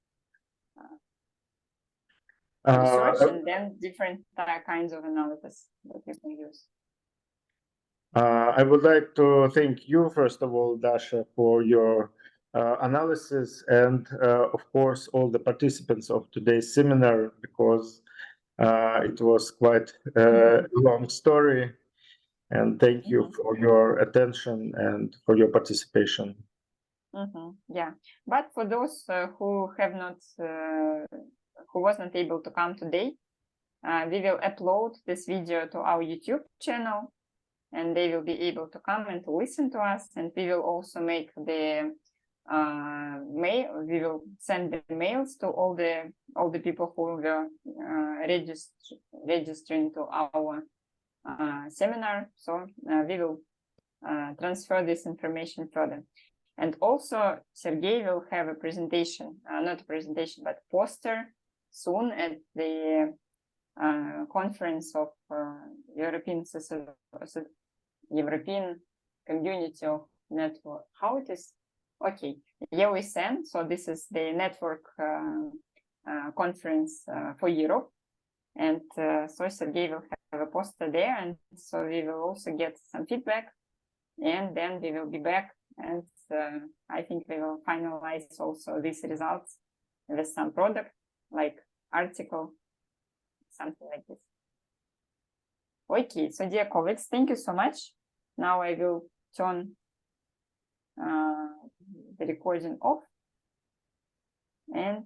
research, and then different kinds of analysis that you can use. I would like to thank you, first of all, Dasha, for your analysis, and of course, all the participants of today's seminar, because it was quite a long story. And thank you for your attention and for your participation. Yeah, but for those who have not, who was not able to come today, we will upload this video to our YouTube channel, and they will be able to come and to listen to us. And we will also make the mail. We will send the mails to all the people who were registering to our seminar. So we will transfer this information further. And also, Sergey will have a presentation, not a presentation, but poster soon at the conference of European Community of Network. How it is? Okay, EOSN. So this is the network conference for Europe. And so Sergey will have a poster there. And so we will also get some feedback. And then we will be back. And I think we will finalize also these results with some product, like article, something like this. Okay, so dear colleagues, thank you so much. Now I will turn the recording off, and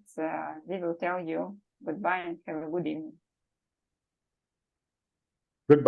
we will tell you goodbye and have a good evening. Goodbye.